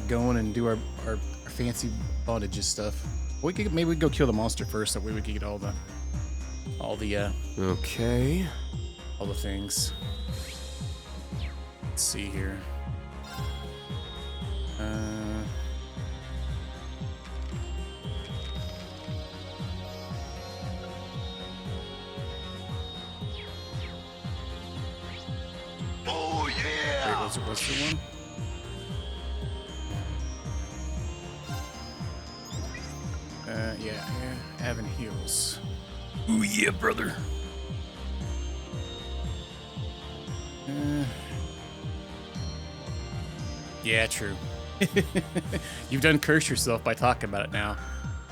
get going and do our fancy bondages stuff. Maybe we could go kill the monster first, so we could get all the Okay. all the things. Let's see here. Oh yeah! What's the one? Yeah, Avon Hills. Ooh yeah, brother. Yeah, true. You've done curse yourself by talking about it now.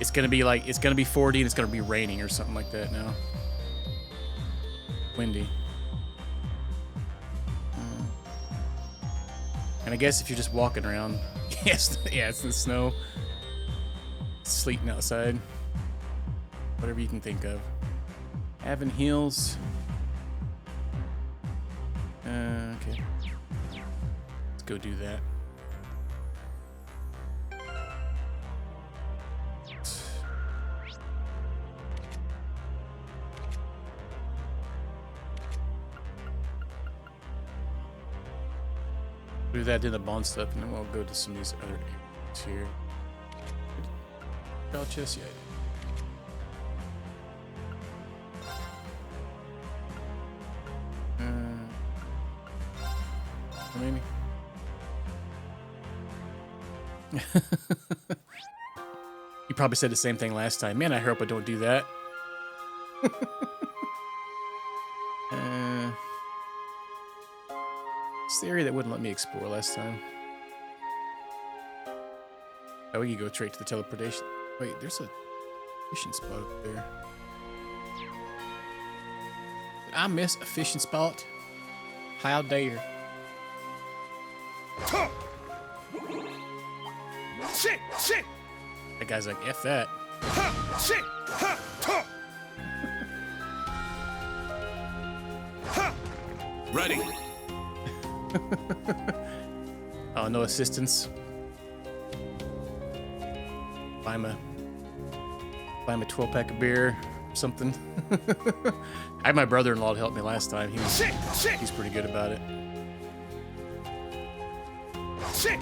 It's gonna be 40 and it's gonna be raining or something like that now. Windy. And I guess if you're just walking around, yes, yeah, it's the snow. It's sleeting outside. Whatever you can think of. Avon Hills. Okay. Let's go do that. Do that, do the bond stuff, and then we'll go to some of these other areas here. Bell chest, yeah. Maybe. You probably said the same thing last time. Man, I hope I don't do that. It's the area that wouldn't let me explore last time. Oh, we can go straight to the teleportation. Wait, there's a fishing spot up there. Did I miss a fishing spot? How dare. Shit! That guy's like, F that. Shit! Ready. Oh, no assistance. Buy him a 12-pack of beer or something. I had my brother-in-law to help me last time. He's pretty good about it. Shit!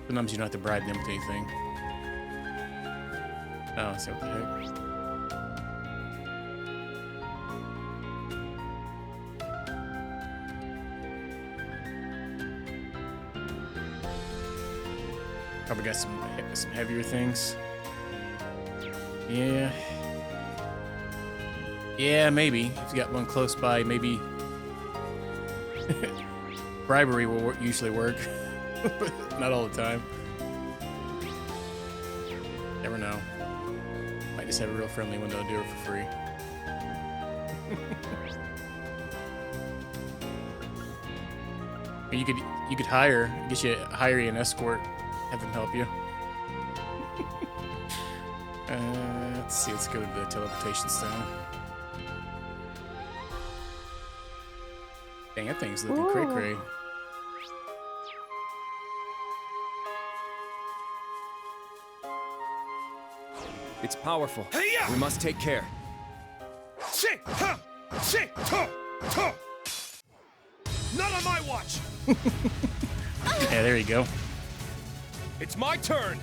Sometimes you don't have to bribe them with anything. Oh, so what the heck? Probably got some heavier things. Yeah. Yeah, maybe. If you got one close by, maybe. Bribery will usually work. But not all the time. Never know. Might just have a real friendly window to do it for free. You could hire an escort, have them help you. Let's see, let's go to the teleportation stone. Dang, that thing's looking cray-cray. It's powerful. Hey-ya! We must take care. Shit! Shit! Not on my watch! Yeah, there you go. It's my turn!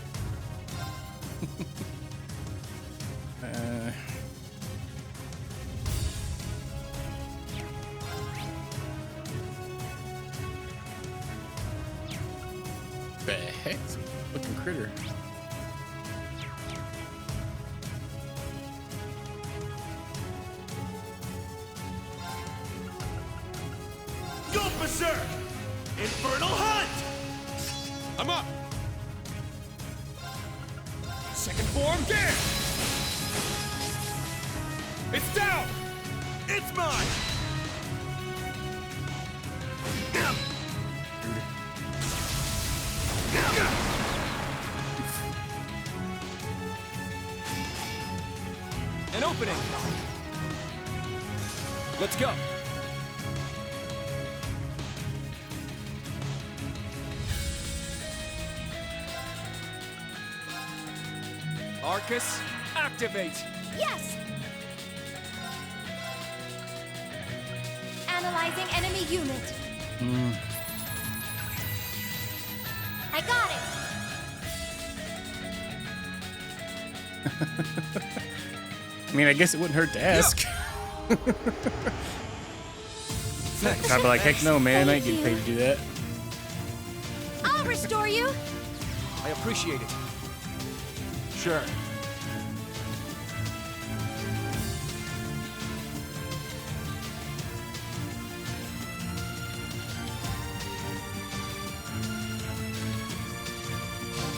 The heck? Looking critter. Go berserk! Infernal hunt! I'm up! Second form, there! It's down! It's mine! An opening. Let's go. Arcus, activate! Yes! Analyzing enemy unit. I got it. I mean, I guess it wouldn't hurt to ask. I'd be like, heck no, man, I ain't getting paid to do that. I'll restore you. I appreciate it. Sure.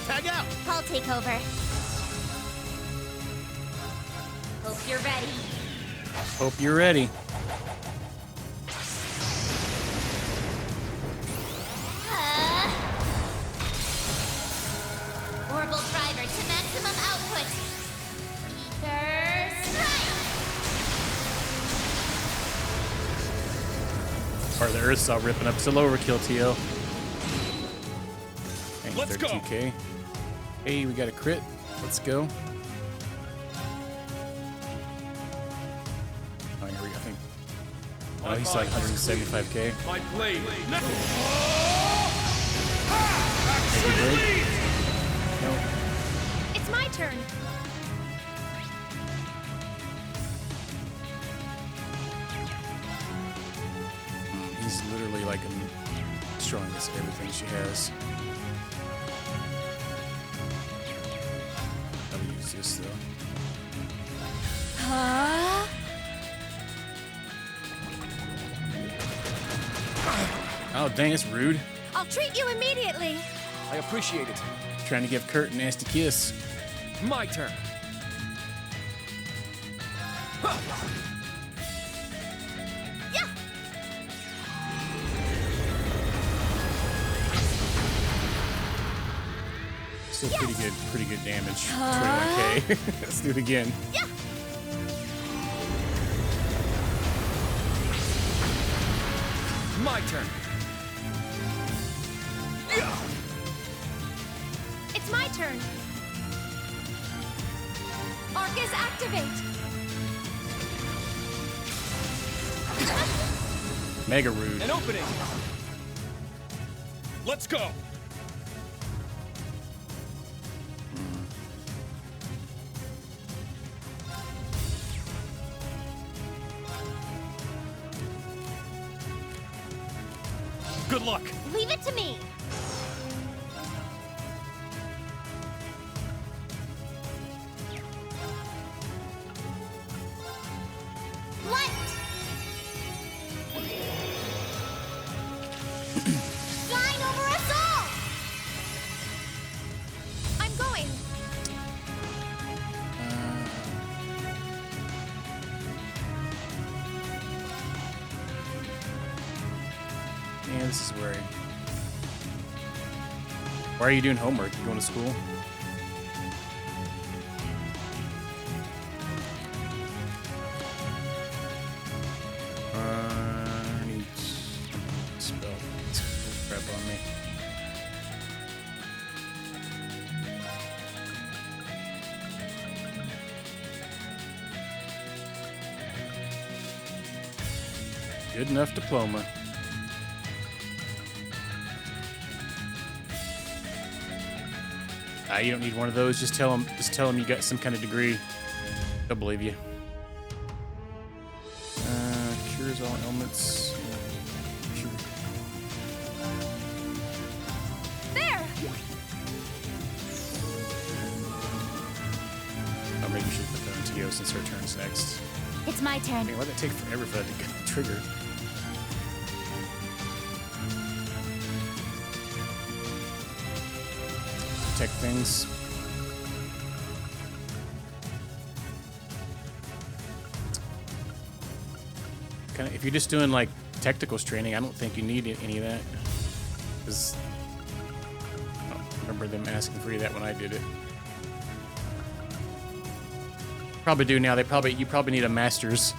Tag out! I'll take over. Hope you're ready. Hope you're ready. Orbital driver to maximum output. Ether strike. Part of the Earth's all ripping up. It's a low overkill, TO. And Let's go. 32K. Hey, we got a crit. Let's go. Oh, here we go. I think. Oh, he's like 175K. My blade. No. Maybe blade? No. It's my turn. He's literally like destroying this everything she has. I'll use this though. Huh? Oh dang, it's rude. I'll treat you immediately. I appreciate it. Trying to give Kurt a nasty kiss. My turn. Yeah. Still pretty good damage. 21K. Let's do it again. Yeah. My turn. It's my turn. Arcus activate. Mega rude. An opening. Let's go. Good luck. Leave it to me. Light. Flying over us all. I'm going. Yeah, this is where. Why are you doing homework? You going to school? I need spell crap on me. Good enough diploma. You don't need one of those. Just tell them you got some kind of degree. They'll believe you. Cures all ailments. Cure. There. Oh, maybe we should put that on TO since her turn's next. It's my turn. Man, why'd that take forever for that to get triggered? Protect things. Kind of, if you're just doing like technicals training, I don't think you need any of that. Because I don't remember them asking for that when I did it. Probably do now. You probably need a master's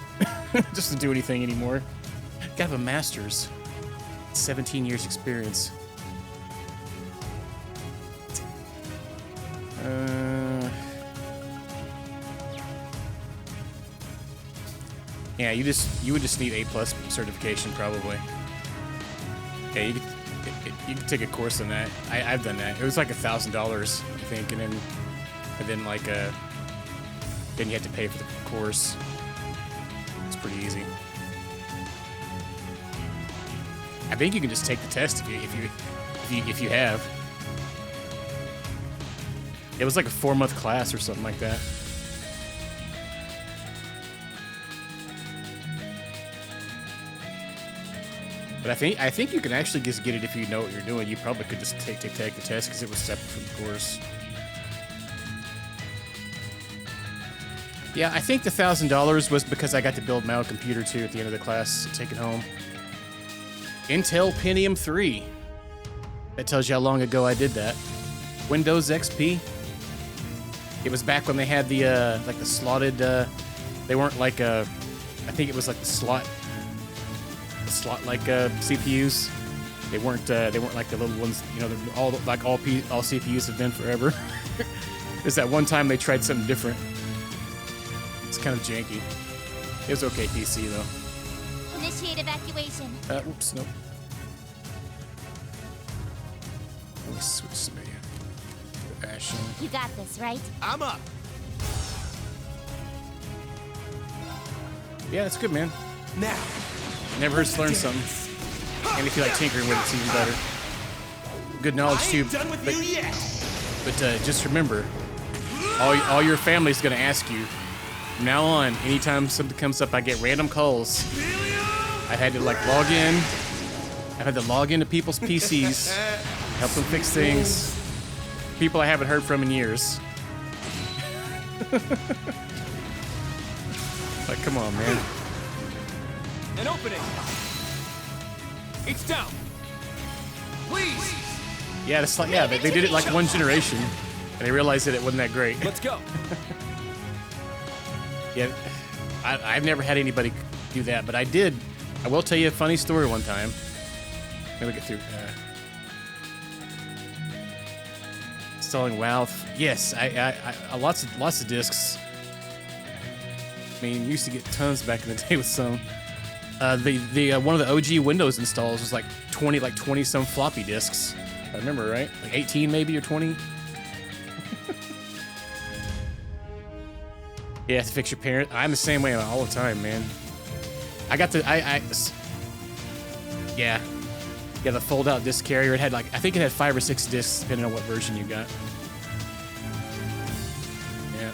just to do anything anymore. Gotta have a master's. 17 years experience. Yeah, you would just need A+ certification probably. Yeah, you could take a course on that. I've done that. It was like $1,000, I think, and then like then you had to pay for the course. It's pretty easy. I think you can just take the test if you have. It was like a 4-month class or something like that. But I think you can actually just get it if you know what you're doing. You probably could just take the test because it was separate from the course. Yeah, I think the $1,000 was because I got to build my own computer too at the end of the class, take it home. Intel Pentium 3. That tells you how long ago I did that. Windows XP. It was back when they had the like the slotted. They weren't like I think it was like the slot like CPUs. They weren't like the little ones. You know, all CPUs have been forever. There's that one time they tried something different. It's kind of janky. It was okay PC though. Initiate evacuation. Whoops, nope. Let me switch somebody. Ashen. You got this, right? I'm up. Yeah, that's good, man. Now. Never hurts to learn something. And if you like tinkering with it, it's even better. Good knowledge I too. ain't done with you yet. But just remember, all your family's gonna ask you. From now on, anytime something comes up, I get random calls. I've had to like log in. I've had to log into people's PCs, help them fix things. People I haven't heard from in years. Like, come on, man. An opening. It's down. Please. Yeah, it's like they did it like one generation, and they realized that it wasn't that great. Let's go. Yeah, I've never had anybody do that, but I did. I will tell you a funny story one time. Let me get through. Installing WoW. Yes, I lots of discs. I mean, used to get tons back in the day with some. The one of the OG Windows installs was like 20 some floppy disks. I remember, right? Like 18 maybe or 20. Yeah, to fix your parent. I'm the same way all the time, man. I got the yeah, the fold-out disc carrier. It had like I think it had 5 or 6 discs depending on what version you got. Yeah,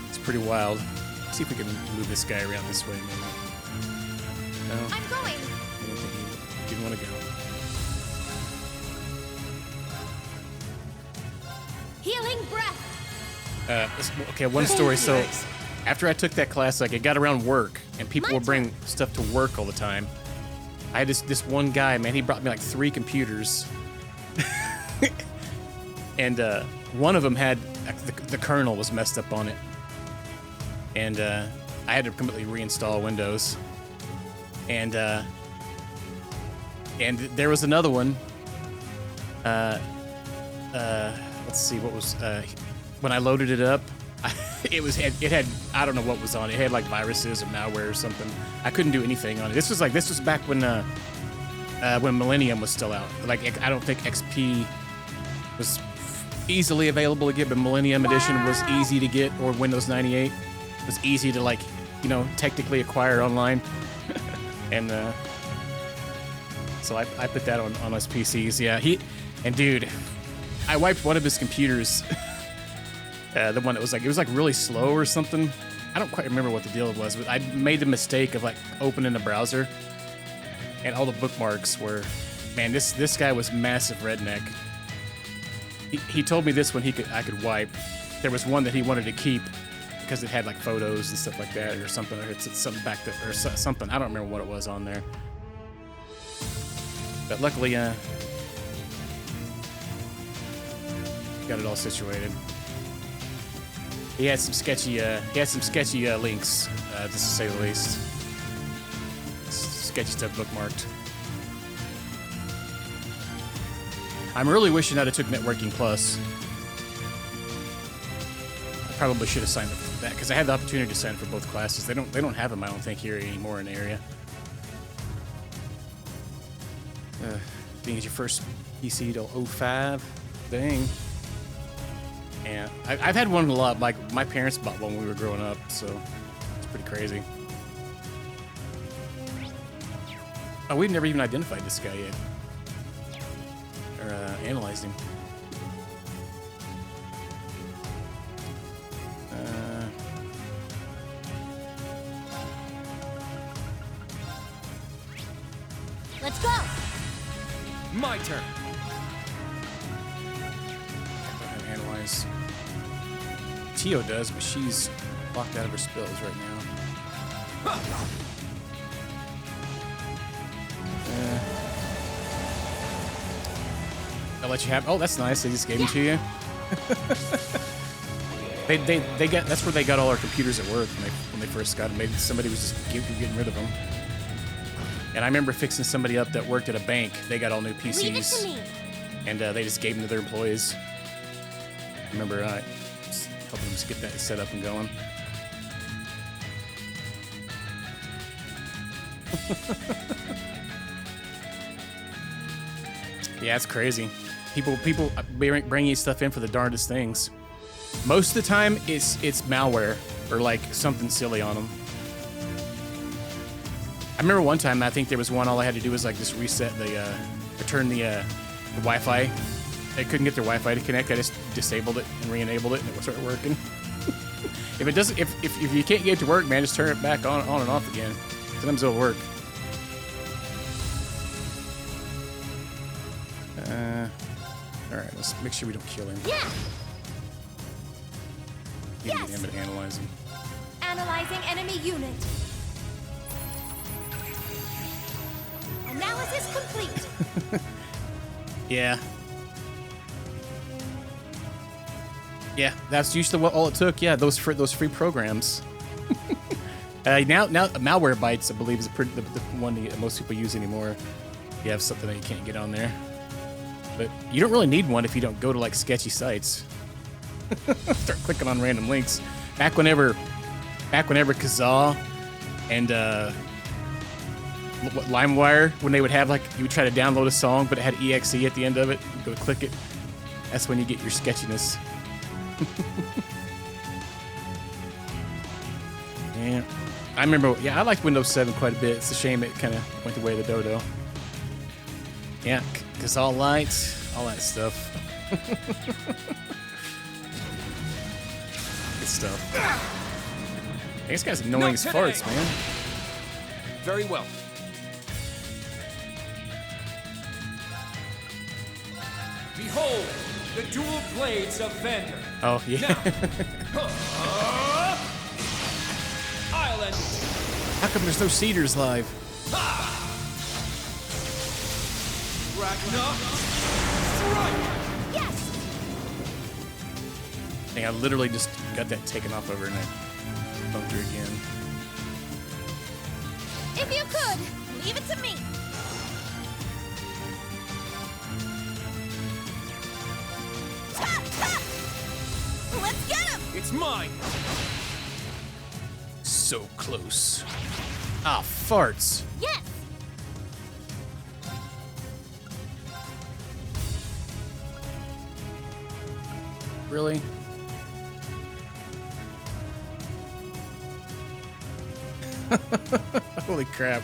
it's pretty wild. Let's see if we can move this guy around this way, maybe. No, I'm going. I don't think he didn't want to go. Healing breath. Okay, one story. So, after I took that class, like it got around work, and people would bring stuff to work all the time. I had this one guy, man. He brought me like 3 computers, and one of them had the kernel was messed up on it, and I had to completely reinstall Windows. And there was another one. Let's see what was when I loaded it up. It had I don't know what was on it. It had like viruses or malware or something. I couldn't do anything on it. This was back when Millennium was still out. Like I don't think XP was easily available to get, but Millennium Edition was easy to get, or Windows 98 was easy to like, you know, technically acquire online. And so I put that on us PCs. Yeah, dude, I wiped one of his computers. The one that was like, it was like really slow or something. I don't quite remember what the deal was, but I made the mistake of like opening the browser, and all the bookmarks were, man, this guy was massive redneck. He told me this one I could wipe. There was one that he wanted to keep because it had like photos and stuff like that or something, or it's something back there or something. I don't remember what it was on there. But luckily, got it all situated. He had some sketchy links, just to say the least. Sketchy stuff bookmarked. I'm really wishing I'd have took Networking Plus. I probably should have signed up that because I had the opportunity to sign for both classes. They don't have them, I don't think, here anymore in the area. Being as your first PC till 05, dang. Yeah, I've had one a lot. Like my parents bought one when we were growing up, so it's pretty crazy. Oh, we've never even identified this guy yet, or analyzed him. Let's go. My turn. Analyze. Tio does, but she's locked out of her spells right now. I'll let you have. Oh, that's nice. They just gave them to you. they got. That's where they got all our computers at work when they first got them. Maybe somebody was just getting rid of them. And I remember fixing somebody up that worked at a bank. They got all new PCs. Leave it to me. And they just gave them to their employees. I remember just helping them just get that set up and going. Yeah, it's crazy. People bring you stuff in for the darndest things. Most of the time, it's malware or like something silly on them. I remember one time, I think there was one, all I had to do was like just reset return the Wi-Fi. I couldn't get their Wi-Fi to connect. I just disabled it and re-enabled it, and it started working. If it doesn't, if you can't get it to work, man, just turn it back on and off again. Sometimes it'll work. All right, let's make sure we don't kill him. Yeah. Yes. Him to analyze him. Analyzing enemy unit. Analysis complete. Yeah. Yeah, that's usually all it took. Yeah, those free programs. Now Malwarebytes, I believe, is the one that most people use anymore. You have something that you can't get on there, but you don't really need one if you don't go to like sketchy sites. Start clicking on random links. Back whenever Kazaa and LimeWire, when they would have like, you would try to download a song, but it had exe at the end of it. You go click it. That's when you get your sketchiness. Yeah, I remember. Yeah, I liked Windows 7 quite a bit. It's a shame it kind of went the way of the dodo. Yeah, Kazaa Lite, all that stuff. Good stuff. This guy's annoying as farts, man. Very well. Behold, the dual blades of Vander. Oh, yeah. I'll end it. How come there's no Cedars live? Ragnar, strike! Yes. Dang, I literally just got that taken off over and I bumped her again. If you could, leave it to me. Let's get him! It's mine! So close. Ah, farts. Yes! Really? Holy crap.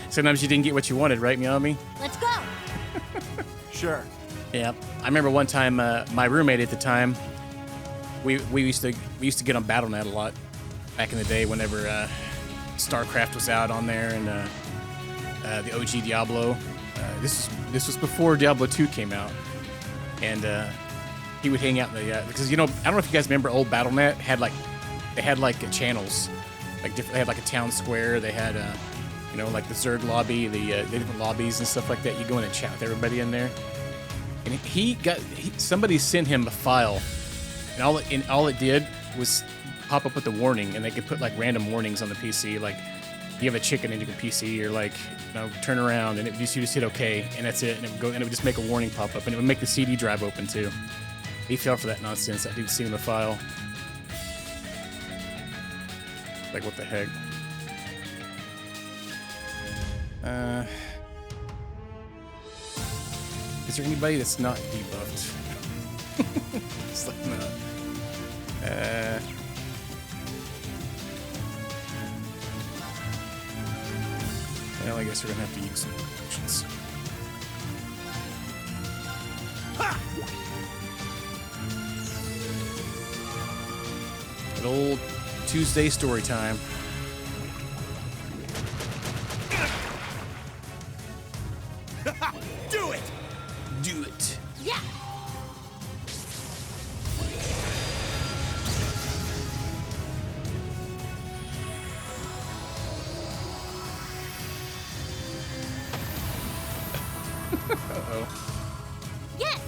Sometimes you didn't get what you wanted, right, Miami? Let's go! Sure. Yeah. I remember one time, my roommate at the time, we used to get on BattleNet a lot back in the day whenever StarCraft was out on there and the OG Diablo. This was before Diablo 2 came out, and he would hang out in the because I don't know if you guys remember old BattleNet had channels, like different. They had like a town square. They had like the Zerg lobby, the different lobbies and stuff like that. You go in and chat with everybody in there, and somebody sent him a file, and all it did was pop up with a warning, and they could put like random warnings on the PC, like you have a chicken in your PC, or like turn around, and you just hit OK, and that's it, and it would just make a warning pop up, and it would make the CD drive open too. He fell for that nonsense. That dude seen the file. Like, what the heck? Is there anybody that's not debuffed? It's like, no. Well, I guess we're gonna have to use some potions. Good old Tuesday story time. Do it! Do it. Yeah. Uh-oh. Yes.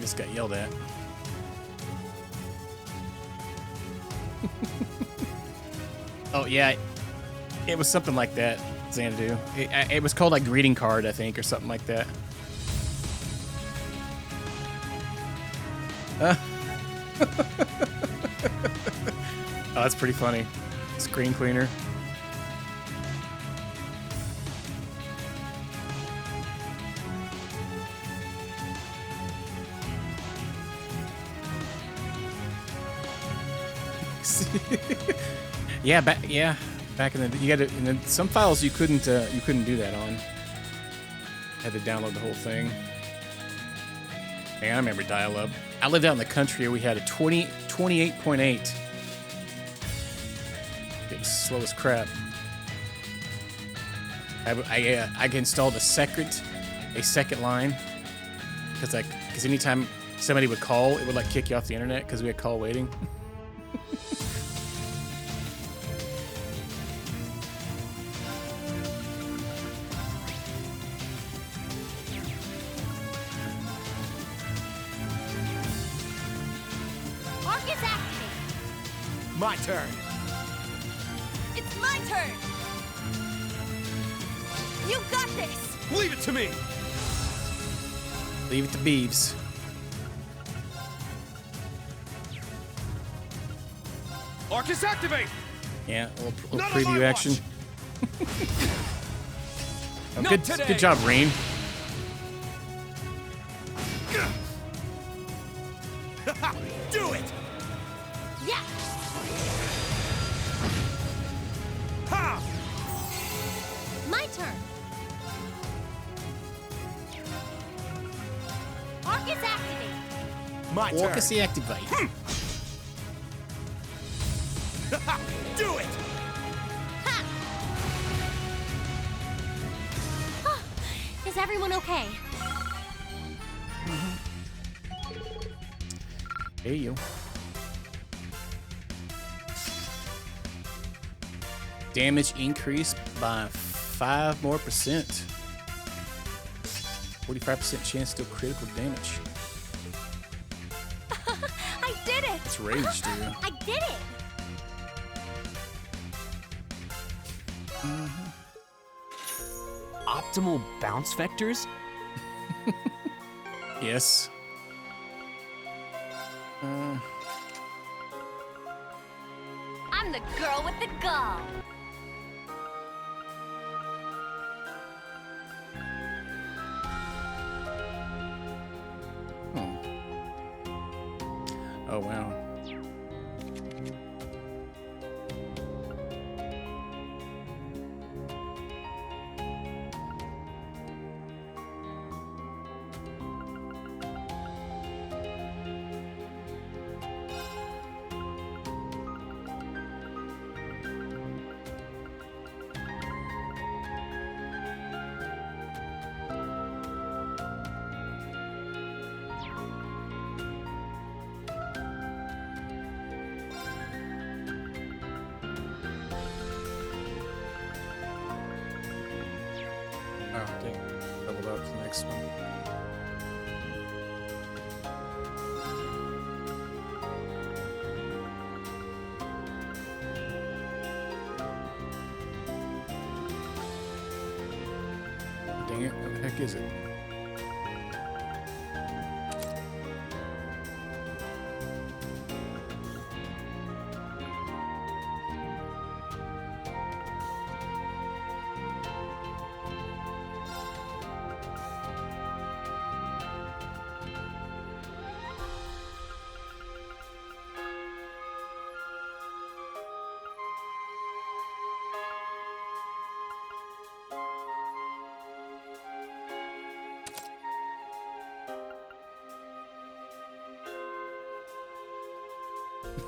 Just got yelled at. Oh, yeah. It was something like that, Xanadu. It was called like greeting card, I think, or something like that. Oh, that's pretty funny. Screen cleaner. Yeah, back in the you got to in some files you couldn't do that on. Had to download the whole thing. Man, I remember dial-up. I lived out in the country. We had a 28.8. It was slow as crap. I installed a second line because anytime somebody would call, it would like kick you off the internet because we had call waiting. Arcus activate. My turn. It's my turn. You got this. Leave it to me. Leave it to Beeves. Arcus activate. Yeah, a little Not on preview my action. watch. Oh, Not good, today. good job, Rain. Do it. Yeah. Ha! My turn. Arcus activate. My turn. Orcus activate. Do it. Ha! Is everyone okay? Hey you. Damage increased by 5% more. 45% chance to do critical damage. I did it. It's rage, dude. I did it. Optimal bounce vectors? Yes. I'm the girl with the gall. Oh wow. Oh, dang. Doubled up to the next one. Dang it, what the heck is it?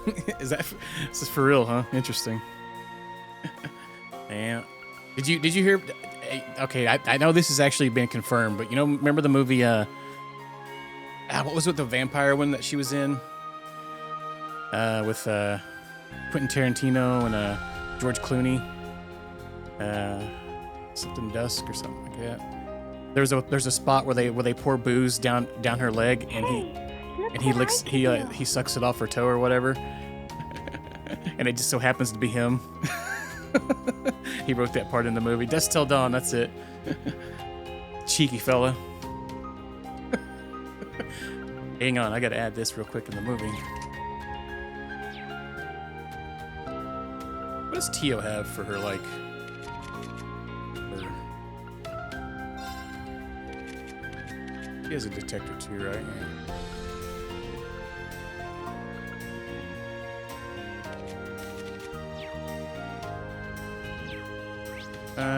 This is for real, huh? Interesting. Yeah. Did you hear? Okay, I know this has actually been confirmed, but remember the movie? What was it, the vampire one that she was in? With Quentin Tarantino and George Clooney. Something Dusk or something like that. There's a spot where they pour booze down her leg, and he sucks it off her toe or whatever. And it just so happens to be him. He wrote that part in the movie. Dusk Till Dawn, that's it. Cheeky fella. Hang on, I gotta add this real quick in the movie. What does Tio have for her, like... He has a detector too, right?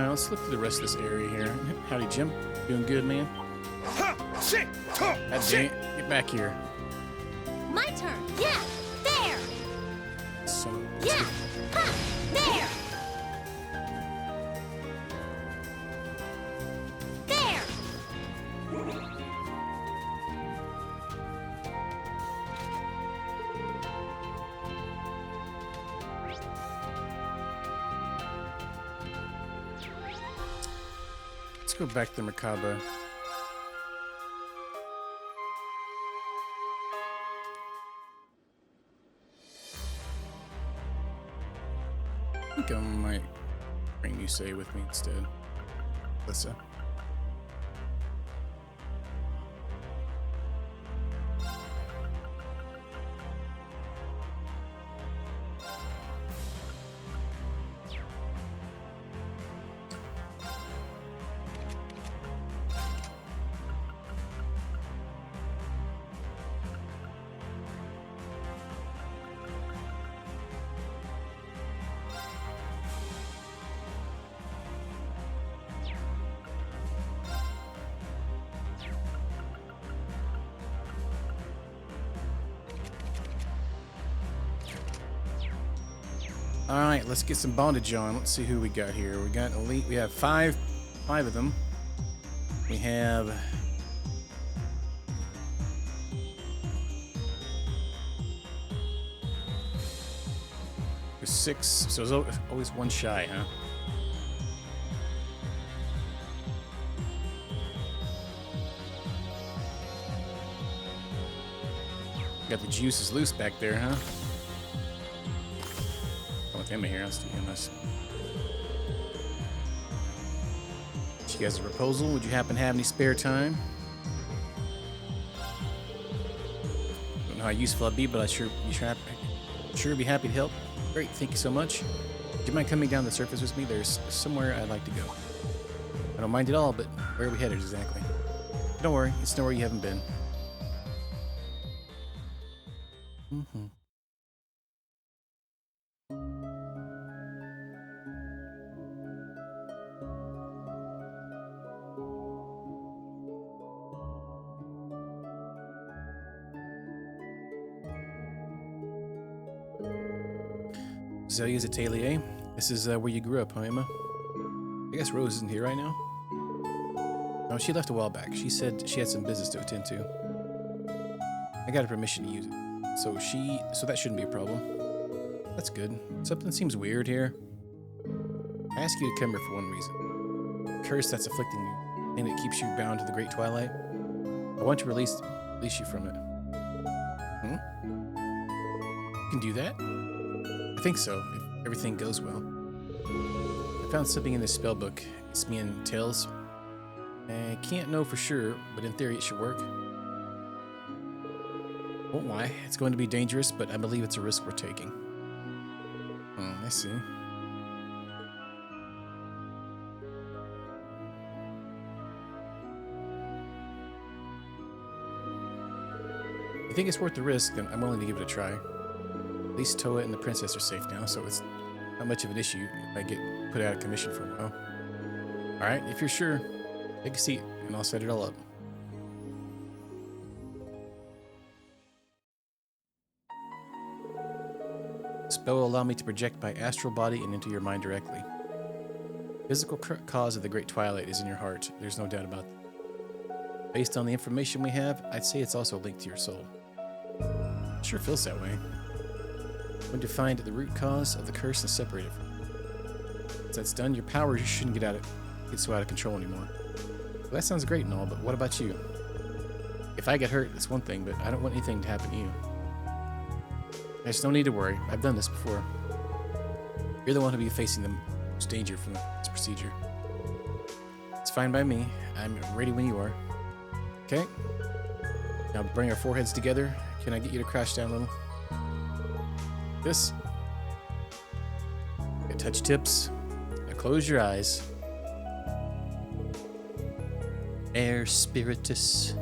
Let's look through the rest of this area here. Howdy, Jim. Doing good, man? God dang it. Get back here. My turn. Yeah. There. So, Yeah. Ha. There. There. Let's go back to Merkaba. I think I might bring you say with me instead. Lissa. All right, let's get some bondage on. Let's see who we got here. We got elite. We have five of them. We have there's 6. So there's always one shy, huh? Got the juices loose back there, huh? With him here, let's do him. She has a proposal. Would you happen to have any spare time? Don't know how useful I'd be, but I sure be happy to help. Great, thank you so much. Do you mind coming down the surface with me? There's somewhere I'd like to go. I don't mind at all, but where are we headed exactly? Don't worry, it's nowhere you haven't been. Mm-hmm. Zelia's Atelier. This is where you grew up, huh, Emma? I guess Rose isn't here right now. No, she left a while back. She said she had some business to attend to. I got her permission to use it. So that shouldn't be a problem. That's good. Something seems weird here. I asked you to come here for one reason. The curse that's afflicting you, thing that keeps you bound to the Great Twilight. I want to release you from it. You can do that? I think so, if everything goes well. I found something in this spell book. It's me and Tails. I can't know for sure, but in theory it should work. Won't lie, it's going to be dangerous, but I believe it's a risk we're taking. Oh, I see. If you think it's worth the risk, then I'm willing to give it a try. At least Toa and the princess are safe now, so it's not much of an issue if I get put out of commission for a while. Alright, if you're sure, take a seat and I'll set it all up. spell will allow me to project my astral body and into your mind directly. Physical cause of the Great Twilight is in your heart. There's no doubt about that. Based on the information we have, I'd say it's also linked to your soul. It sure feels that way. When to find the root cause of the curse and separate it from it. Once that's done, your powers shouldn't get so out of control anymore. Well, that sounds great and all, but what about you? If I get hurt, that's one thing, but I don't want anything to happen to you. There's no need to worry. I've done this before. You're the one who'll be facing the most danger from this procedure. It's fine by me. I'm ready when you are. Okay? Now bring our foreheads together. Can I get you to crouch down a little? This. Okay, touch tips. Now close your eyes. Air Spiritus.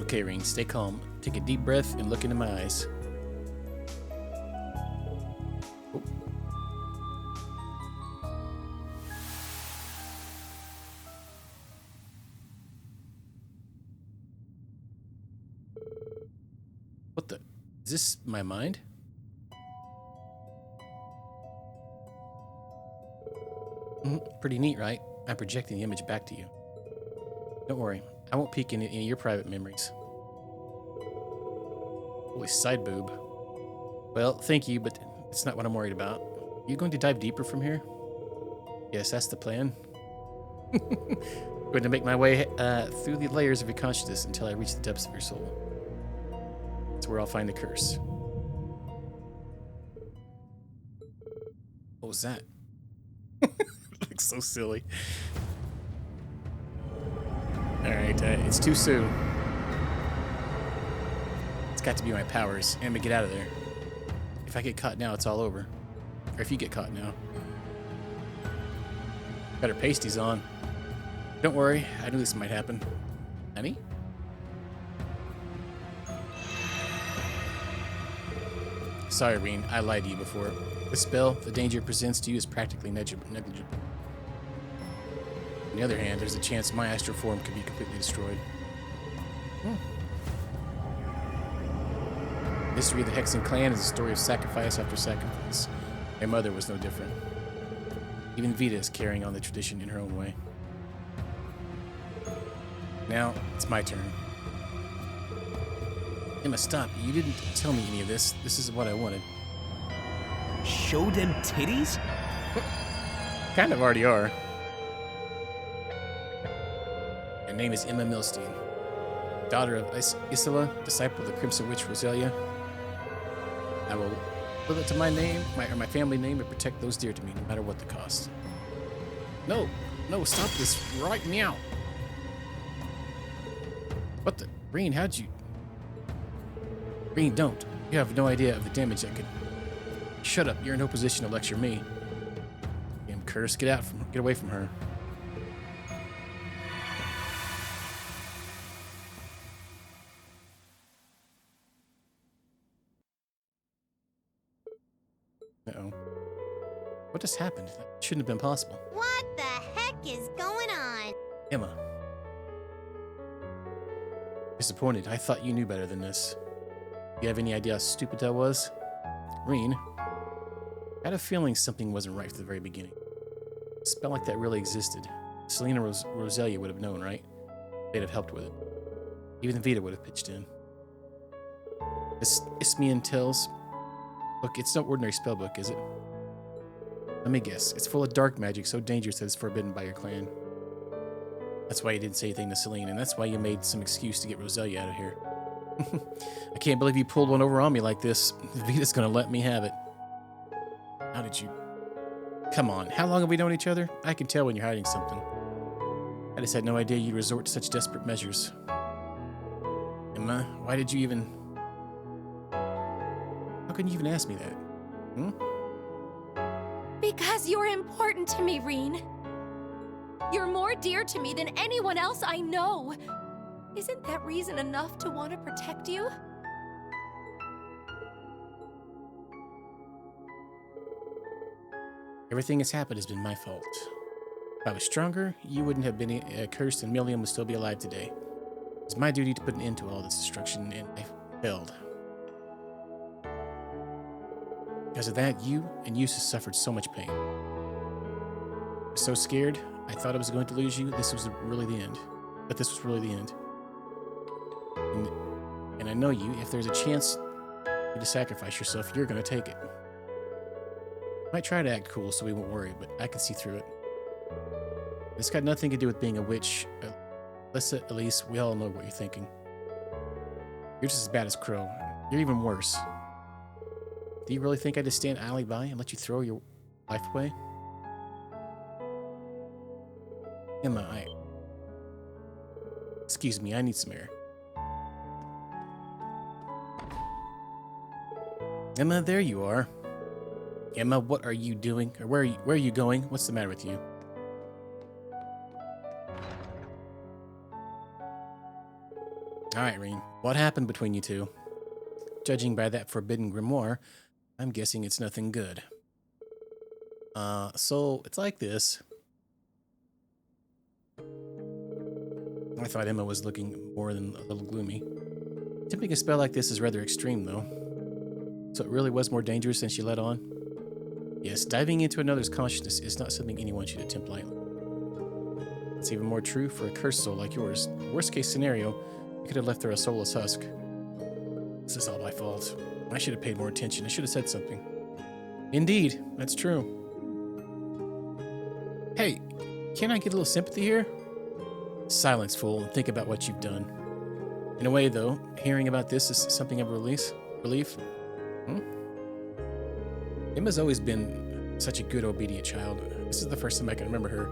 Okay, Ring, stay calm. Take a deep breath and look into my eyes. Oh. What the? Is this my mind? Pretty neat, right? I'm projecting the image back to you. Don't worry, I won't peek into any of your private memories. Holy side boob. Well, thank you, but it's not what I'm worried about. Are you going to dive deeper from here? Yes, that's the plan. Going to make my way through the layers of your consciousness until I reach the depths of your soul. That's where I'll find the curse. What was that? Looks so silly. Alright, it's too soon. It's got to be my powers. I'm gonna get out of there. If I get caught now, it's all over. Or if you get caught now. Got her pasties on. Don't worry, I knew this might happen. Honey? Sorry, Reen, I lied to you before. The spell, the danger it presents to you is practically negligible. On the other hand, there's a chance my astral form could be completely destroyed. The history of the Hexen clan is a story of sacrifice after sacrifice. My mother was no different. Even Vita is carrying on the tradition in her own way. Now, it's my turn. Emma, stop. You didn't tell me any of this. This is what I wanted. Show them titties? Kind of already are. Her name is Emma Milstein, daughter of Isla, disciple of the Crimson Witch Roselia. I will live up to my name, my family name, and protect those dear to me, no matter what the cost. No, stop this right now. What the? Reen, how'd you? Reen, don't. You have no idea of the damage that could. Shut up. You're in no position to lecture me. Damn curse, get away from her. Uh-oh. What just happened? That shouldn't have been possible. What the heck is going on? Emma. Disappointed. I thought you knew better than this. Do you have any idea how stupid that was? Reen. I had a feeling something wasn't right from the very beginning. A spell like that really existed. Selena Roselia would have known, right? They'd have helped with it. Even Vita would have pitched in. This Ismian tells. Look, it's no ordinary spellbook, is it? Let me guess. It's full of dark magic so dangerous that it's forbidden by your clan. That's why you didn't say anything to Celine, and that's why you made some excuse to get Roselia out of here. I can't believe you pulled one over on me like this. Vita's gonna let me have it. How did you... Come on, how long have we known each other? I can tell when you're hiding something. I just had no idea you'd resort to such desperate measures. Emma, why did you even... How can you even ask me that? Because you're important to me, Reen. You're more dear to me than anyone else I know. Isn't that reason enough to want to protect you? Everything that's happened has been my fault. If I was stronger, you wouldn't have been cursed and Milliam would still be alive today. It's my duty to put an end to all this destruction, and I failed. Because of that, you and Eustace suffered so much pain. I was so scared, I thought I was going to lose you. This was really the end. But this was really the end. And I know you, if there's a chance for you to sacrifice yourself, you're going to take it. Might try to act cool so we won't worry, but I can see through it. It's got nothing to do with being a witch. Alyssa, Elise, we all know what you're thinking. You're just as bad as Crow. You're even worse. Do you really think I'd just stand idly by and let you throw your life away? Emma, excuse me, I need some air. Emma, there you are. Emma, what are you doing? Or where are you going? What's the matter with you? Alright, Reen. What happened between you two? Judging by that forbidden grimoire, I'm guessing it's nothing good. So it's like this. I thought Emma was looking more than a little gloomy. Attempting a spell like this is rather extreme, though. So it really was more dangerous than she let on? Yes, diving into another's consciousness is not something anyone should attempt lightly. It's even more true for a cursed soul like yours. Worst case scenario, you could have left her a soulless husk. This is all my fault. I should have paid more attention. I should have said something. Indeed, that's true. Hey, can't I get a little sympathy here? Silence, fool, and think about what you've done. In a way, though, hearing about this is something of a relief. Emma's always been such a good, obedient child. This is the first time I can remember her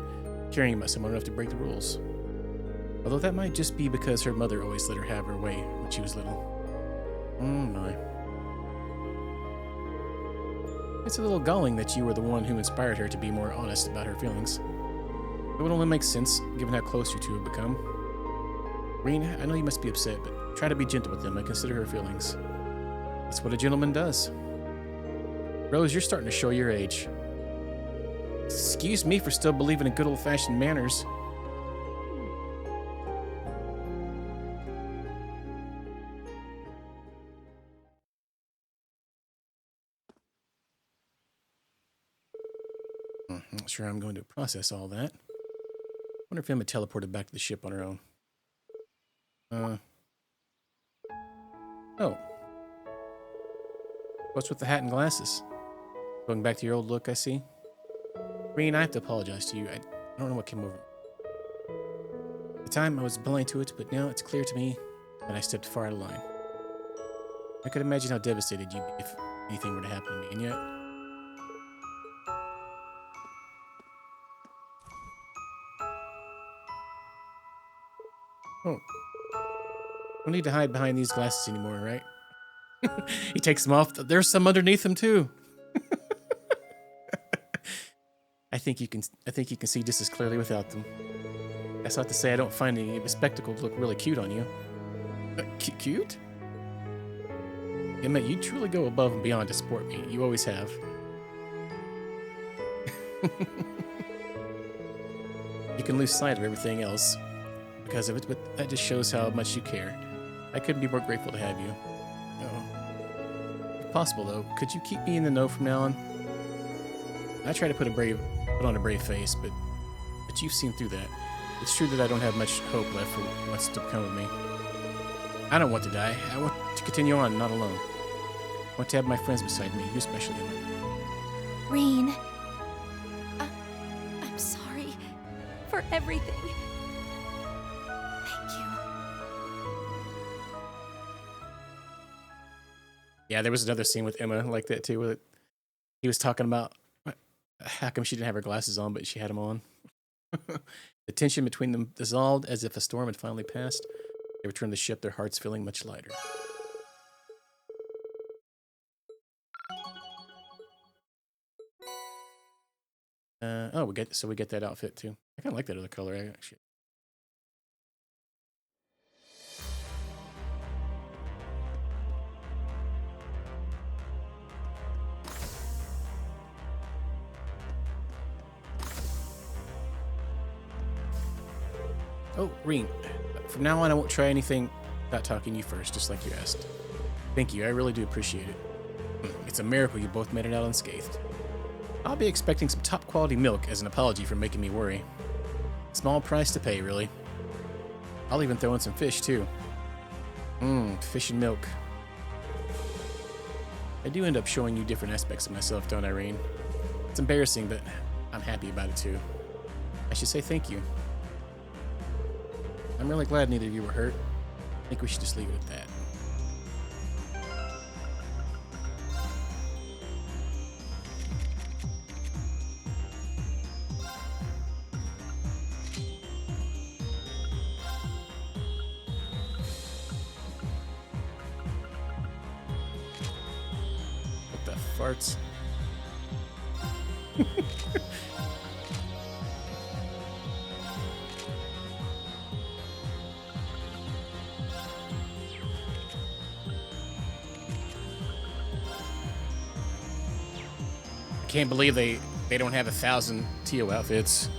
caring about someone enough to break the rules. Although that might just be because her mother always let her have her way when she was little. Oh my. It's a little galling that you were the one who inspired her to be more honest about her feelings. It would only make sense, given how close you two have become. Reen, I know you must be upset, but try to be gentle with them and consider her feelings. That's what a gentleman does. Rose, you're starting to show your age. Excuse me for still believing in good old-fashioned manners. I'm not sure I'm going to process all that. Wonder if Emma teleported back to the ship on her own. Oh. What's with the hat and glasses? Going back to your old look, I see. Reen, I have to apologize to you. I don't know what came over me. At the time, I was blind to it, but now it's clear to me that I stepped far out of line. I could imagine how devastated you'd be if anything were to happen to me, and yet... Oh. No need to hide behind these glasses anymore, right? He takes them off. There's some underneath them too. I think you can see just as clearly without them. That's not to say I don't find any spectacles look really cute on you. Cute? Emma, you truly go above and beyond to support me. You always have. You can lose sight of everything else because of it, but that just shows how much you care. I couldn't be more grateful to have you. Oh. If possible, though, could you keep me in the know from now on? I try to put on a brave face, but you've seen through that. It's true that I don't have much hope left for what's to come of me. I don't want to die. I want to continue on, not alone. I want to have my friends beside me, you especially, Emma. Reen, I'm sorry for everything. Thank you. Yeah, there was another scene with Emma like that too, where he was talking about how come she didn't have her glasses on, but she had them on. The tension between them dissolved as if a storm had finally passed. They returned to the ship, their hearts feeling much lighter. Oh, we get that outfit too. I kind of like that other color, actually. Oh, Reen, From now on, I won't try anything without talking to you first, just like you asked. Thank you, I really do appreciate it. It's a miracle you both made it out unscathed. I'll be expecting some top quality milk as an apology for making me worry. Small price to pay, really. I'll even throw in some fish, too. Fish and milk. I do end up showing you different aspects of myself, don't I, Rain? It's embarrassing, but I'm happy about it, too. I should say thank you. I'm really glad neither of you were hurt. I think we should just leave it at that. What the farts? I can't believe they don't have 1,000 Tio outfits.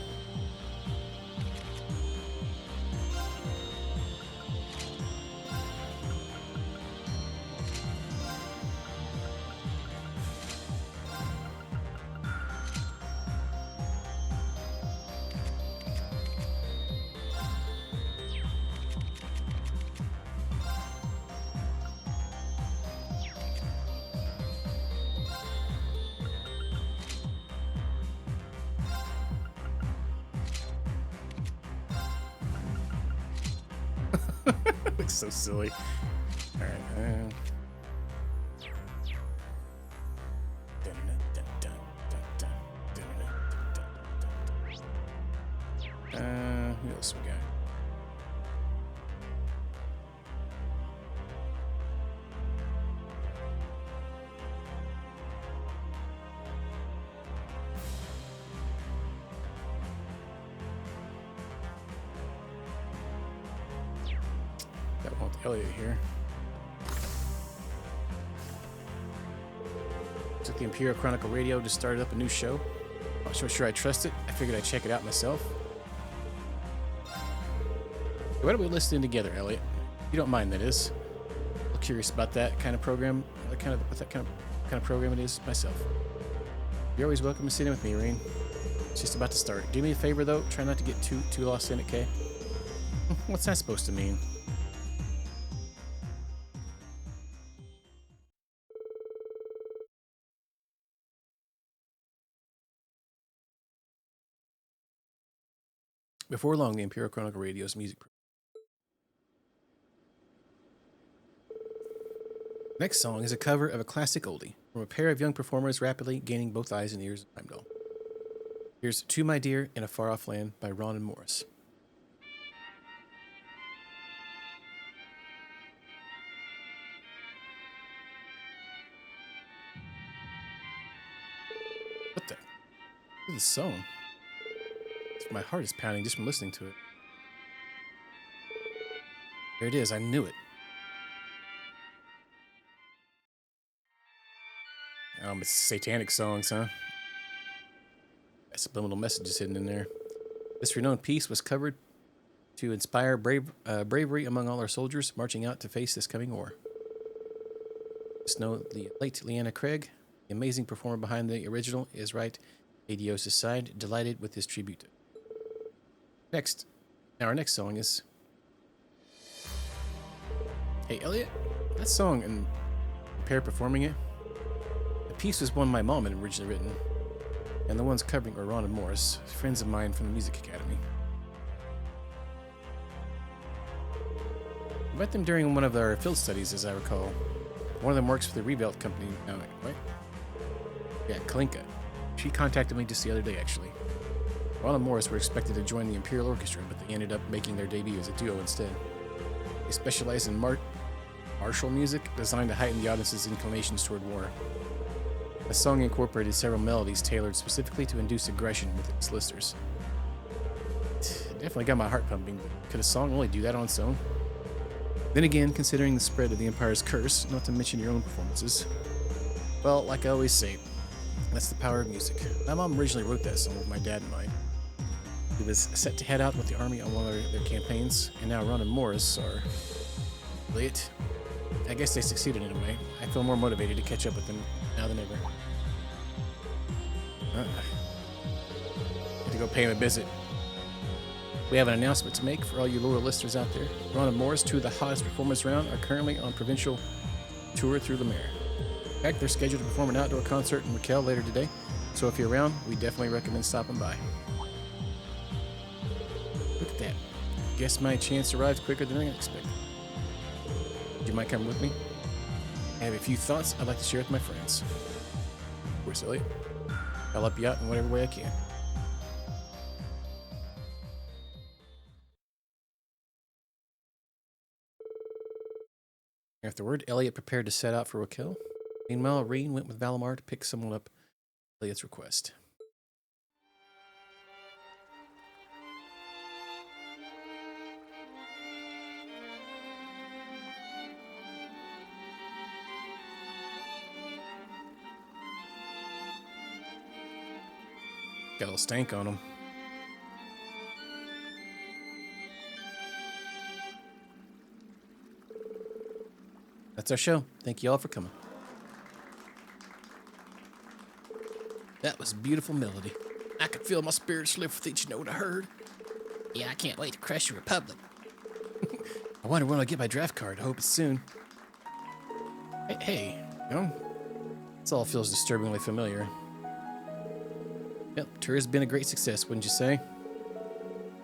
Looks so silly. All right. Who else we got? Got one with Elliot here. Took the Imperial Chronicle Radio, just started up a new show. Not so sure I trust it. I figured I'd check it out myself. Why don't we listen together, Elliot? You don't mind, that is. I'm curious about that kind of program, what kind of program it is myself. You're always welcome to sit in with me, Rain. It's just about to start. Do me a favor though, try not to get too lost in it, Kay? What's that supposed to mean? Before long, the Imperial Chronicle Radio's music. Next song is a cover of a classic oldie from a pair of young performers rapidly gaining both eyes and ears of Heimdall. Here's To My Dear in a Far Off Land by Ron and Morris. What the? Look at this song. My heart is pounding just from listening to it. There it is, I knew it. It's satanic songs, huh? Subliminal messages hidden in there. This renowned piece was covered to inspire bravery among all our soldiers marching out to face this coming war. Just know the late Leanna Craig, the amazing performer behind the original, is right. Adios' side, delighted with his tribute. Next, now our next song is... Hey, Elliot, that song and the pair performing it, the piece was one my mom had originally written, and the ones covering are Ron and Morris, friends of mine from the Music Academy. I met them during one of our field studies, as I recall. One of them works for the Rebuilt company now, right? Yeah, Kalinka. She contacted me just the other day, actually. Ron and Morris were expected to join the Imperial Orchestra, but they ended up making their debut as a duo instead. They specialize in martial music designed to heighten the audience's inclinations toward war. The song incorporated several melodies tailored specifically to induce aggression with its listeners. It definitely got my heart pumping, but could a song really do that on its own? Then again, considering the spread of the Empire's curse, not to mention your own performances. Well, like I always say, that's the power of music. My mom originally wrote that song with my dad in mind. He was set to head out with the army on one of their campaigns, and now Ron and Morris are late. I guess they succeeded in a way. I feel more motivated to catch up with them now than ever. Need to go pay him a visit. We have an announcement to make for all you loyal listeners out there. Ron and Morris, two of the hottest performers around, are currently on provincial tour through Lemaire. In fact, they're scheduled to perform an outdoor concert in Raquel later today, so if you're around, we definitely recommend stopping by. Look at that. Guess my chance arrived quicker than I expected. Would you mind coming with me? I have a few thoughts I'd like to share with my friends. Of course, Elliot. I'll help you out in whatever way I can. Afterward, Elliot prepared to set out for Raquel. Meanwhile, Reen went with Valimar to pick someone up at Elliot's request. Got a little stank on him. That's our show. Thank you all for coming. That was a beautiful melody. I could feel my spirits lift with each note I heard. Yeah, I can't wait to crush your republic. I wonder when I'll get my draft card. I hope it's soon. Hey, you know, this all feels disturbingly familiar. Yep, tour has been a great success, wouldn't you say?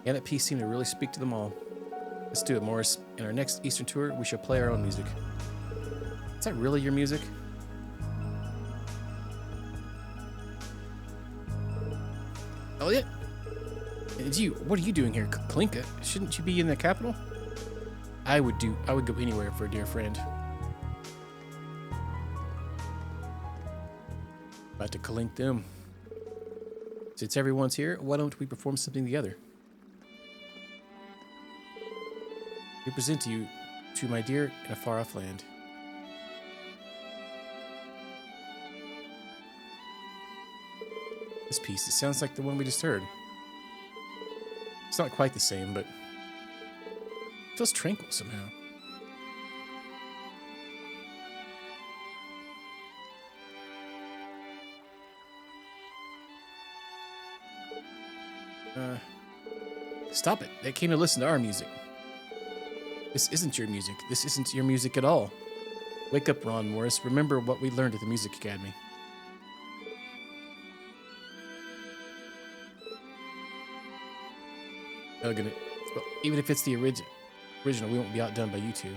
Yeah, that piece seemed to really speak to them all. Let's do it, Morris. In our next Eastern tour, we shall play our own music. Is that really your music? Elliot? What are you doing here, Klinka? Shouldn't you be in the capital? I would go anywhere for a dear friend. About to clink them. Since everyone's here, why don't we perform something together? We present to you, to my dear in a far-off land. This piece, it sounds like the one we just heard. It's not quite the same, but it feels tranquil somehow. Stop it. They came to listen to our music. This isn't your music. This isn't your music at all. Wake up, Ron Morris. Remember what we learned at the Music Academy. Well, even if it's the original, we won't be outdone by you two.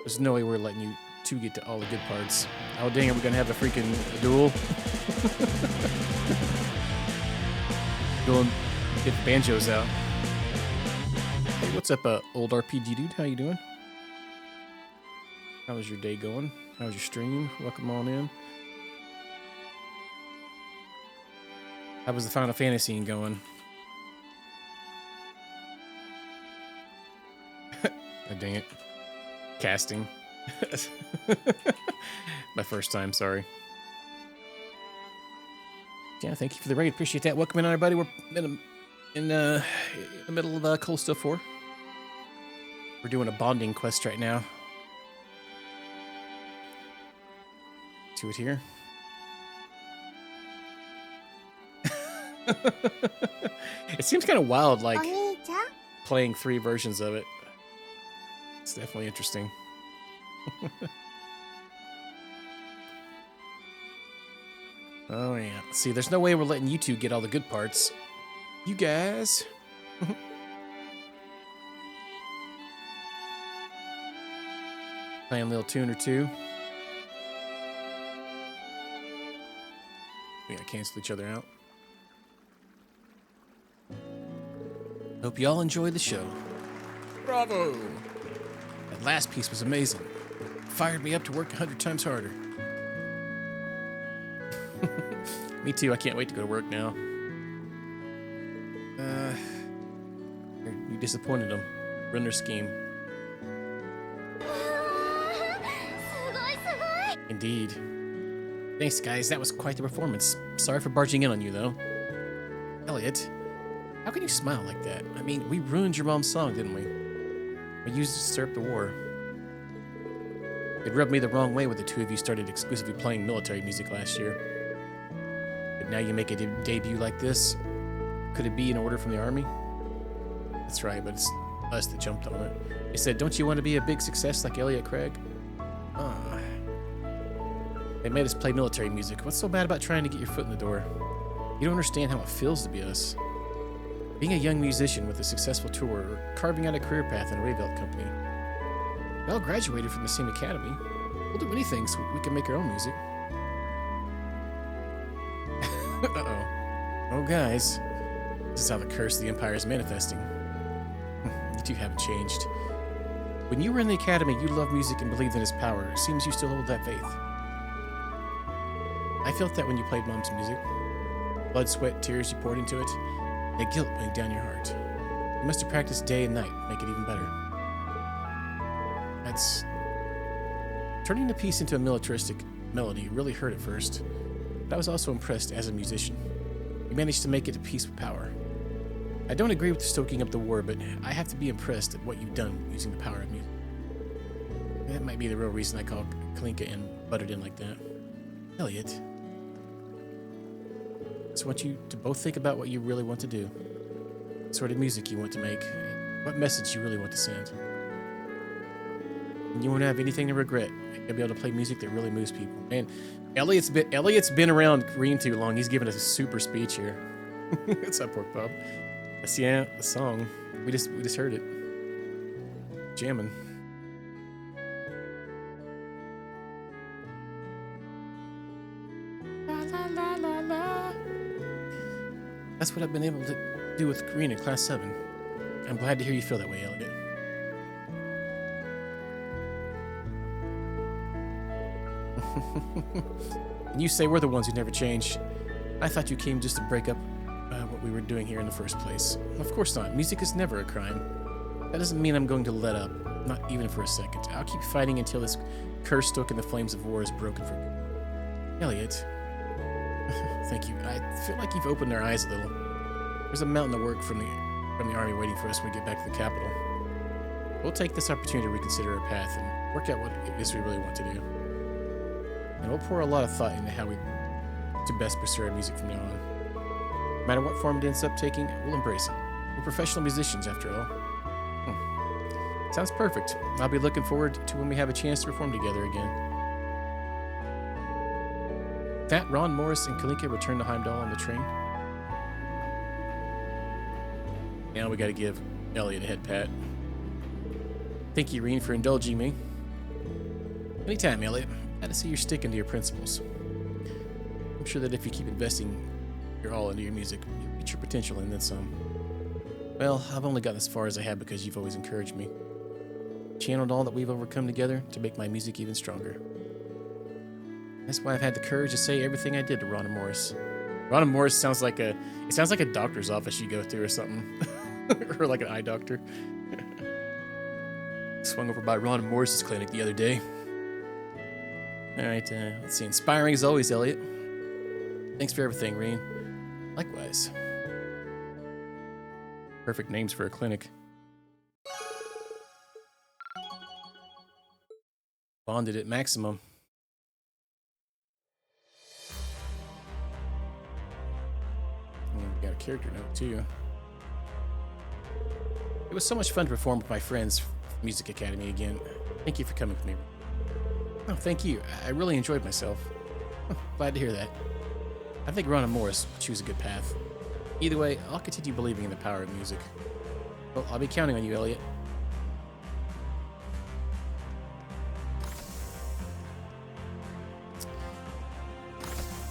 There's no way we're letting you two get to all the good parts. Oh, dang it, we're gonna have a freaking duel. Duel, get the banjos out. Hey, what's up, old RPG dude? How you doing? How was your day going? How was your stream? Welcome on in. How was the Final Fantasy going? Oh, dang it. Casting. My first time, sorry. Yeah, thank you for the raid. Appreciate that. Welcome in, everybody. We're in the middle of Callisto 4. We're doing a bonding quest right now. To it here. It seems kind of wild, like playing 3 versions of it. It's definitely interesting. Oh, yeah. See, there's no way we're letting you two get all the good parts. You guys. Playing a little tune or two. We gotta cancel each other out. Hope y'all enjoyed the show. Bravo! That last piece was amazing. Fired me up to work 100 times harder. Me too, I can't wait to go to work now. You disappointed them. Run their scheme. Indeed. Thanks, guys. That was quite the performance. Sorry for barging in on you, though. Elliot, How can you smile like that? I mean, we ruined your mom's song, didn't we? We used it to stir up the war. It rubbed me the wrong way when the two of you started exclusively playing military music last year. But now you make a debut like this? Could it be an order from the army? That's right, but it's us that jumped on it. They said, don't you want to be a big success like Elliot Craig? They made us play military music. What's so bad about trying to get your foot in the door? You don't understand how it feels to be us. Being a young musician with a successful tour, or carving out a career path in a Rayvelt company. We all graduated from the same academy. We'll do anything so we can make our own music. Uh-oh. Oh, guys. This is how the curse of the Empire is manifesting. You two haven't changed. When you were in the academy, you loved music and believed in its power. It seems you still hold that faith. I felt that when you played Mom's music. Blood, sweat, tears you poured into it. The guilt weighing down your heart. You must have practiced day and night to make it even better. That's... Turning the piece into a militaristic melody really hurt at first, but I was also impressed as a musician. You managed to make it a piece with power. I don't agree with stoking up the war, but I have to be impressed at what you've done using the power of music. That might be the real reason I called Kalinka and butted in like that. Elliot. I just want you to both think about what you really want to do. What sort of music you want to make. What message you really want to send. And you won't have anything to regret. You'll be able to play music that really moves people. Man, Elliot's been around Green too long. He's given us a super speech here. What's up, Pork Bob? That's the song. We just heard it. Jamming. La la la la la. That's what I've been able to do with Green in Class 7. I'm glad to hear you feel that way, Elliot. And you say we're the ones who never change. I thought you came just to break up what we were doing here in the first place. Of course not. Music is never a crime. That doesn't mean I'm going to let up. Not even for a second. I'll keep fighting until this curse stoked in the flames of war is broken for good. Elliot. Thank you. I feel like you've opened our eyes a little. There's a mountain of work from the army waiting for us when we get back to the capital. We'll take this opportunity to reconsider our path and work out what it is we really want to do. And we'll pour a lot of thought into how to best pursue our music from now on. No matter what form it ends up taking, we'll embrace it. We're professional musicians, after all. Sounds perfect. I'll be looking forward to when we have a chance to perform together again. That Ron, Morris, and Kalinka return to Heimdall on the train. Now we gotta give Elliot a head pat. Thank you, Reen, for indulging me. Anytime, Elliot. Glad to see you're sticking to your principles. I'm sure that if you keep investing your all into your music, you'll reach your potential and then some. Well, I've only gotten as far as I have because you've always encouraged me. Channeled all that we've overcome together to make my music even stronger. That's why I've had the courage to say everything I did to Ron and Morris. Ron and Morris sounds like a doctor's office you go through or something. Or like an eye doctor. Swung over by Ron and Morris's clinic the other day. Alright, let's see. Inspiring as always, Elliot. Thanks for everything, Reen. Likewise. Perfect names for a clinic. Bonded at maximum. We got a character note, too. It was so much fun to perform with my friends from Music Academy again. Thank you for coming with me. Oh, thank you. I really enjoyed myself. Glad to hear that. I think Ron and Morris will choose a good path. Either way, I'll continue believing in the power of music. Well, I'll be counting on you, Elliot.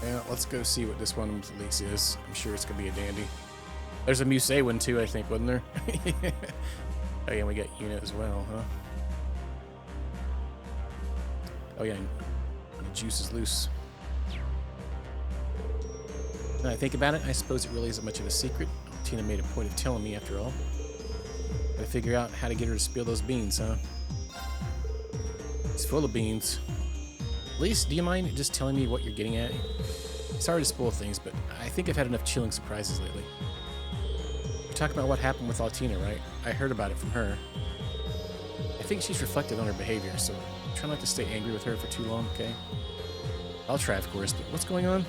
Yeah, let's go see what this one release is. I'm sure it's going to be a dandy. There's a Musée one too, I think, wasn't there? Oh yeah, we got Unit as well, huh? Oh yeah, the juice is loose. Now I think about it, I suppose it really isn't much of a secret. Tina made a point of telling me after all. Gotta figure out how to get her to spill those beans, huh? It's full of beans. Elise, do you mind just telling me what you're getting at? Sorry to spoil things, but I think I've had enough chilling surprises lately. talking about what happened with Altina, right? I heard about it from her. I think she's reflected on her behavior, so try not to stay angry with her for too long, okay? I'll try, of course, but what's going on?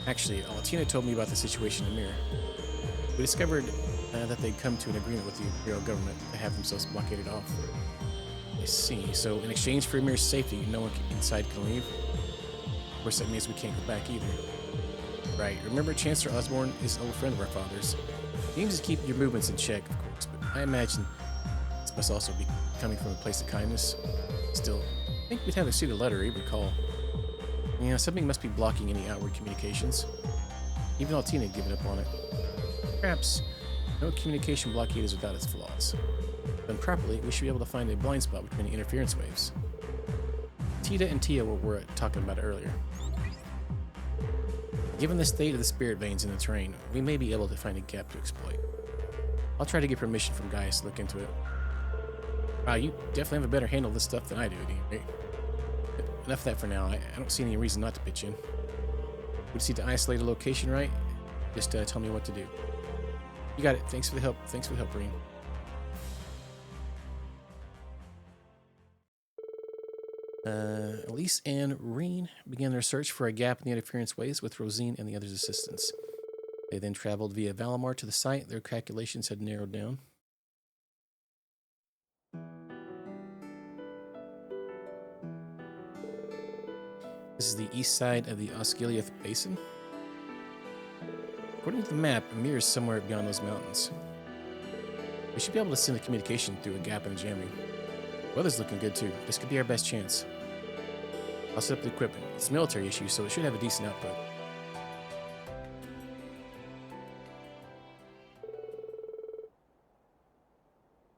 Actually, Altina told me about the situation in Mir. We discovered that they'd come to an agreement with the Imperial government to have themselves blockaded off. I see. So, in exchange for Mir's safety, no one inside can leave? Of course, that means we can't go back either. Right. Remember, Chancellor Osborne is an old friend of our father's. He aims to keep your movements in check, of course, but I imagine this must also be coming from a place of kindness. Still, I think we'd have to see the letter, even call. You know, something must be blocking any outward communications. Even Altina had given up on it. Perhaps no communication blockade is without its flaws. Done properly, we should be able to find a blind spot between the interference waves. Tita and Tia were talking about it earlier. Given the state of the spirit veins in the terrain, we may be able to find a gap to exploit. I'll try to get permission from Gaius to look into it. Wow, you definitely have a better handle of this stuff than I do, right? But enough of that for now. I don't see any reason not to pitch in. We just need to isolate a location, right? Just tell me what to do. You got it. Thanks for the help. Thanks for the help, Reen. Elise and Reen began their search for a gap in the interference waves with Rosine and the others' assistance. They then traveled via Valimar to the site. Their calculations had narrowed down. This is the east side of the Osgiliath Basin. According to the map, Amir is somewhere beyond those mountains. We should be able to send the communication through a gap in the jamming. Weather's looking good too. This could be our best chance. I'll set up the equipment. It's a military issue, so it should have a decent output.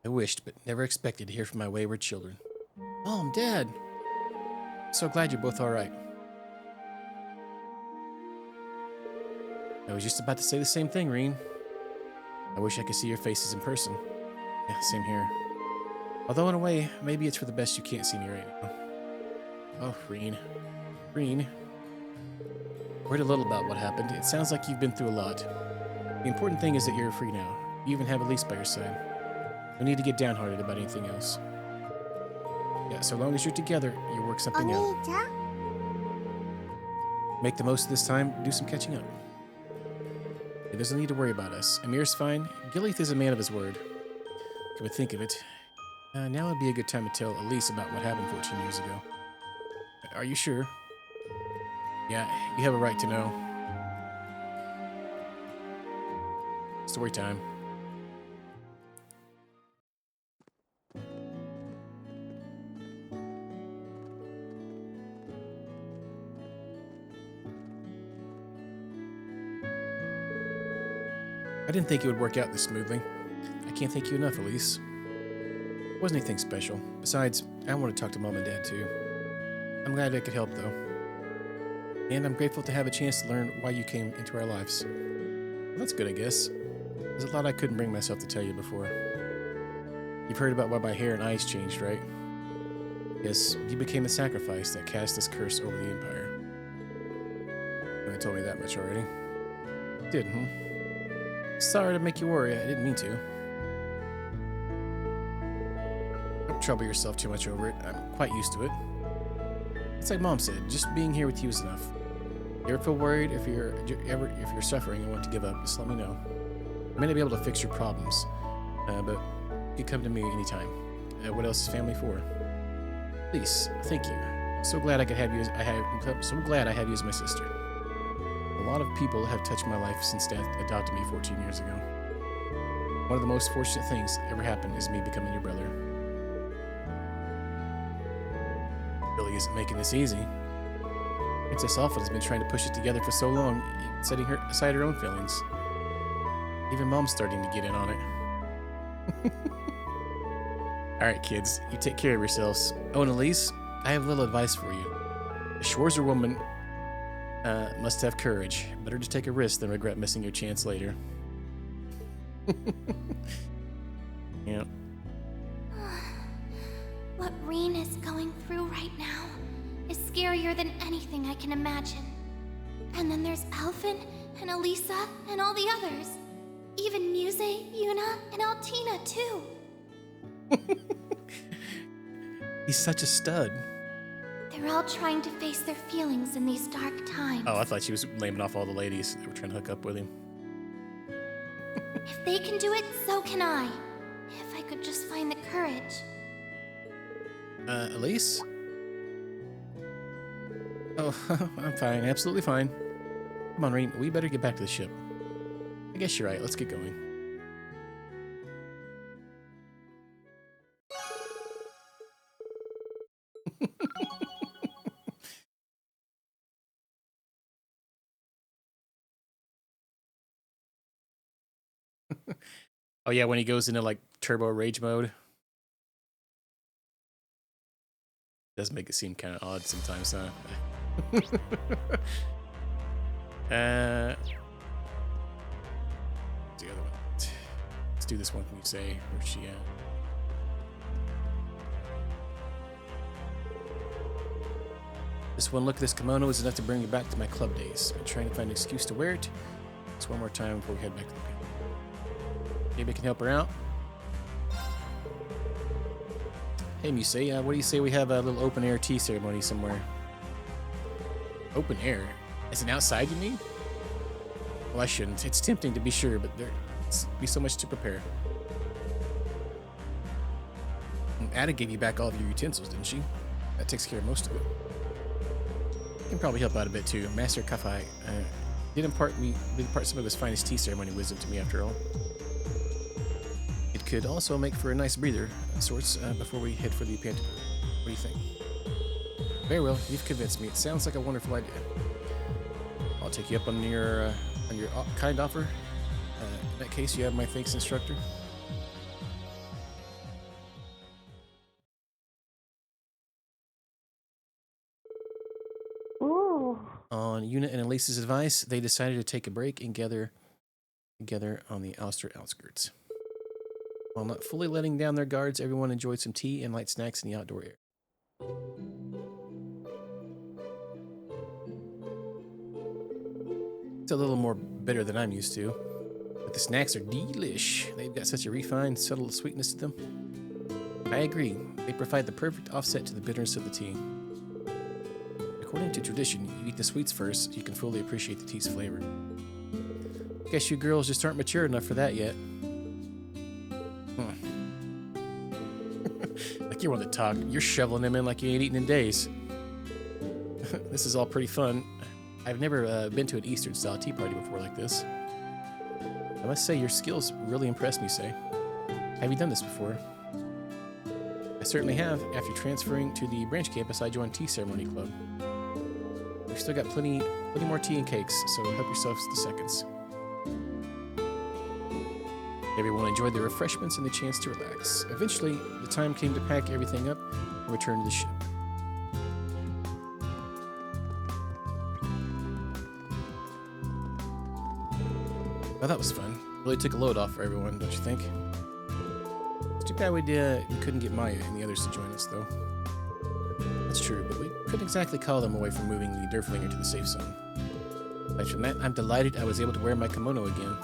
I wished, but never expected to hear from my wayward children. Mom, Dad! So glad you're both alright. I was just about to say the same thing, Reen. I wish I could see your faces in person. Yeah, same here. Although in a way, maybe it's for the best you can't see me right now. Oh, Reen. Reen. Worried a little about what happened. It sounds like you've been through a lot. The important thing is that you're free now. You even have Elise by your side. No need to get downhearted about anything else. Yeah, so long as you're together, you work something out. Make the most of this time, do some catching up. There's no need to worry about us. Amir's fine. Gilith is a man of his word. Come to think of it, now would be a good time to tell Elise about what happened 14 years ago. Are you sure? Yeah, you have a right to know. Story time. I didn't think it would work out this smoothly. I can't thank you enough, Elise. It wasn't anything special. Besides, I want to talk to Mom and Dad too. I'm glad I could help though. And I'm grateful to have a chance to learn why you came into our lives. Well, that's good, I guess. There's a lot I couldn't bring myself to tell you before. You've heard about why my hair and eyes changed, right? Yes, you became the sacrifice that cast this curse over the Empire. You told me that much already. Did, Sorry to make you worry, I didn't mean to. Don't trouble yourself too much over it. I'm quite used to it. It's like Mom said, just being here with you is enough. If you ever feel worried, if you're suffering and want to give up, just let me know. I may not be able to fix your problems, but you can come to me anytime. What else is family for? Please, thank you. So glad I could have you. So glad I have you as my sister. A lot of people have touched my life since Dad adopted me 14 years ago. One of the most fortunate things that ever happened is me becoming your brother. Really isn't making this easy. Princess Alpha has been trying to push it together for so long, setting aside her own feelings. Even Mom's starting to get in on it. Alright, kids, you take care of yourselves. Oh, and Elise, I have a little advice for you. A Schwarzer woman must have courage. Better to take a risk than regret missing your chance later. Yeah. What Reen is going through right now is scarier than anything I can imagine. And then there's Alvin and Elisa and all the others. Even Muse, Yuna, and Altina, too. He's such a stud. They're all trying to face their feelings in these dark times. Oh, I thought she was naming off all the ladies that were trying to hook up with him. If they can do it, so can I. If I could just find the courage. Elise? Oh, I'm fine. Absolutely fine. Come on, Rain. We better get back to the ship. I guess you're right. Let's get going. Oh yeah, when he goes into like turbo rage mode. Does make it seem kind of odd sometimes, huh? The other one. Let's do this one. Can you say where's she at? Just one look at this kimono is enough to bring me back to my club days. I've been trying to find an excuse to wear it. Just one more time before we head back to the camp. Maybe I can help her out. Hey, Muse, what do you say we have a little open air tea ceremony somewhere? Open air? As an outside, you mean? Well, I shouldn't. It's tempting to be sure, but there's be so much to prepare. Ada gave you back all of your utensils, didn't she? That takes care of most of it. You can probably help out a bit too. Master Kafai did impart some of his finest tea ceremony wisdom to me after all. It could also make for a nice breather of sorts before we head for the Panther. What do you think? Very well, you've convinced me. It sounds like a wonderful idea. I'll take you up on your kind offer. In that case, you have my thanks, instructor. Ooh. On Yuna and Elise's advice, they decided to take a break and gather together on the Alster outskirts. While not fully letting down their guards, everyone enjoyed some tea and light snacks in the outdoor air. It's a little more bitter than I'm used to, but the snacks are delish. They've got such a refined, subtle sweetness to them. I agree. They provide the perfect offset to the bitterness of the tea. According to tradition, you eat the sweets first so you can fully appreciate the tea's flavor. Guess you girls just aren't mature enough for that yet. Like you want to talk. You're shoveling them in like you ain't eaten in days. This is all pretty fun. I've never been to an Eastern-style tea party before like this. I must say, your skills really impressed me, Say. Have you done this before? I certainly have. After transferring to the branch campus, I joined Tea Ceremony Club. We've still got plenty more tea and cakes, so help yourselves to the seconds. Everyone enjoyed the refreshments and the chance to relax. Eventually, the time came to pack everything up and return to the ship. Well, that was fun. Really took a load off for everyone, don't you think? It's too bad we couldn't get Maya and the others to join us, though. That's true, but we couldn't exactly call them away from moving the Derflinger to the safe zone. Aside from that, I'm delighted I was able to wear my kimono again.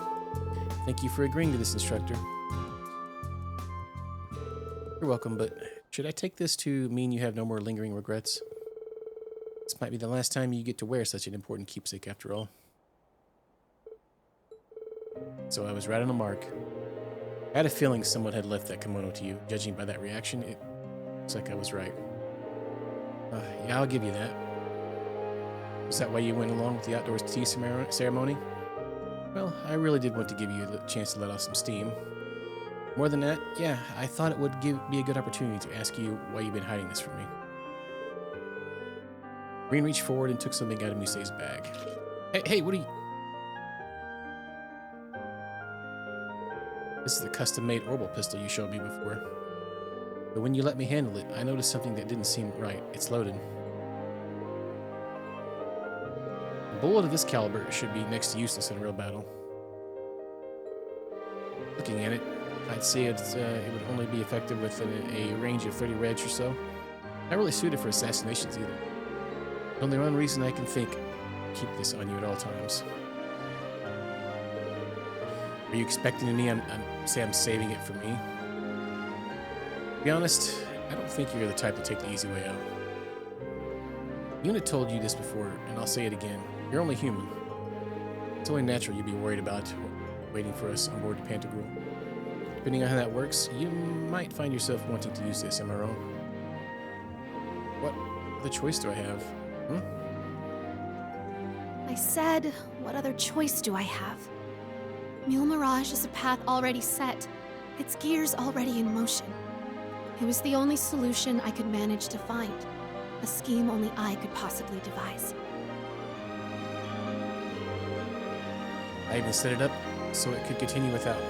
Thank you for agreeing to this, instructor. You're welcome, but should I take this to mean you have no more lingering regrets? This might be the last time you get to wear such an important keepsake after all. So I was right on the mark. I had a feeling someone had left that kimono to you. Judging by that reaction, it looks like I was right. Yeah, I'll give you that. Was that why you went along with the outdoors tea ceremony? Well, I really did want to give you a chance to let off some steam. More than that, yeah, I thought it would be a good opportunity to ask you why you've been hiding this from me. Green reached forward and took something out of Muse's bag. Hey, what are you... This is the custom-made orbital pistol you showed me before. But when you let me handle it, I noticed something that didn't seem right. It's loaded. A bullet of this caliber should be next to useless in a real battle. Looking at it, I'd say it would only be effective within a range of 30 reg or so. Not really suited for assassinations either. The only one reason I can think, keep this on you at all times. Are you expecting me? I'm saving it for me. To be honest, I don't think you're the type to take the easy way out. Unit told you this before, and I'll say it again. You're only human. It's only natural you'd be worried about waiting for us on board the Pantagruel. Depending on how that works, you might find yourself wanting to use this, am I wrong? What other choice do I have? I said, what other choice do I have? Mule Mirage is a path already set, its gears already in motion. It was the only solution I could manage to find, a scheme only I could possibly devise. I even set it up so it could continue without me.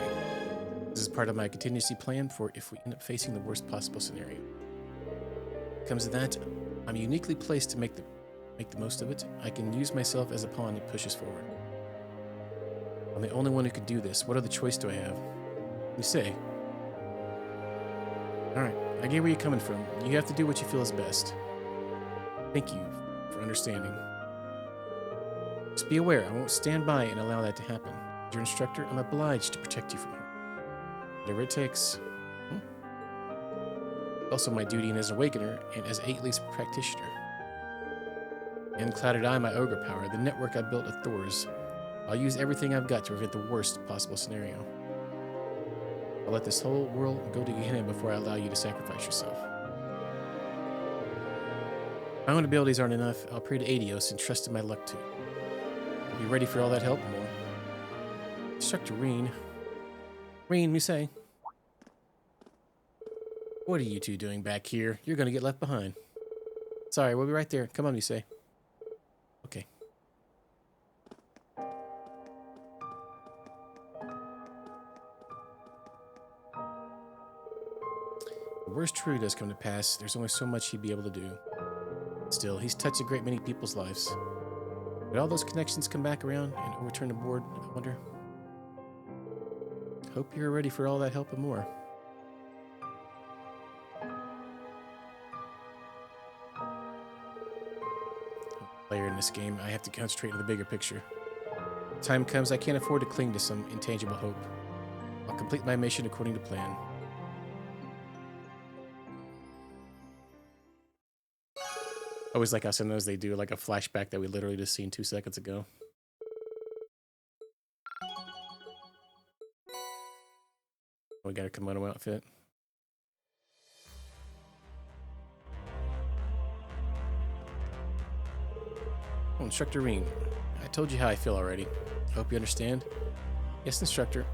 This is part of my contingency plan for if we end up facing the worst possible scenario. When it comes to that, I'm uniquely placed to make the most of it. I can use myself as a pawn to push us forward. I'm the only one who could do this. What other choice do I have? You say. Alright, I get where you're coming from. You have to do what you feel is best. Thank you for understanding. Just be aware, I won't stand by and allow that to happen. As your instructor, I'm obliged to protect you from harm. Whatever it takes. Also my duty as an awakener and as Atley's practitioner. And Clouded Eye, my ogre power, the network I built with Thor's. I'll use everything I've got to prevent the worst possible scenario. I'll let this whole world go to Gehenna before I allow you to sacrifice yourself. If my own abilities aren't enough, I'll pray to Adios and trust in my luck too. I'll be ready for all that help and more. Instructor Reen. Reen, you say? What are you two doing back here? You're gonna get left behind. Sorry, we'll be right there. Come on, you say. Okay. The worst truly does come to pass. There's only so much he'd be able to do. Still, he's touched a great many people's lives. Did all those connections come back around and overturn the board, I wonder? Hope you're ready for all that help and more. Player in this game, I have to concentrate on the bigger picture. When time comes, I can't afford to cling to some intangible hope. I'll complete my mission according to plan. Always like how sometimes they do like a flashback that we literally just seen 2 seconds ago. We got a kimono outfit. Oh, Instructor Reen, I told you how I feel already. I hope you understand. Yes, Instructor.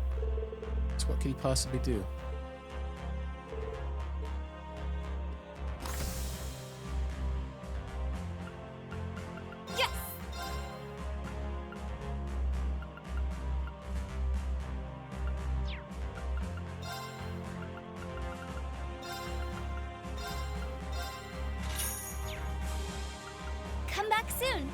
So what could he possibly do? Yes! Come back soon.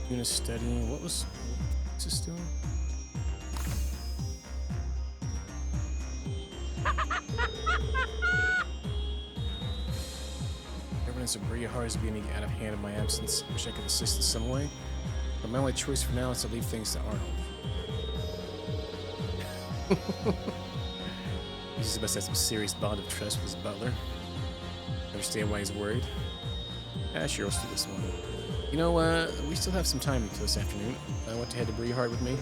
Unit studying. What's this doing? Governance of Briahar is beginning to get out of hand in my absence. Wish I could assist in some way. But my only choice for now is to leave things to Arnold. He must have some serious bond of trust with his butler. Understand why he's worried. Ah, sure, let's do this one. You know, we still have some time until this afternoon. I want to head to Briahar with me.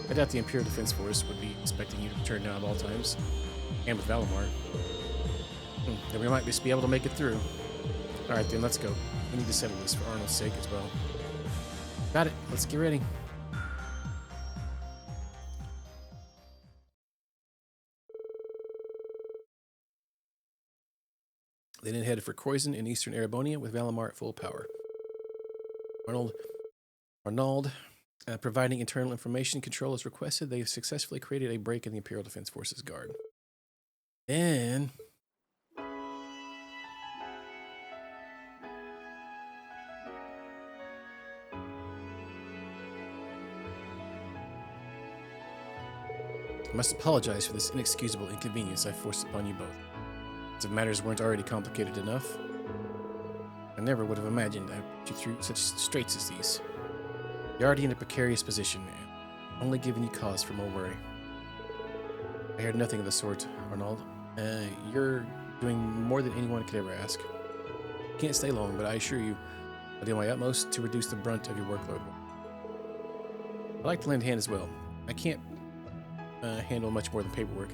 I doubt the Imperial Defense Force would be expecting you to return now at all times. And with Valimar. Then we might just be able to make it through. Alright then, let's go. We need to settle this for Arnold's sake as well. Got it. Let's get ready. They then headed for Croyson in eastern Erebonia with Valimar at full power. Arnold, providing internal information control as requested, they successfully created a break in the Imperial Defense Forces guard. Then... I must apologize for this inexcusable inconvenience I forced upon you both. As if matters weren't already complicated enough, I never would have imagined I'd put you through such straits as these. You're already in a precarious position, and only giving you cause for more worry. I heard nothing of the sort, Arnold. You're doing more than anyone could ever ask. Can't stay long, but I assure you, I'll do my utmost to reduce the brunt of your workload. I'd like to lend a hand as well. I can't handle much more than paperwork.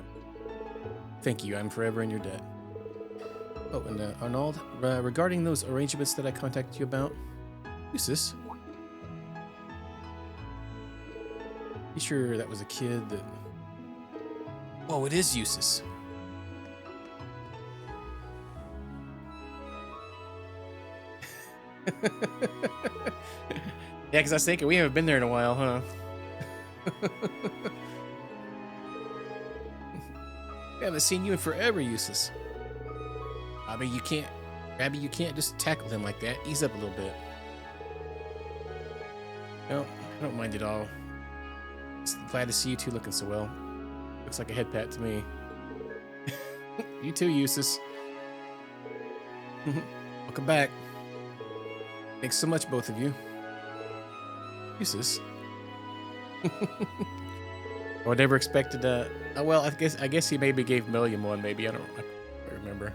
Thank you, I'm forever in your debt. Oh, and Arnold, regarding those arrangements that I contacted you about, who's this? You sure that was a kid that... Oh, it is Eustace. Yeah, because I was thinking, we haven't been there in a while, huh? I haven't seen you in forever, Eustace. Abby, you can't just tackle him like that. Ease up a little bit. No, I don't mind at all. Just glad to see you two looking so well. Looks like a head pat to me. You too, Eustace. Welcome back. Thanks so much, both of you. Eustace. I never expected well, I guess he maybe gave Milliam one, maybe. I don't remember.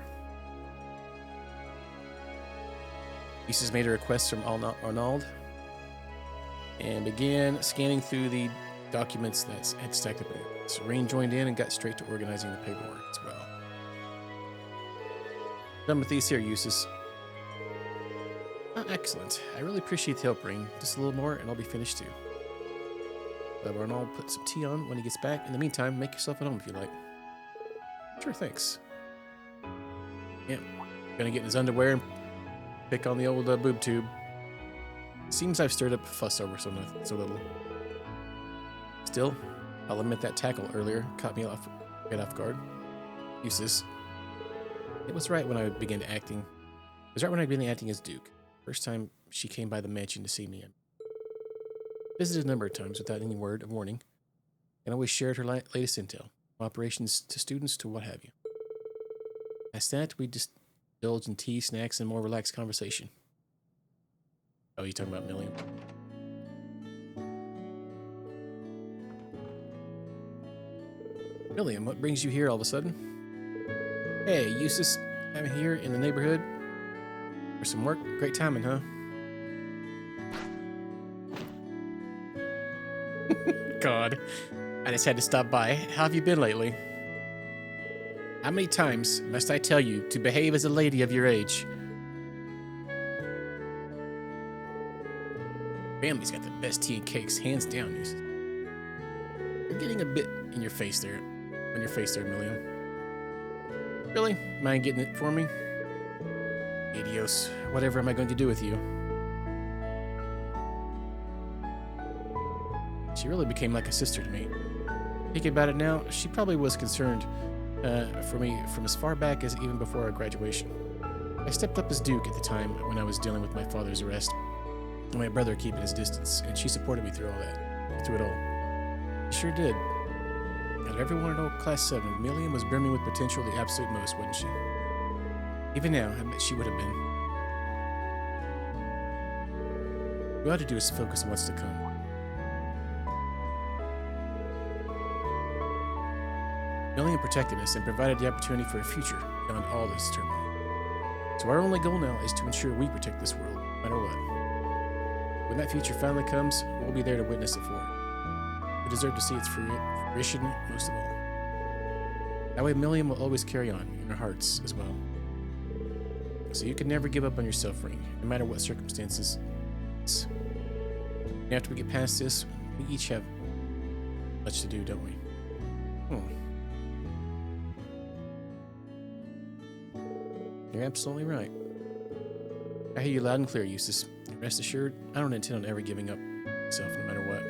Eustace made a request from Arnold and began scanning through the documents that had stacked up. So Rain joined in and got straight to organizing the paperwork as well. Done with these here, Eustace. Excellent. I really appreciate the help, Rain. Just a little more and I'll be finished too. Arnold put some tea on when he gets back. In the meantime, make yourself at home if you like. Sure, thanks. Yeah, gonna get in his underwear and pick on the old boob tube. Seems I've stirred up a fuss over so little. Still, I'll admit that tackle earlier caught me off guard. Eustace. It was right when I began acting. It was right when I began acting as Duke. First time she came by the mansion to see me. Visited a number of times without any word of warning, and always shared her latest intel, from operations to students to what have you. Past that, we just indulged in tea, snacks, and more relaxed conversation. Oh, you talking about Milliam? Milliam, what brings you here all of a sudden? Hey, Eustace, I'm here in the neighborhood for some work. Great timing, huh? God, I just had to stop by. How have you been lately? How many times must I tell you to behave as a lady of your age? Family's got the best tea and cakes, hands down. You're getting a bit in your face there, Milliam. Really? Mind getting it for me? Adios. Whatever am I going to do with you? She really became like a sister to me. Thinking about it now, she probably was concerned for me from as far back as even before our graduation. I stepped up as Duke at the time when I was dealing with my father's arrest, and my brother keeping his distance, and she supported me through it all. She sure did. Out of everyone in old Class 7, Milliam was brimming with potential the absolute most, wasn't she? Even now, I bet she would have been. What we ought to do is focus on what's to come. Milliam protected us and provided the opportunity for a future beyond all this turmoil. So our only goal now is to ensure we protect this world, no matter what. When that future finally comes, we'll be there to witness it for it. We deserve to see its fruition most of all. That way Milliam will always carry on in our hearts as well. So you can never give up on yourself, Ring, no matter what circumstances. And after we get past this, we each have much to do, don't we? You're absolutely right. I hear you loud and clear, Eustace. Rest assured, I don't intend on ever giving up myself, no matter what.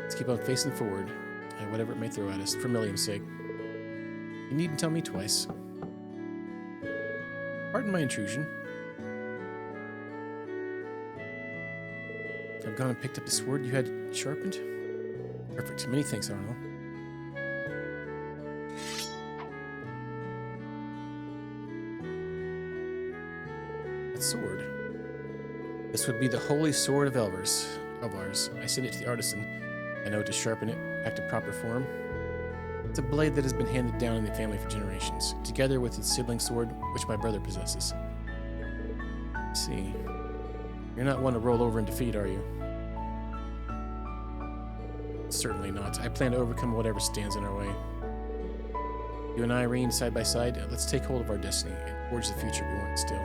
Let's keep on facing forward, and whatever it may throw at us, for Milliam's sake. You needn't tell me twice. Pardon my intrusion. I've gone and picked up the sword you had sharpened. Perfect. Many thanks, Arnold. sword. This would be the holy sword of Elvars. I sent it to the artisan. I know to sharpen it back to proper form. It's a blade that has been handed down in the family for generations, together with its sibling sword, which my brother possesses. Let's see. You're not one to roll over in defeat, are you? Certainly not. I plan to overcome whatever stands in our way. You and I, Irene, side by side, let's take hold of our destiny and forge the future we want still.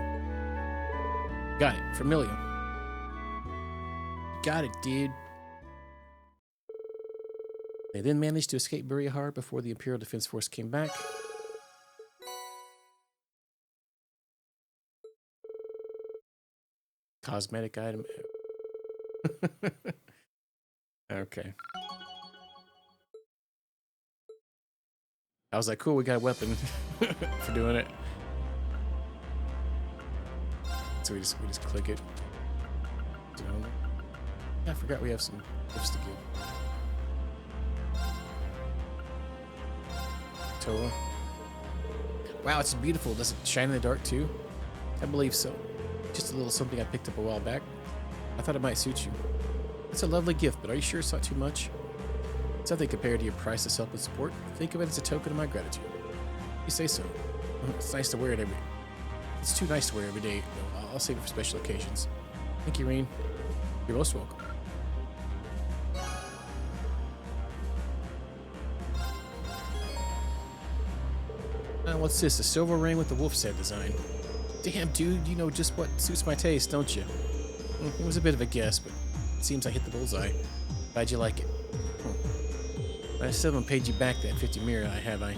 Got it. Familia. Got it, dude. They then managed to escape Buriahar before the Imperial Defense Force came back. Cosmetic item. Okay. I was like, cool, we got a weapon for doing it. So we just click it. I forgot we have some gifts to give. Toa. Wow, it's beautiful. Does it shine in the dark too? I believe so. Just a little something I picked up a while back. I thought it might suit you. It's a lovely gift, but are you sure it's not too much? It's nothing compared to your priceless help and support. Think of it as a token of my gratitude. You say so. It's nice to wear it every. It's too nice to wear every day, though. I'll save it for special occasions. Thank you, Reen. You're most welcome. What's this? A silver ring with the wolf's head design. Damn, dude, you know just what suits my taste, don't you? It was a bit of a guess, but it seems I hit the bullseye. Glad you like it. I still haven't paid you back that 50 mira I have. I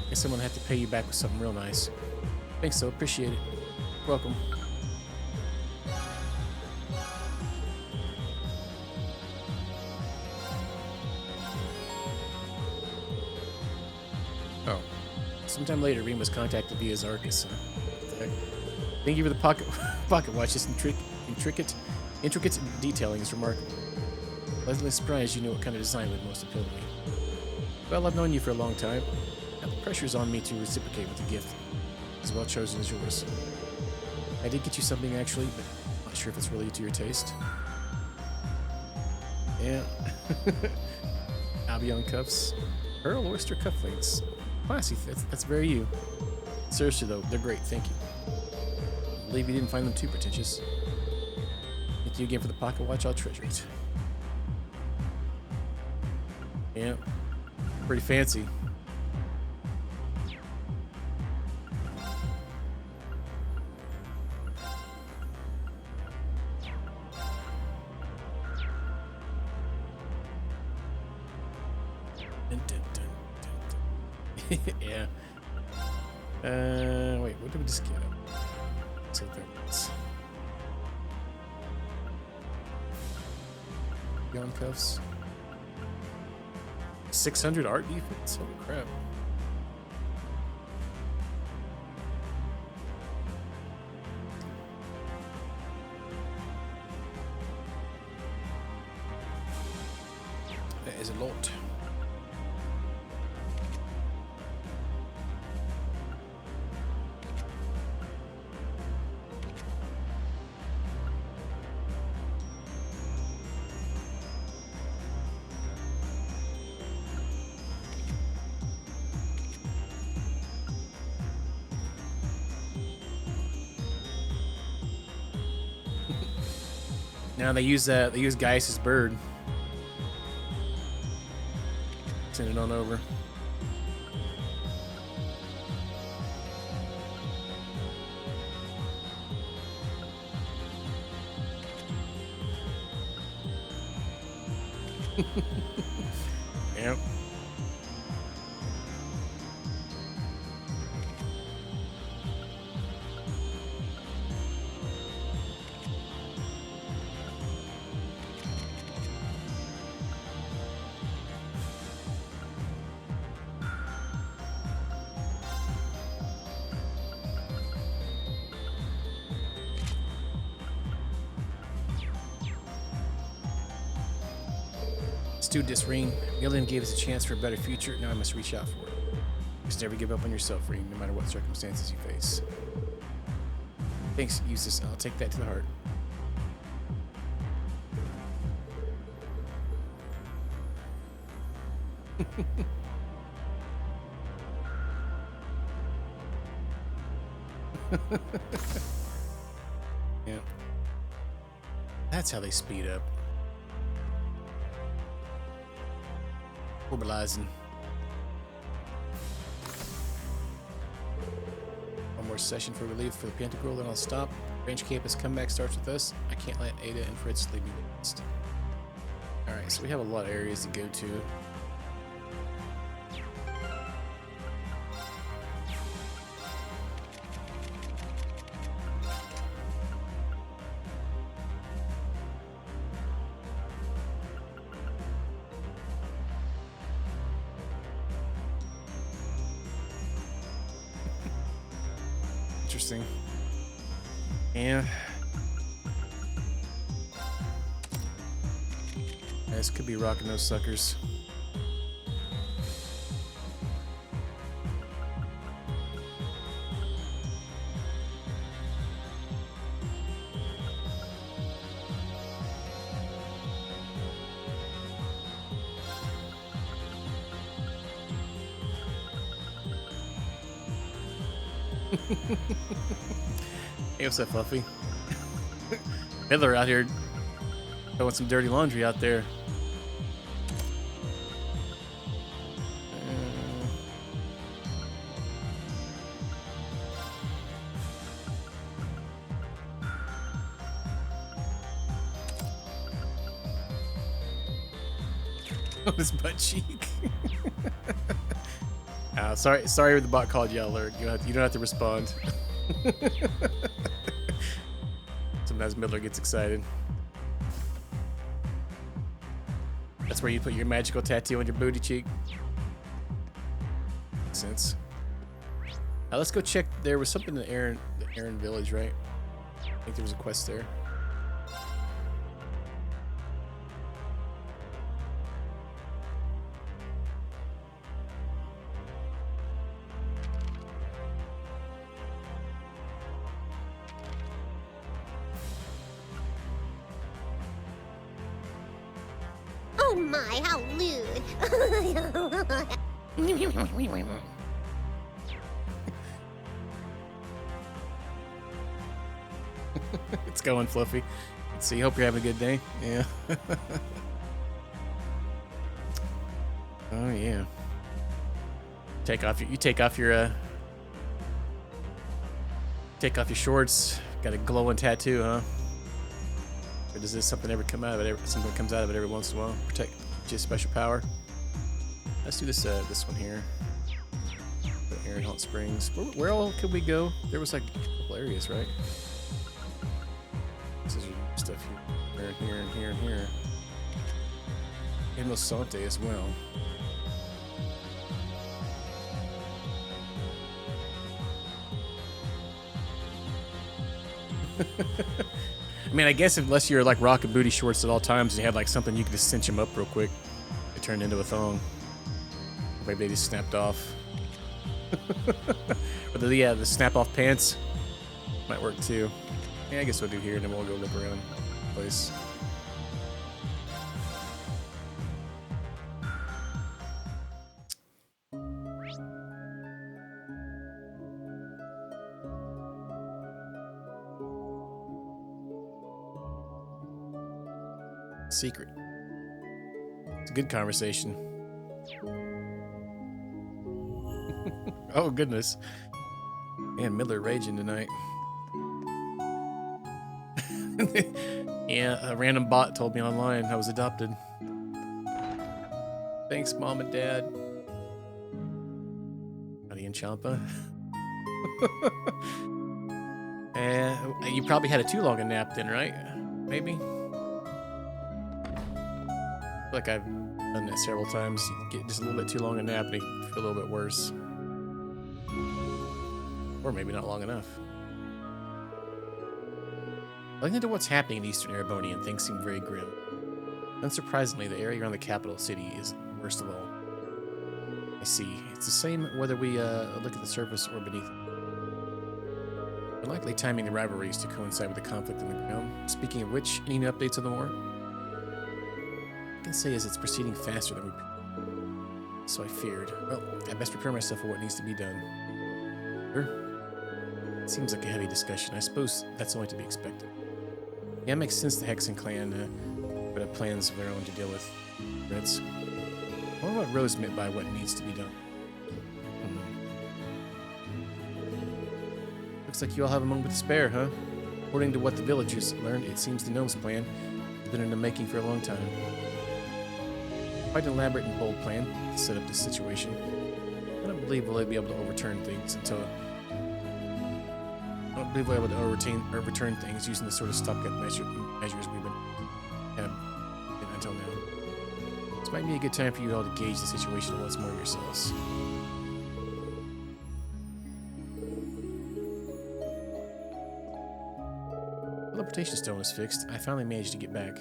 guess I'm gonna have to pay you back with something real nice. Thanks, so appreciate it. Welcome. Oh. Sometime later, Reem was contacted via Zarkus. Thank you for the pocket watch. This intricate detailing is remarkable. Pleasantly surprised you know what kind of design would most appeal to me. Well, I've known you for a long time. Now the pressure's on me to reciprocate with the gift. As well chosen as yours. I did get you something actually, but I'm not sure if it's really to your taste. Yeah. Albion cuffs. Pearl oyster cufflinks. Classy. That's very you. Seriously though, they're great. Thank you. I believe you didn't find them too pretentious. Thank you again for the pocket watch. I'll treasure it. Yeah. Pretty fancy. Yeah. Wait, what did we just get? Let's see what that was. Gun cuffs. 600 art defense? Holy crap. That is a lot. Now they use Gaius' bird. Send it on over. Yep. Do this, Reen. Millian gave us a chance for a better future. Now I must reach out for it. Just never give up on yourself, Reen, no matter what circumstances you face. Thanks, Eustace. I'll take that to the heart. Yeah. That's how they speed up. Orbalizing. One more session for relief for the Pentacle, then I'll stop. Range campus comeback starts with us. I can't let Ada and Fritz leave me last. Alright, so we have a lot of areas to go to. Interesting. Yeah. This could be rocking those suckers. Hey, what's up, Fluffy? Hitler out here throwing some dirty laundry out there. On his butt cheek. Sorry the bot called you out, Lurk. You don't have to respond. Sometimes Miller gets excited. That's where you put your magical tattoo on your booty cheek. Makes sense. Now let's go check. There was something in the Aaron Village, right? I think there was a quest there. Oh my, how lewd! It's going, Fluffy. Let's see. Hope you're having a good day. Yeah. Oh yeah. Take off your shorts. Got a glowing tattoo, huh? Or does this something ever come out of it? Something comes out of it every once in a while. Protect just special power. Let's do this this one here. Aaron Hot Springs. Where all could we go? There was like a couple areas, right? This is stuff here, here, and here, and here. And Los Sante as well. I mean, I guess unless you're like rocking booty shorts at all times and you had like something you could just cinch them up real quick. It turned into a thong. Or maybe they just snapped off. Or the snap off pants might work too. Yeah, I guess we'll do here and then we'll go look around the place. Secret. It's a good conversation. Oh goodness. Man, Miller raging tonight. Yeah, a random bot told me online I was adopted. Thanks, Mom and Dad. Buddy and Champa. You probably had a too long a nap then, right? Maybe? I feel like I've done that several times. You get just a little bit too long a nap and you feel a little bit worse. Or maybe not long enough. Looking into what's happening in Eastern Erebonian, things seem very grim. Unsurprisingly, the area around the capital city is worst of all. I see. It's the same whether we look at the surface or beneath. We're likely timing the rivalries to coincide with the conflict in the ground. Speaking of which, any new updates on the war? I can say is it's proceeding faster than we... So I feared. Well, I best prepare myself for what needs to be done. Sure. It seems like a heavy discussion. I suppose that's only to be expected. Yeah, it makes sense the Hexen clan would have plans of their own to deal with threats. I wonder what Rose meant by what needs to be done. Looks like you all have a moment to spare, huh? According to what the villagers learned, it seems the gnome's plan has been in the making for a long time. Quite an elaborate and bold plan to set up this situation. I don't believe we'll be able to overturn things until... I don't believe we'll be able to overturn things using the sort of stopgap measures we've been until now. This might be a good time for you all to gauge the situation once more yourselves. The teleportation stone is fixed. I finally managed to get back.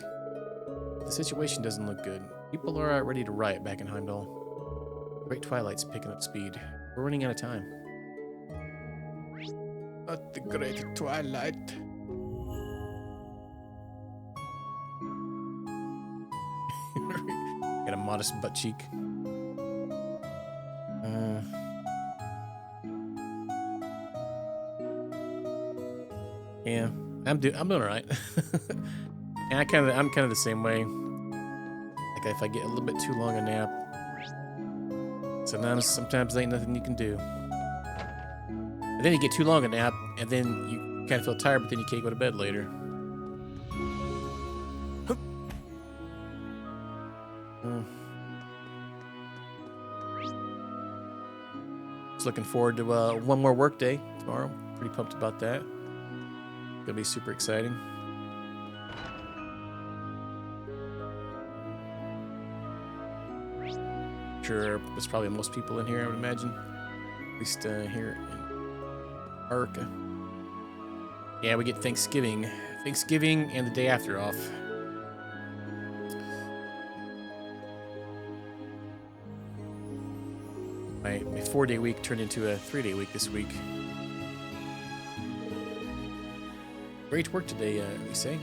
The situation doesn't look good. People are ready to riot back in Heimdall. Great Twilight's picking up speed. We're running out of time. Not the Great Twilight. Got a modest butt cheek. Yeah, I'm doing alright. And I'm kind of the same way. Like if I get a little bit too long a nap, sometimes there ain't nothing you can do. And then you get too long a nap, and then you kind of feel tired, but then you can't go to bed later. Just looking forward to one more work day tomorrow. Pretty pumped about that. Gonna be super exciting. Sure, there's probably most people in here, I would imagine. At least here in Arca. Yeah, we get Thanksgiving and the day after off. My 4-day week turned into a 3-day week this week. Great work today, they say.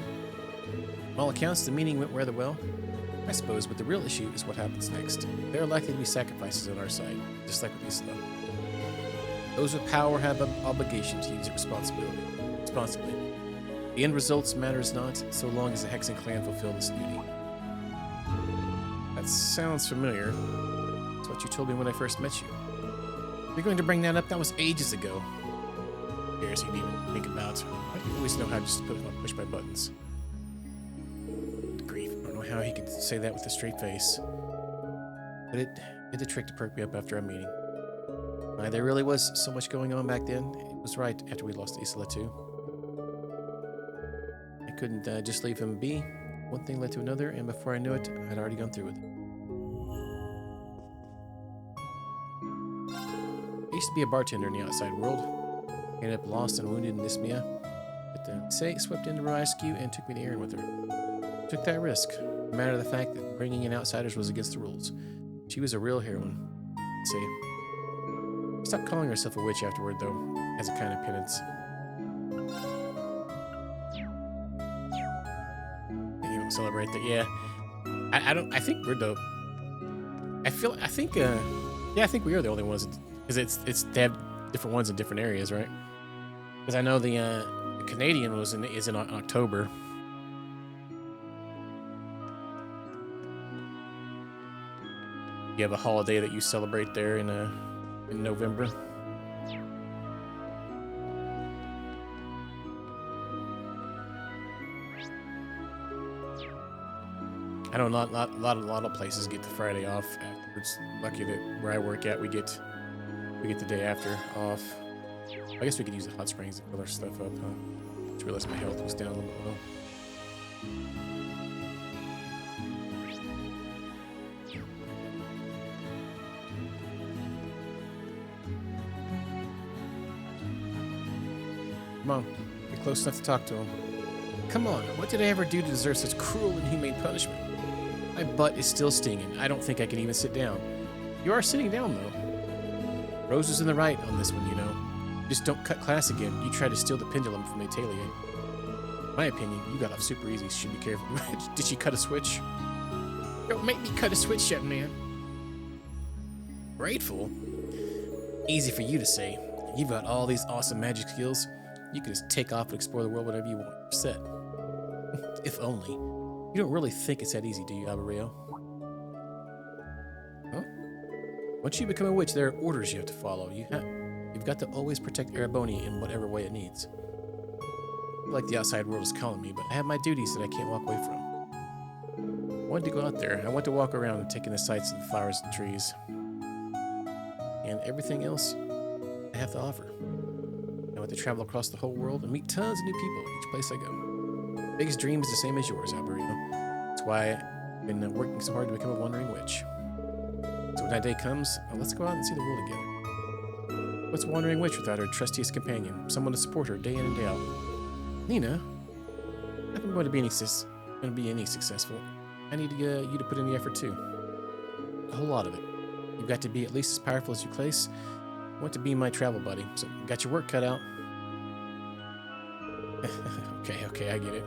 By all accounts, the meeting went rather well. I suppose, but the real issue is what happens next. There are likely to be sacrifices on our side, just like with Isla. Those with power have an obligation to use it responsibly. The end results matters not, so long as the Hexen clan fulfill this duty. That sounds familiar. It's what you told me when I first met you. You're going to bring that up? That was ages ago. Embarrassing to even think about. Why do you always know how to just push my buttons? Grief. I don't know how he could say that with a straight face. But it did the trick to perk me up after our meeting. There really was so much going on back then. It was right after we lost Isla too. I couldn't just leave him be. One thing led to another, and before I knew it, I'd already gone through with it. I used to be a bartender in the outside world. Ended up lost and wounded in Ismia. But Say swept in to rescue and took me to Erin with her. Took that risk. No matter the fact that bringing in outsiders was against the rules. She was a real heroine. Say. Stopped calling herself a witch afterward, though, as a kind of penance. You don't celebrate that, yeah. I think we're dope. I think we are the only ones, because they have different ones in different areas, right? Because I know the Canadian is in October. You have a holiday that you celebrate there in November. I know a lot of places get the Friday off afterwards. Lucky that where I work at, we get the day after off. I guess we could use the hot springs to fill our stuff up, huh? Just realized my health was down a little bit low. Come on, get close enough to talk to him. Come on, what did I ever do to deserve such cruel and inhumane punishment? My butt is still stinging. I don't think I can even sit down. You are sitting down, though. Rose is in the right on this one, you know. Just don't cut class again. You tried to steal the pendulum from the atelier. In my opinion, you got off super easy. Should be careful. Did she cut a switch? Don't make me cut a switch yet, man. Grateful? Easy for you to say. You've got all these awesome magic skills. You can just take off and explore the world whenever you want. You're set. If only. You don't really think it's that easy, do you, Aburreo? Huh? Once you become a witch, there are orders you have to follow. You've got to always protect Ereboni in whatever way it needs. I feel like the outside world is calling me, but I have my duties that I can't walk away from. I wanted to go out there. I want to walk around and take in the sights of the flowers and trees. And everything else I have to offer. I want to travel across the whole world and meet tons of new people each place I go. Biggest dream is the same as yours, Aburreo. That's why I've been working so hard to become a wandering witch. So when that day comes, let's go out and see the world together. What's a wandering witch without her trustiest companion? Someone to support her day in and day out. Nina, if I'm going to be any successful, I need you to put in the effort too. A whole lot of it. You've got to be at least as powerful as you Clace. I want to be my travel buddy, so you got your work cut out. Okay, I get it.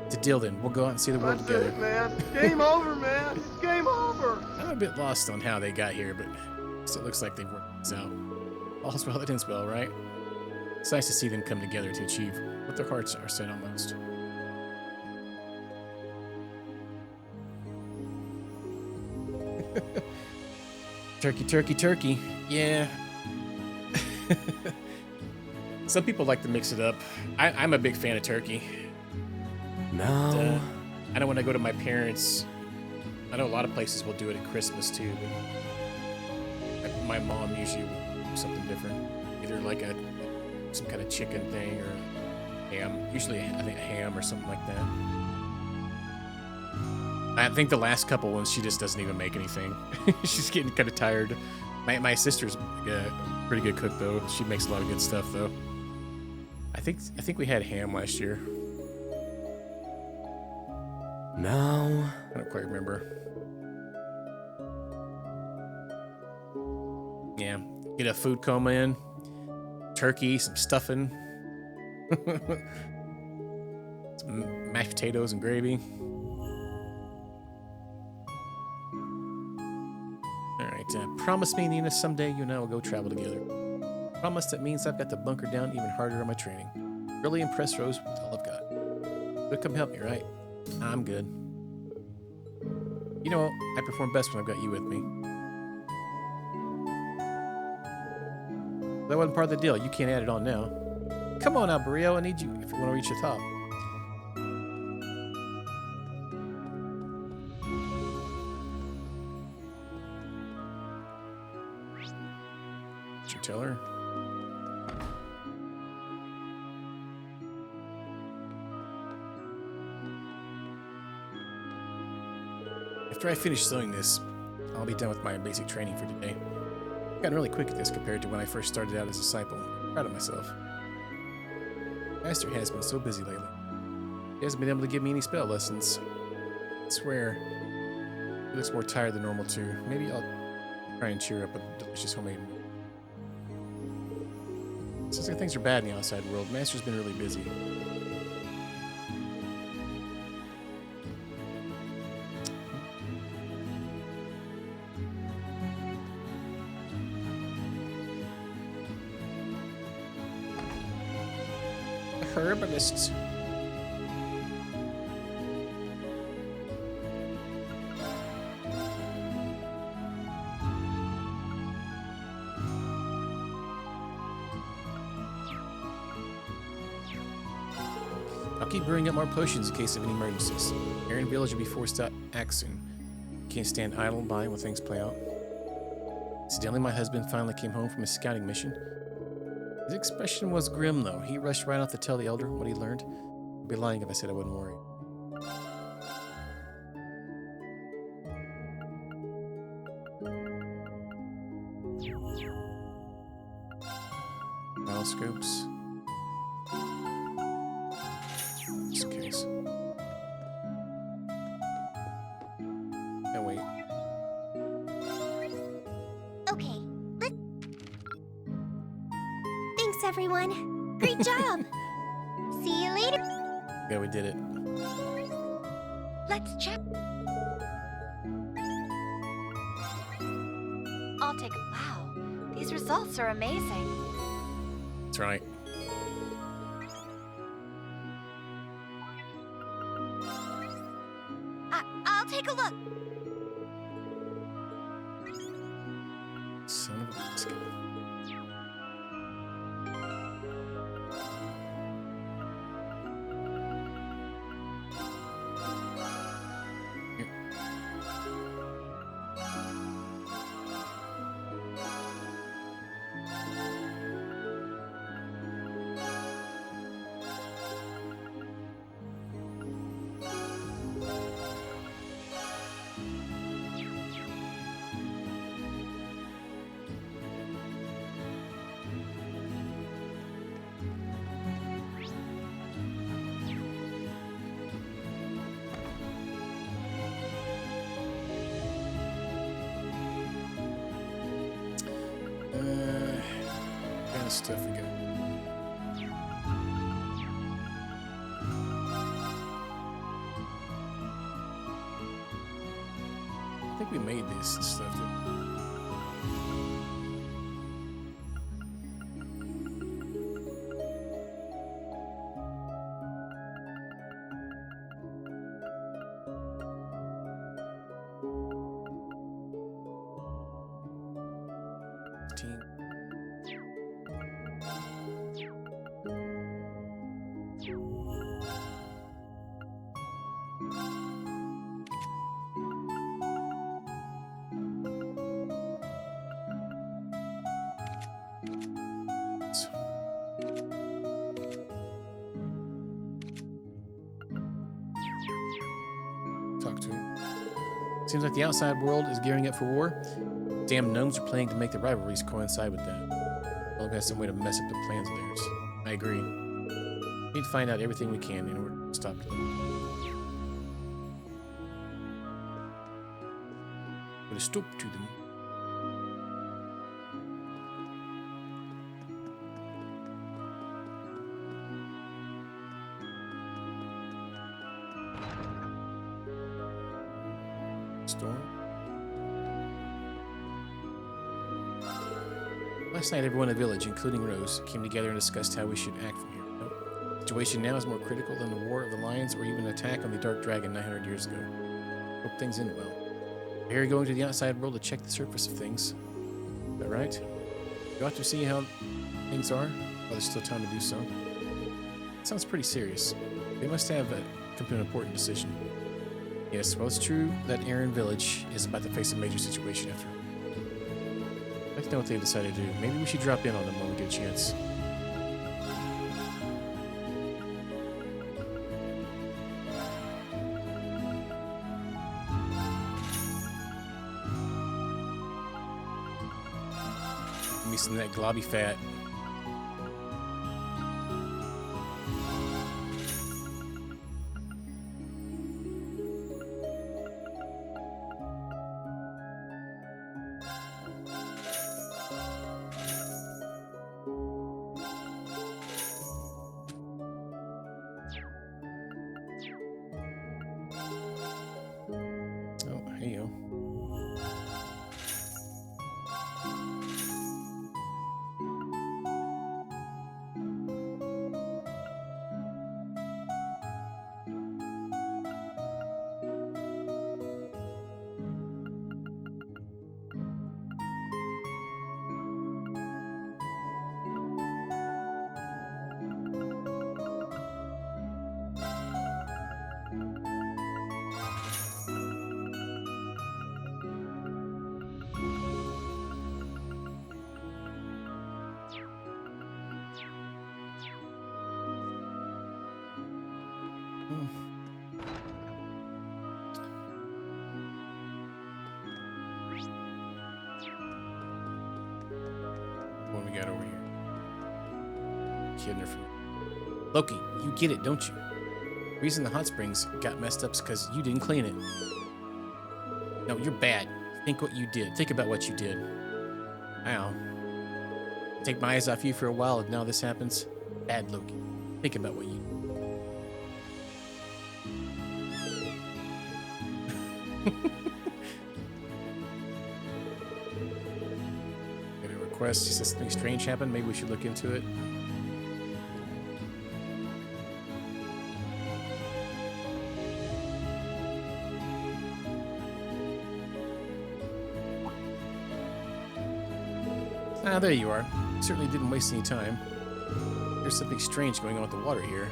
It's a deal then. We'll go out and see the world together. It, man. Game over, man. It's game over. I'm a bit lost on how they got here, but it looks like they've worked this out. All's well that ends well, right? It's nice to see them come together to achieve what their hearts are set on most. Turkey. Yeah. Some people like to mix it up. I'm a big fan of turkey. No. I know when I go to my parents', I know a lot of places will do it at Christmas too, but my mom usually will do something different. Either like some kind of chicken thing or ham. Usually I think a ham or something like that. I think the last couple ones she just doesn't even make anything. She's getting kind of tired. My sister's a pretty good cook though. She makes a lot of good stuff though. I think we had ham last year. No. I don't quite remember. Yeah, get a food coma in, turkey, some stuffing, some mashed potatoes and gravy. All right, promise me, Nina, someday you and I will go travel together. Promise that means I've got to bunker down even harder on my training. Really impress Rose with all I've got. But come help me, right? I'm good. You know, I perform best when I've got you with me. That wasn't part of the deal. You can't add it on now. Come on, Aburreo. I need you if you want to reach the top. Did you tell her? After I finish sewing this, I'll be done with my basic training for today. I've gotten really quick at this compared to when I first started out as a disciple. I'm proud of myself. Master has been so busy lately. He hasn't been able to give me any spell lessons. I swear, he looks more tired than normal too. Maybe I'll try and cheer up with a delicious homemade meal. Seems like things are bad in the outside world. Master's been really busy. Herbalists. I'll keep brewing up more potions in case of any emergencies. Aaron Village will be forced to act soon. Can't stand idle by while things play out. Incidentally, my husband finally came home from his scouting mission. His expression was grim, though. He rushed right off to tell the elder what he learned. I'd be lying if I said I wasn't worried. Scopes. Just in case. Oh, wait. Okay, let's... Thanks Thanks, everyone. Great job. See you later. Yeah, we did it. Let's check. I'll take. Wow, these results are amazing. That's right. I'll take a look. Son of a biscuit. Here. Kind of stuff we got. I think we made this stuff. Talk to him. Seems like the outside world is gearing up for war. Damn gnomes are planning to make the rivalries coincide with that. Well, got some way to mess up the plans of theirs. I agree. We need to find out everything we can in order to stop them. Put a stop to them. Storm. Last night, everyone in the village, including Rose, came together and discussed how we should act from here. The situation now is more critical than the War of the Lions or even an attack on the Dark Dragon 900 years ago. Hope things end well. We're going to the outside world to check the surface of things. Is that right? You ought to see how things are, while there's still time to do so. Sounds pretty serious. They must have come to an important decision. Yes, well, it's true that Aaron Village is about to face a major situation after. I'd like to know what they've decided to do. Maybe we should drop in on them when we get a chance. Give me some of that globby fat. Oh, here you go. What we got over here? Kidding her from Loki, you get it, don't you? The reason the hot springs got messed up is because you didn't clean it. No, you're bad. Think what you did. Think about what you did. Ow. Take my eyes off you for a while, and now this happens. Bad Loki. Think about what you. Got a request. He says something strange happened. Maybe we should look into it. Ah, there you are. Certainly didn't waste any time. There's something strange going on with the water here.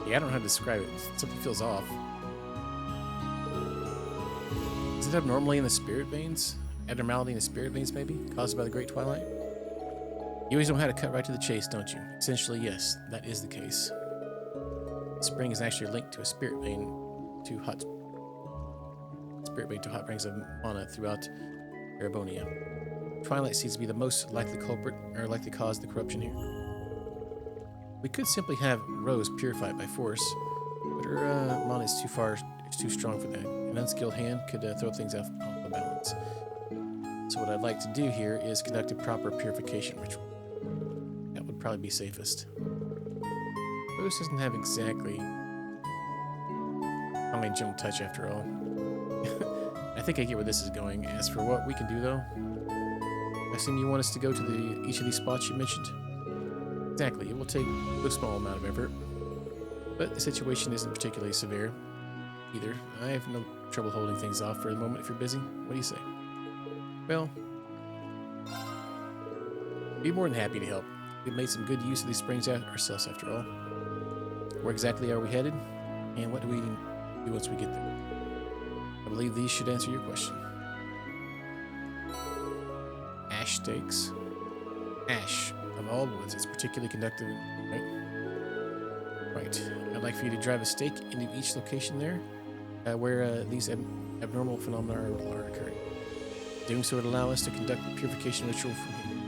Yeah, I don't know how to describe it. Something feels off. Is it abnormally in the spirit veins? Abnormality in the spirit veins, maybe? Caused by the Great Twilight? You always know how to cut right to the chase, don't you? Essentially, yes, that is the case. Spring is actually linked to a spirit vein to hot springs of mana throughout Erebonia. Twilight seems to be the most likely culprit, or likely cause of the corruption here. We could simply have Rose purified by force, but her mana is too strong for that. An unskilled hand could throw things off the balance. So what I'd like to do here is conduct a proper purification ritual. That would probably be safest. Rose doesn't have exactly how many gentle touch after all. I think I get where this is going. As for what we can do though, I assume you want us to go to each of these spots you mentioned? Exactly. It will take a small amount of effort, but the situation isn't particularly severe either. I have no trouble holding things off for the moment if you're busy. What do you say? Well, be more than happy to help. We've made some good use of these springs ourselves after all. Where exactly are we headed? And what do we do once we get there? I believe these should answer your question. Ash stakes. Ash, of all woods, is particularly conductive, right? Right. I'd like for you to drive a stake into each location there, where these abnormal phenomena are occurring. Doing so would allow us to conduct the purification ritual from here.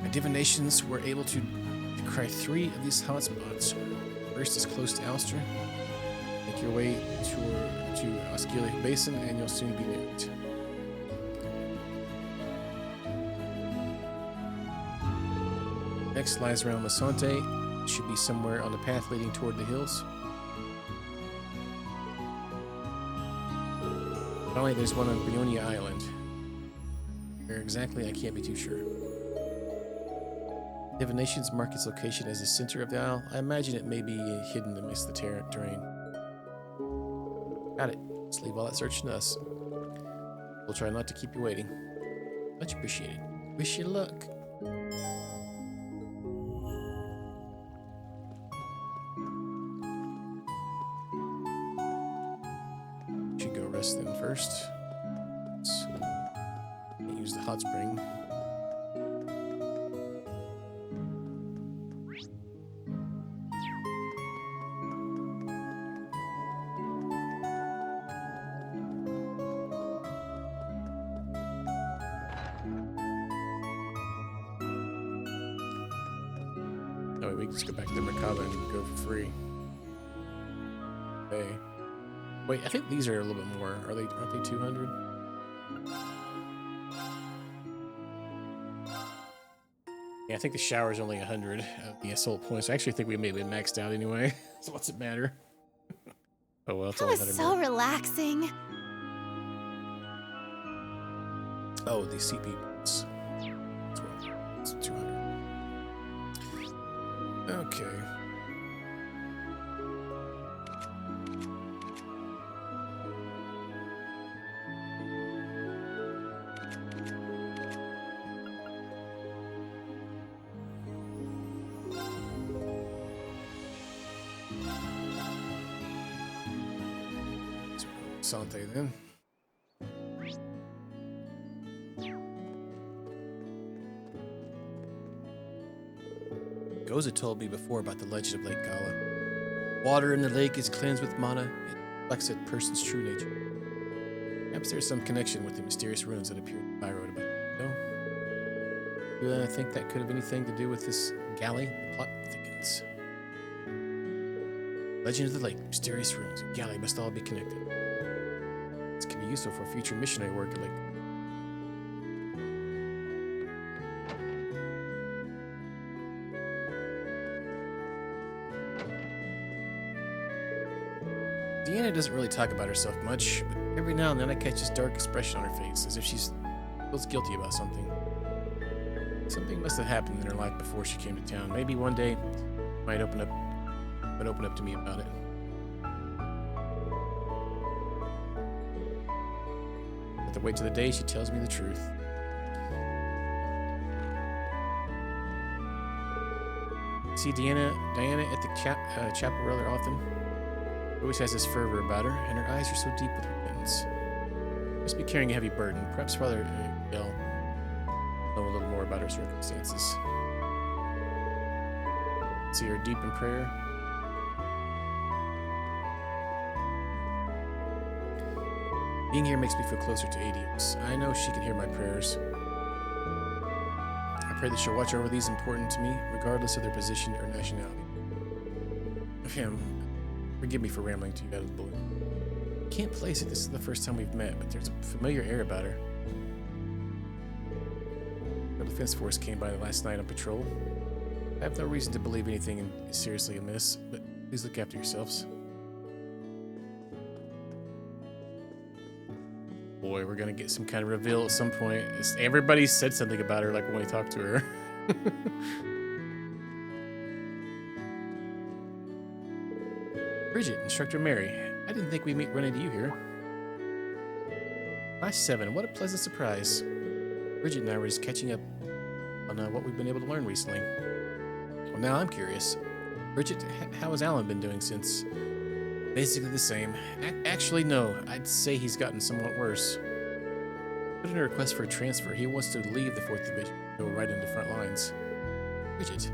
My divinations were able to decry 3 of these hotspots. First is close to Alster. Make your way to Osceola Basin and you'll soon be near it. Next lies around Lasante. It should be somewhere on the path leading toward the hills. Finally, there's one on Brionia Island. Where exactly, I can't be too sure. Divinations mark its location as the center of the isle. I imagine it may be hidden amidst the terrain. Got it. Let's leave all that searching to us. We'll try not to keep you waiting. Much appreciated. Wish you luck. Should go rest then first. Let's use the hot spring. We can just go back to the Mercado and go for free. Okay. Wait, I think these are a little bit more. Aren't they 200? Yeah, I think the shower is only 100 of the assault points. I actually think we may be maxed out anyway. So what's it matter? Oh well, it's That only was 100 so more. relaxing. Oh, these CP points. It's 200. Okay. Sante then. Goza told me before about the legend of Lake Gala. Water in the lake is cleansed with mana. It reflects a person's true nature. Perhaps there's some connection with the mysterious runes that appeared in I wrote about. No? Do I think that could have anything to do with this galley? The plot thickens. Legend of the lake, mysterious runes, and galley must all be connected. This could be useful for future missionary work. Like, Deanna doesn't really talk about herself much, but every now and then I catch this dark expression on her face, as if she feels guilty about something. Something must have happened in her life before she came to town. Maybe one day might open up to me about it. I have to wait till the day she tells me the truth. See Diana at the chapel rather often. She always has this fervor about her, and her eyes are so deep with repentance. Must be carrying a heavy burden, perhaps rather ill. Know a little more about her circumstances. See her deep in prayer. Being here makes me feel closer to Adios. I know she can hear my prayers. I pray that she'll watch over these important to me, regardless of their position or nationality. Forgive me for rambling to you out of the blue. I can't place it. This is the first time we've met, but there's a familiar air about her. The defense force came by last night on patrol. I have no reason to believe anything is seriously amiss, but please look after yourselves. Boy, we're gonna get some kind of reveal at some point. Everybody said something about her, like when we talked to her. Bridget, Instructor Mary. I didn't think we'd run into you here. Class 7, what a pleasant surprise. Bridget and I were just catching up on what we've been able to learn recently. Well, now I'm curious. Bridget, how has Alan been doing since? Basically the same. Actually, no. I'd say he's gotten somewhat worse. Put in a request for a transfer. He wants to leave the 4th Division, go right into front lines. Bridget.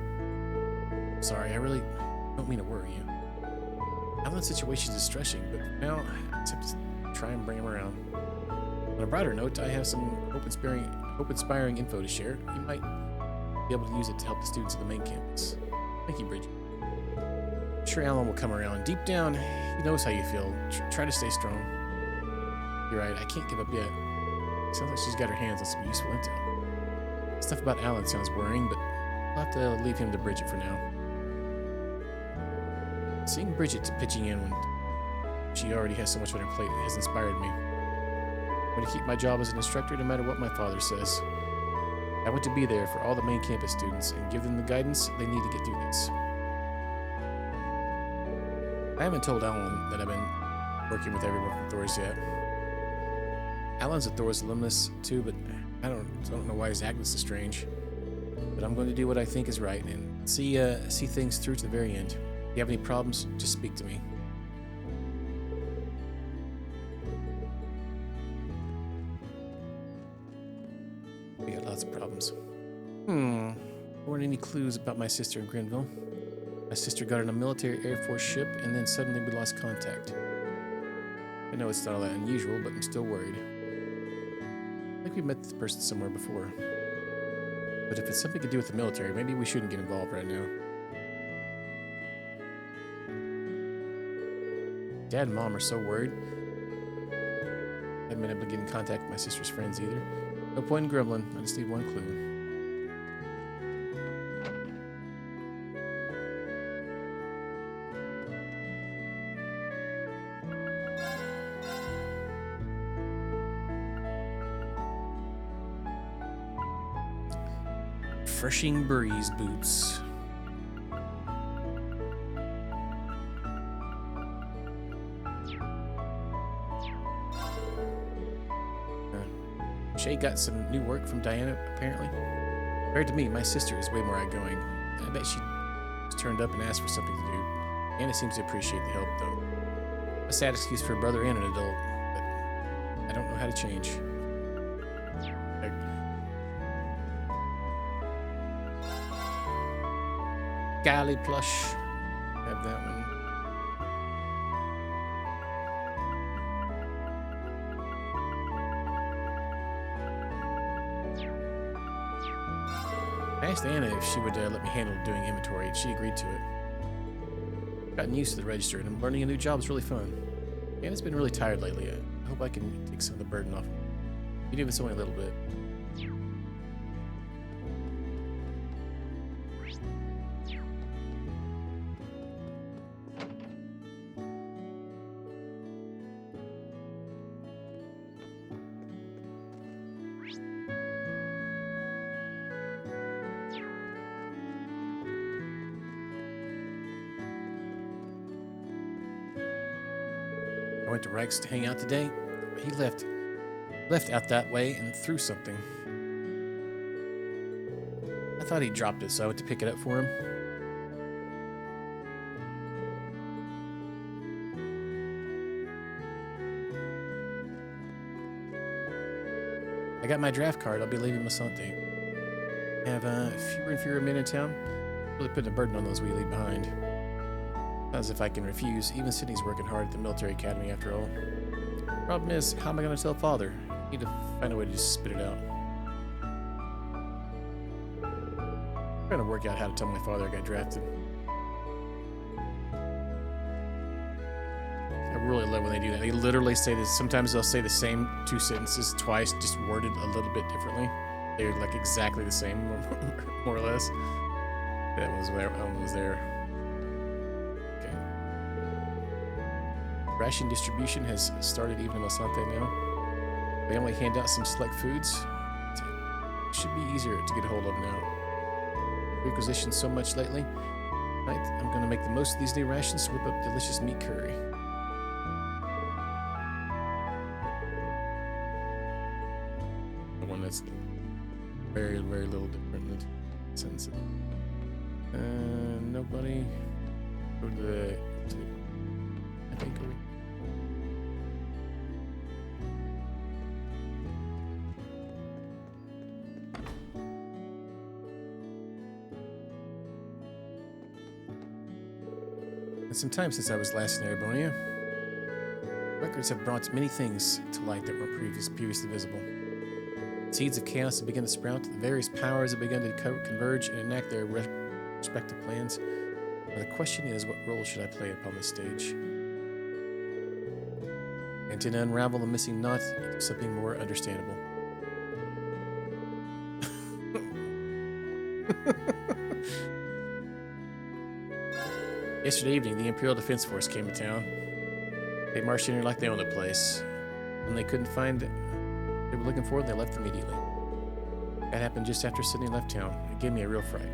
Sorry, I really don't mean to worry you. Alan's situation is distressing, but now I just have to try and bring him around. On a brighter note, I have some hope-inspiring info to share. You might be able to use it to help the students at the main campus. Thank you, Bridget. I'm sure Alan will come around. Deep down, he knows how you feel. Try to stay strong. You're right, I can't give up yet. Sounds like she's got her hands on some useful intel. Stuff about Alan sounds worrying, but I'll have to leave him to Bridget for now. Seeing Bridget pitching in when she already has so much on her plate has inspired me. I'm going to keep my job as an instructor no matter what my father says. I want to be there for all the main campus students and give them the guidance they need to get through this. I haven't told Alan that I've been working with everyone from Thor's yet. Alan's a Thor's alumnus too, but I don't know why he's acting so strange. But I'm going to do what I think is right and see things through to the very end. If you have any problems, just speak to me. We got lots of problems. Weren't any clues about my sister in Grenville. My sister got on a military Air Force ship, and then suddenly we lost contact. I know it's not all that unusual, but I'm still worried. I think we met this person somewhere before. But if it's something to do with the military, maybe we shouldn't get involved right now. Dad and Mom are so worried. I haven't been able to get in contact with my sister's friends either. No point in grumbling, I just need one clue. Refreshing breeze boots. Shay got some new work from Diana, apparently. Compared to me, my sister is way more outgoing. I bet she just turned up and asked for something to do. Anna seems to appreciate the help, though. A sad excuse for a brother and an adult, but I don't know how to change. Galley plush. Have that one. I asked Anna if she would let me handle doing inventory, and she agreed to it. Gotten used to the register, and learning a new job is really fun. Anna's been really tired lately. I hope I can take some of the burden off. Even if it's only a little bit. I went to Rex to hang out today. He left out that way and threw something. I thought he dropped it, so I went to pick it up for him. I got my draft card. I'll be leaving Masante. I have fewer and fewer men in town. Really putting a burden on those we leave behind. Not as if I can refuse. Even Sydney's working hard at the military academy after all. Problem is, how am I going to tell father? I need to find a way to just spit it out. I'm trying to work out how to tell my father I got drafted. I really love when they do that. They literally say this. Sometimes they'll say the same two sentences twice, just worded a little bit differently. They're like exactly the same, more or less. That one was there. Okay. Ration distribution has started even in Masante now. They only hand out some select foods. It should be easier to get a hold of now. Requisitioned so much lately. Tonight, I'm going to make the most of these new rations to whip up delicious meat curry. The one that's very, very little different in the sense. Nobody. Go to the. I think. It's some time since I was last in Erebonia. Records have brought many things to light that weren't previously visible. Seeds of chaos have begun to sprout. The various powers have begun to converge and enact their respective plans. Now the question is, what role should I play upon this stage? And to unravel the missing knot into something more understandable. Yesterday evening, the Imperial Defense Force came to town. They marched in here like they owned the place. When they couldn't find what they were looking for, they left immediately. That happened just after Sydney left town. It gave me a real fright.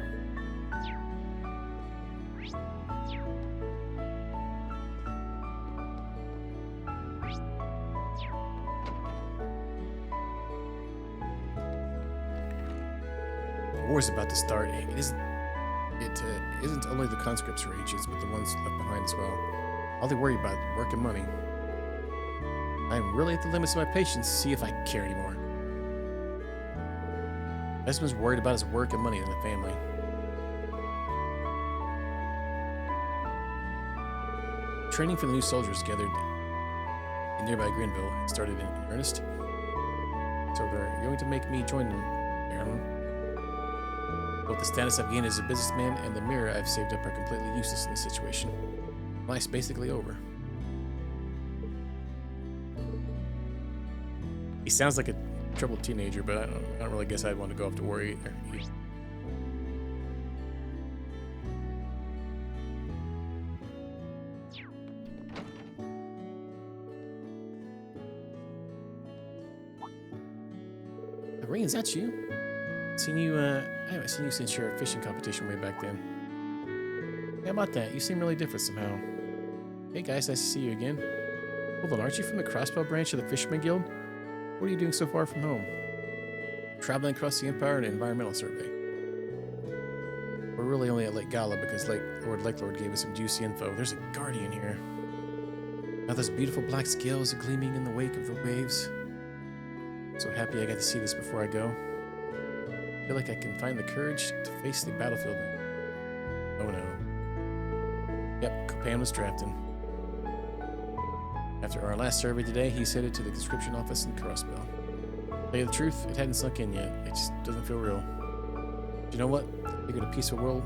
The war's about to start. It isn't only the conscripts or agents, but the ones left behind as well. All they worry about is work and money. I'm really at the limits of my patience to see if I care anymore. Esmond's worried about his work and money in the family. Training for the new soldiers gathered in nearby Greenville had started in earnest. So they're going to make me join them, Aaron. Both the status I've gained as a businessman and the mirror I've saved up are completely useless in this situation. Life's basically over. He sounds like a troubled teenager, but I don't really guess I'd want to go off to war either. Irene, is that you? I haven't seen you since your fishing competition way back then. How about that? You seem really different somehow. Hey guys, nice to see you again. Hold on, aren't you from the Crossbow branch of the Fisherman Guild? What are you doing so far from home? Traveling across the Empire on an environmental survey. We're really only at Lake Gala because Lord gave us some juicy info. There's a guardian here. Now those beautiful black scales are gleaming in the wake of the waves. So happy I got to see this before I go. I feel like I can find the courage to face the battlefield. Oh no. Yep, Copan was drafting. After our last survey today, he's headed to the conscription office in Crossbell. To tell you the truth, it hadn't sunk in yet. It just doesn't feel real. But you know what? I figured a peaceful world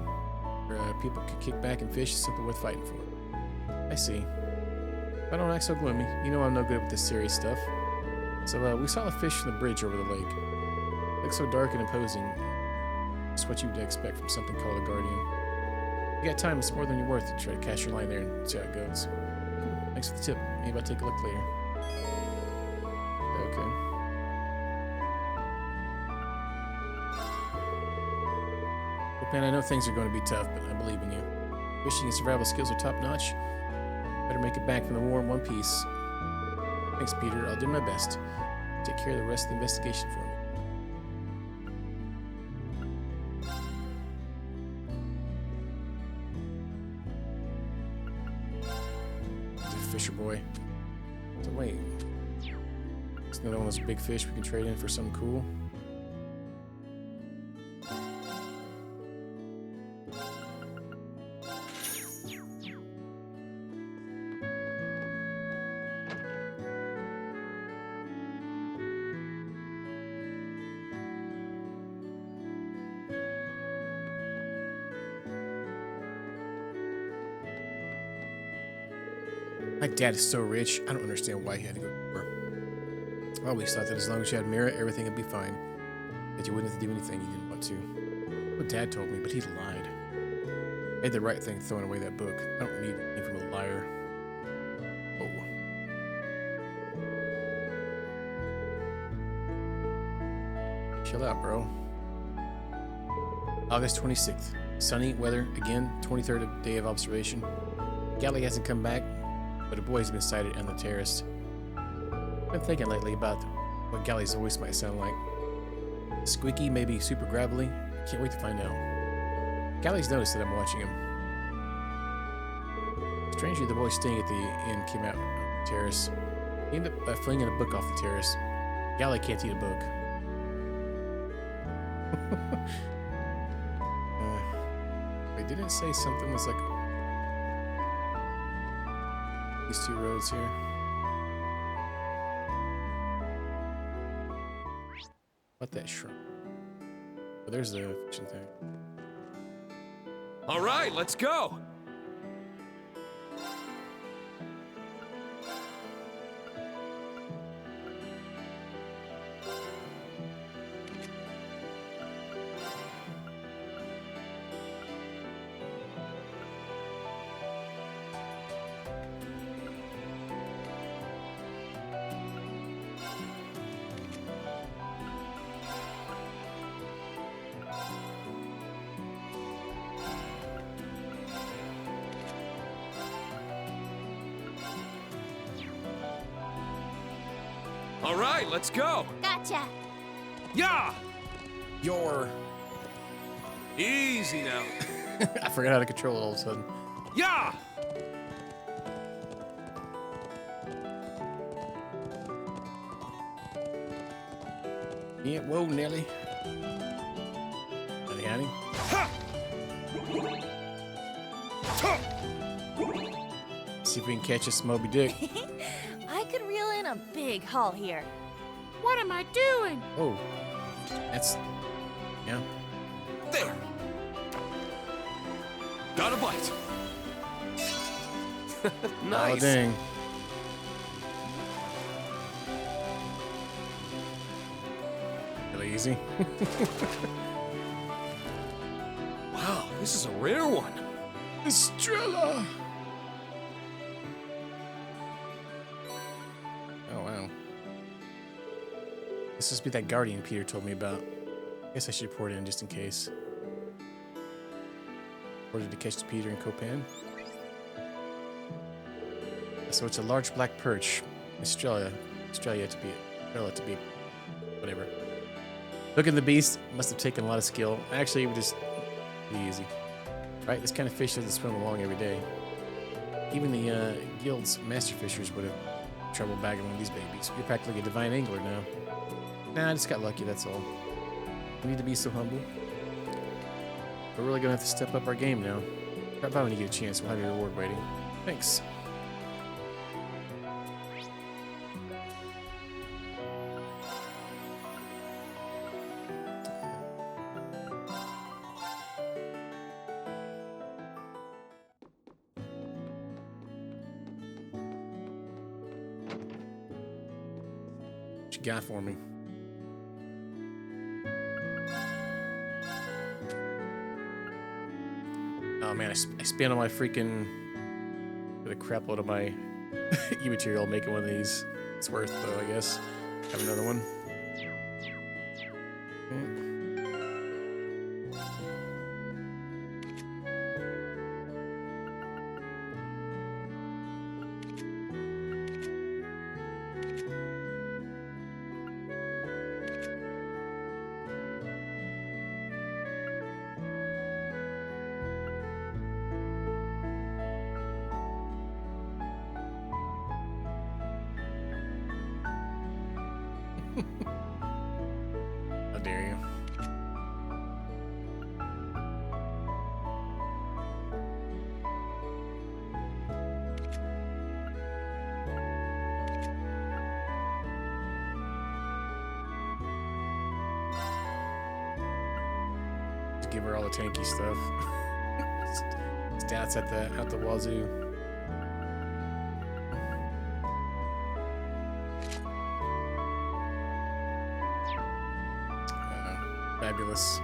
where people could kick back and fish is simply worth fighting for. I see. I don't act so gloomy. You know I'm no good with this serious stuff. So, we saw a fish from the bridge over the lake. It looks so dark and imposing. It's what you'd expect from something called a guardian. You got time, it's more than you're worth to try to cast your line there and see how it goes. Cool. Thanks for the tip. Maybe I'll take a look later. Okay. Well, man, I know things are going to be tough, but I believe in you. Fishing and survival skills are top notch. Better make it back from the war in one piece. Thanks, Peter. I'll do my best. Take care of the rest of the investigation for me. Fisher boy. So wait. It's another one of those big fish we can trade in for something cool. My dad is so rich, I don't understand why he had to go to war. I always thought that as long as you had Mira, everything would be fine. That you wouldn't have to do anything you didn't want to. What Dad told me, but he lied. I did the right thing throwing away that book. I don't need anything from a liar. Oh. Chill out, bro. August 26th. Sunny weather again, 23rd day of observation. Galley hasn't come back, but a boy has been sighted on the terrace. I've been thinking lately about what Galley's voice might sound like. Squeaky, maybe super gravelly. Can't wait to find out. Galley's noticed that I'm watching him. Strangely, the boy staying at the inn came out on the terrace. He ended up flinging a book off the terrace. Galley can't eat a book. Wait, didn't it say something was like these two roads here? What that shrunk? Oh, there's the fiction thing. All right, let's go. All right, let's go. Gotcha. Yeah. Your. Easy now. I forgot how to control it all of a sudden. Yeah. Yeah, whoa, Nelly. Howdy, howdy. See if we can catch us Moby Dick. I could reel in a big haul here. What am I doing? Oh, that's yeah. There. Got a bite. Oh dang. Really easy. Wow, this is a rare one. Estrella. Oh wow. This must be that guardian Peter told me about. I guess I should report it in just in case. Ordered to catch Peter and Copan. So it's a large black perch. Australia to be whatever. Look at the beast. Must have taken a lot of skill. Actually, it would just be easy. Right? This kind of fish doesn't swim along every day. Even the guild's master fishers would have trouble bagging one of these babies. You're practically a divine angler now. Nah, I just got lucky, that's all. We need to be so humble. We're really gonna have to step up our game now. Drop by when you get a chance. We'll have your reward waiting. Thanks. What you got for me? Oh man, I spent all my freaking the crap load of my E-material making one of these. It's worth though, I guess. Have another one. Okay. How dare you? Just give her all the tanky stuff. Stats at the wazoo. Fabulous.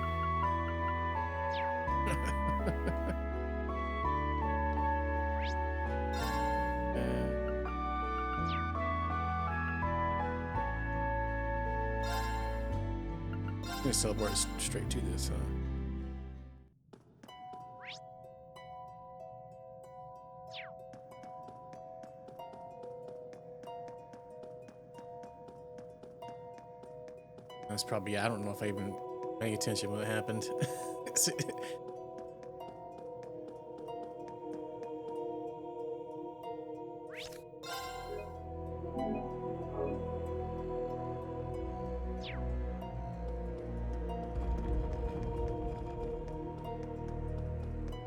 I'm gonna teleport straight to this, That's probably, I don't know if I even paying attention when it happened.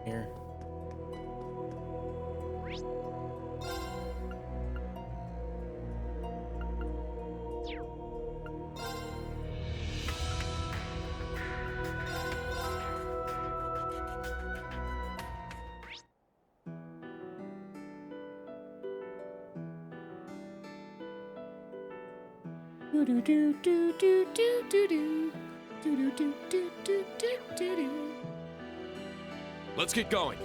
Here. Do do do do do do do do do do do do do do. Let's get going.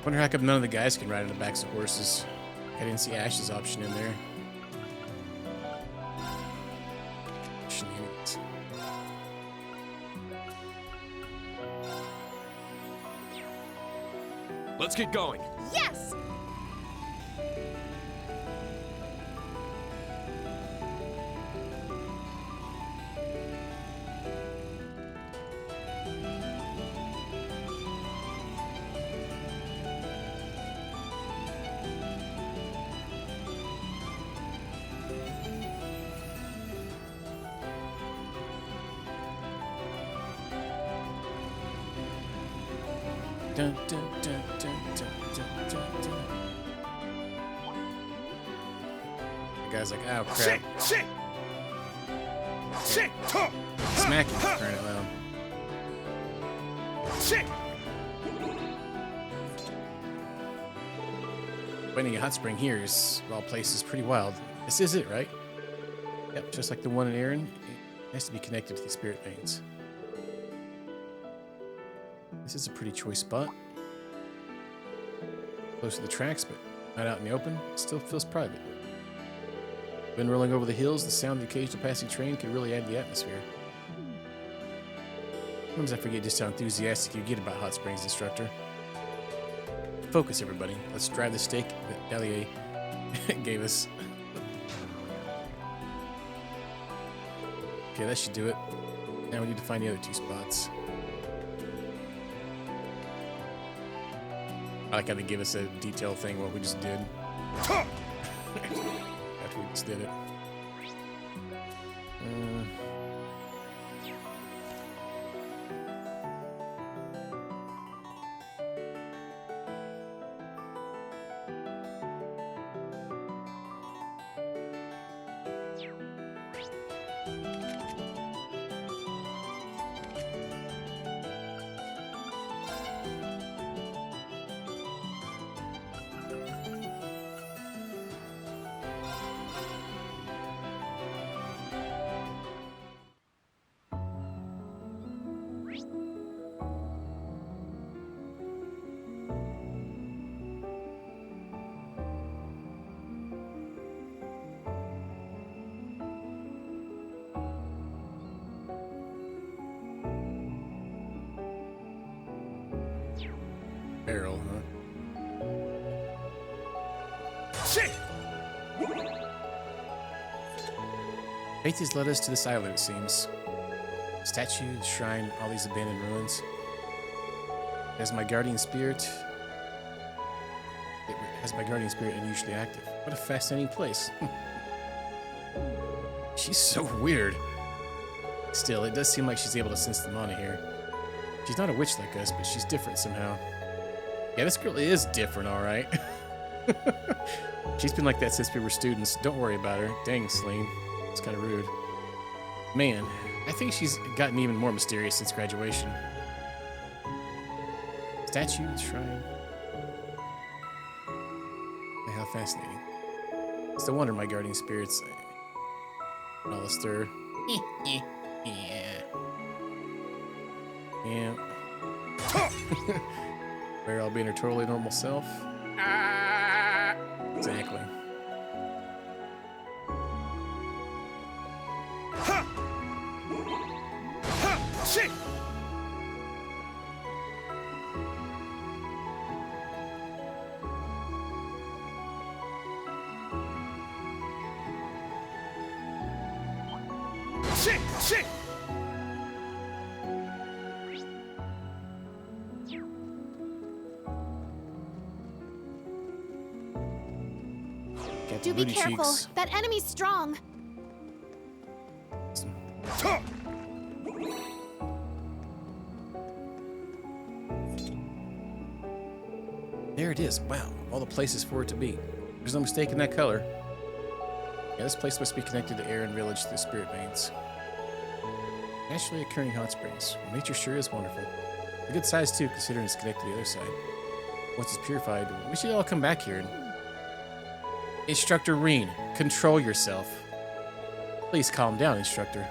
Wonder how come none of the guys can ride on the backs of horses. I didn't see Ash's option in there. Shenanigans. Let's get going. Yes! Dun, dun, dun, dun, dun, dun, dun, dun. The guy's like, oh crap. Shit! Smack him, turn it loud. Shit! Finding a hot spring here is, of all places, pretty wild. This is it, right? Yep, just like the one in Aaron, it has to be connected to the spirit veins. This is a pretty choice spot. Close to the tracks, but not out in the open. It still feels private. When rolling over the hills, the sound of the occasional passing train could really add to the atmosphere. Sometimes I forget just how enthusiastic you get about hot springs, instructor. Focus, everybody. Let's drive the stake that Dalier gave us. Okay, that should do it. Now we need to find the other two spots. I like how they give us a detailed thing, what we just did. After we just did it. Barrel, huh? Shit! Fate has led us to this island, it seems. Statue, the shrine, all these abandoned ruins. As my guardian spirit, it has my guardian spirit unusually active. What a fascinating place. She's so weird. Still, it does seem like she's able to sense the mana here. She's not a witch like us, but she's different somehow. Yeah, this girl is different, alright. She's been like that since we were students. Don't worry about her. Dang, Celine. It's kind of rude. Man, I think she's gotten even more mysterious since graduation. Statue, shrine. How fascinating. It's no wonder my guardian spirits all astir. Yeah. Yeah. Where I'll be in her totally normal self. Exactly. Ha! Ha! Shit! Shit! Shit! Got the Do be booty careful. cheeks. That enemy's strong. Talk! There it is. Wow, all the places for it to be. There's no mistake in that color. Yeah, this place must be connected to Air and Village through spirit veins. Naturally occurring hot springs. Nature sure is wonderful. A good size too, considering it's connected to the other side. Once it's purified, we should all come back here and... Instructor Reen, control yourself. Please calm down, Instructor.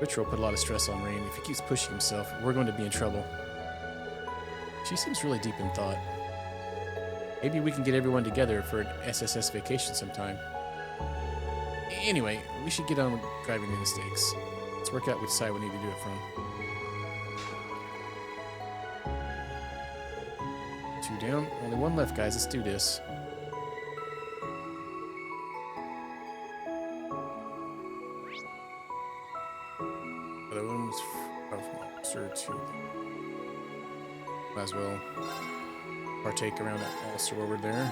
Ritual put a lot of stress on Reen. If he keeps pushing himself, we're going to be in trouble. She seems really deep in thought. Maybe we can get everyone together for an SSS vacation sometime. Anyway, we should get on with driving the mistakes. Let's work out which side we need to do it from. 2 down, only 1 left, guys. Let's do this. The one was from officer to... Might as well partake around that officer over there.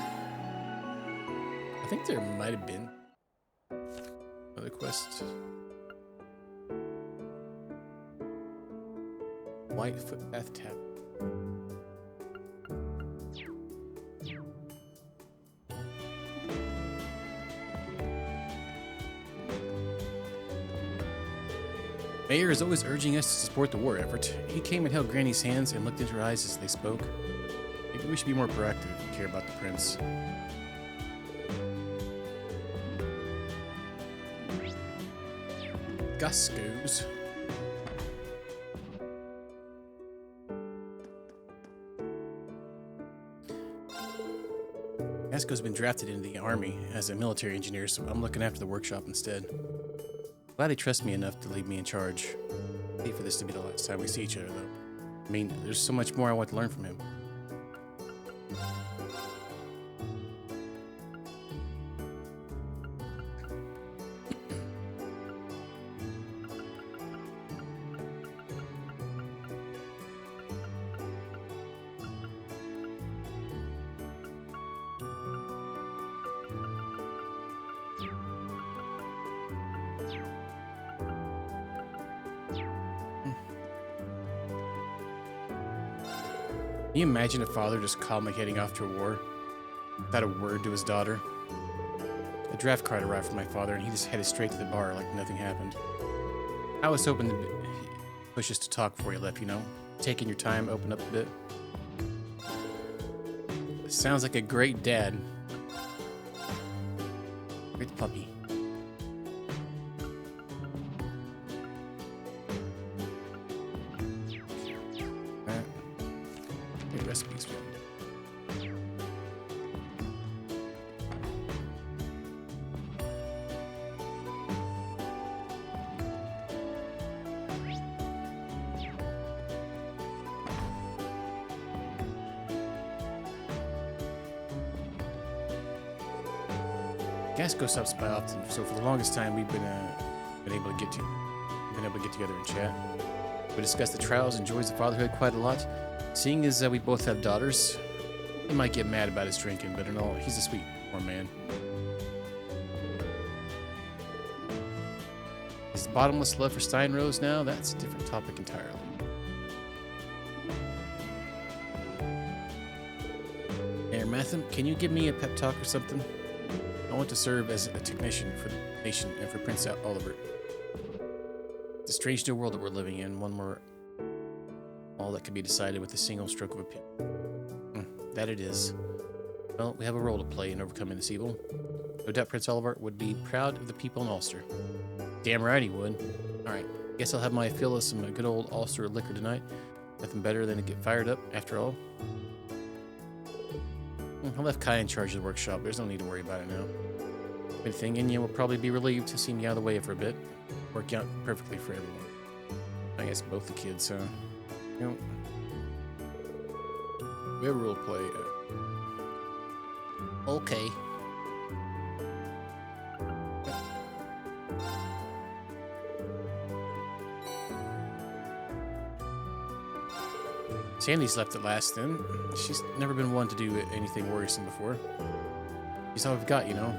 I think there might have been another quest. White footpath tap. Mayor is always urging us to support the war effort. He came and held Granny's hands and looked into her eyes as they spoke. Maybe we should be more proactive and care about the prince. Gus goes. Gasco's been drafted into the army as a military engineer, so I'm looking after the workshop instead. Glad they trust me enough to leave me in charge. I hate for this to be the last time we see each other, though. I mean, there's so much more I want to learn from him. Can you imagine a father just calmly heading off to a war without a word to his daughter? A draft card arrived from my father, and he just headed straight to the bar like nothing happened. I was hoping to push us to talk before he left, you know? Taking your time, open up a bit. Sounds like a great dad. Great puppy. Recipes. Gas Ghost stops by often, so for the longest time we've been able to get together and chat. We discuss the trials and joys of fatherhood quite a lot. Seeing as we both have daughters, he might get mad about his drinking, but in all, he's a sweet, warm man. His bottomless love for Steinrose now, that's a different topic entirely. Mayor Matham, can you give me a pep talk or something? I want to serve as a technician for the nation and for Prince Oliver. It's a strange new world that we're living in, one where all that can be decided with a single stroke of a pen. That it is. Well, we have a role to play in overcoming this evil. No doubt Prince Oliver would be proud of the people in Ulster. Damn right he would. Alright, guess I'll have my fill of some good old Ulster liquor tonight. Nothing better than to get fired up, after all. I left Kai in charge of the workshop. There's no need to worry about it now. If anything, Inya will probably be relieved to see me out of the way for a bit. Work out perfectly for everyone. I guess both the kids, huh? You know, we have a role to play. Okay. Sandy's left at last then. She's never been one to do anything worrisome before. She's all we've got, you know.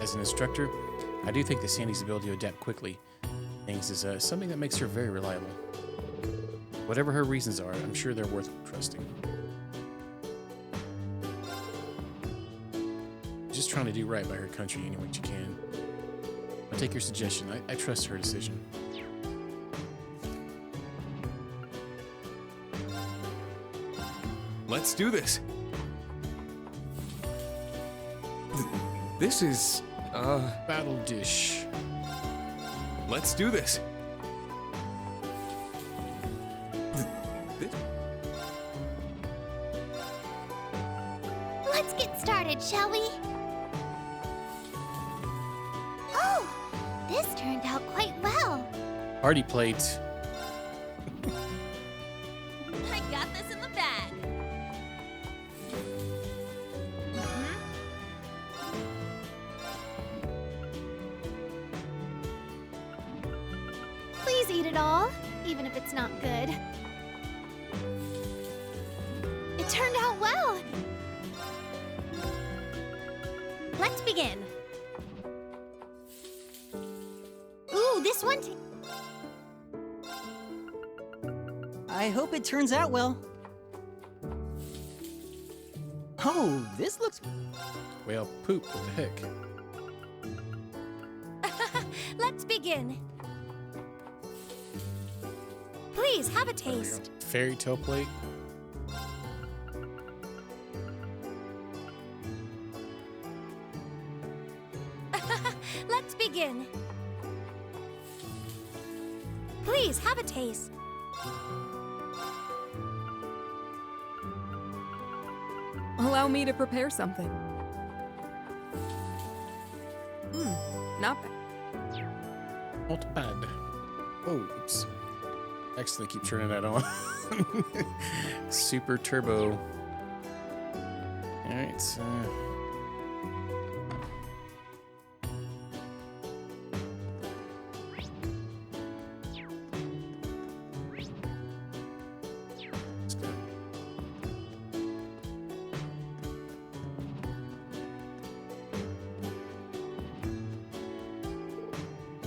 As an instructor, I do think that Sandy's ability to adapt quickly things is something that makes her very reliable. Whatever her reasons are, I'm sure they're worth trusting. Just trying to do right by her country any way she can. I'll take your suggestion. I trust her decision. Let's do this. This is, Battle dish. let's do this. Let's get started, shall we? Oh, this turned out quite well. Party plate. I got this in the bag. Please eat it all, even if it's not good. It turned out well. Let's begin. Ooh, this one. I hope it turns out well. Oh, this looks... Well, poop. What the heck? Let's begin. Please have a There we go. taste. Fairy tale plate. Let's begin. Please have a taste. Allow me to prepare something. Not bad. Not bad. Oh, oops. Actually, keep turning that on. Super turbo. Alright, let's go.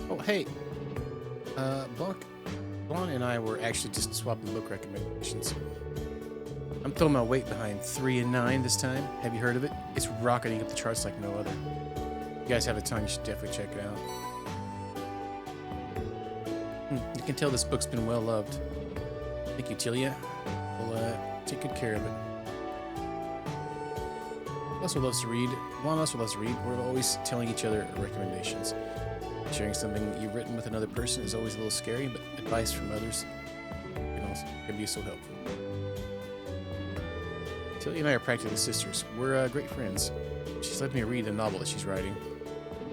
Oh, hey. Blonde and I were actually just swapping book recommendations. I'm throwing my weight behind 3 and 9 this time. Have you heard of it? It's rocketing up the charts like no other. If you guys have the time, you should definitely check it out. You can tell this book's been well loved. Thank you, Tilia. We'll take good care of it. Also loves to read. Blonde also loves to read. We're always telling each other recommendations. Sharing something you've written with another person is always a little scary, but advice from others can be so helpful. Tilly and I are practically sisters. We're great friends. She's let me read a novel that she's writing.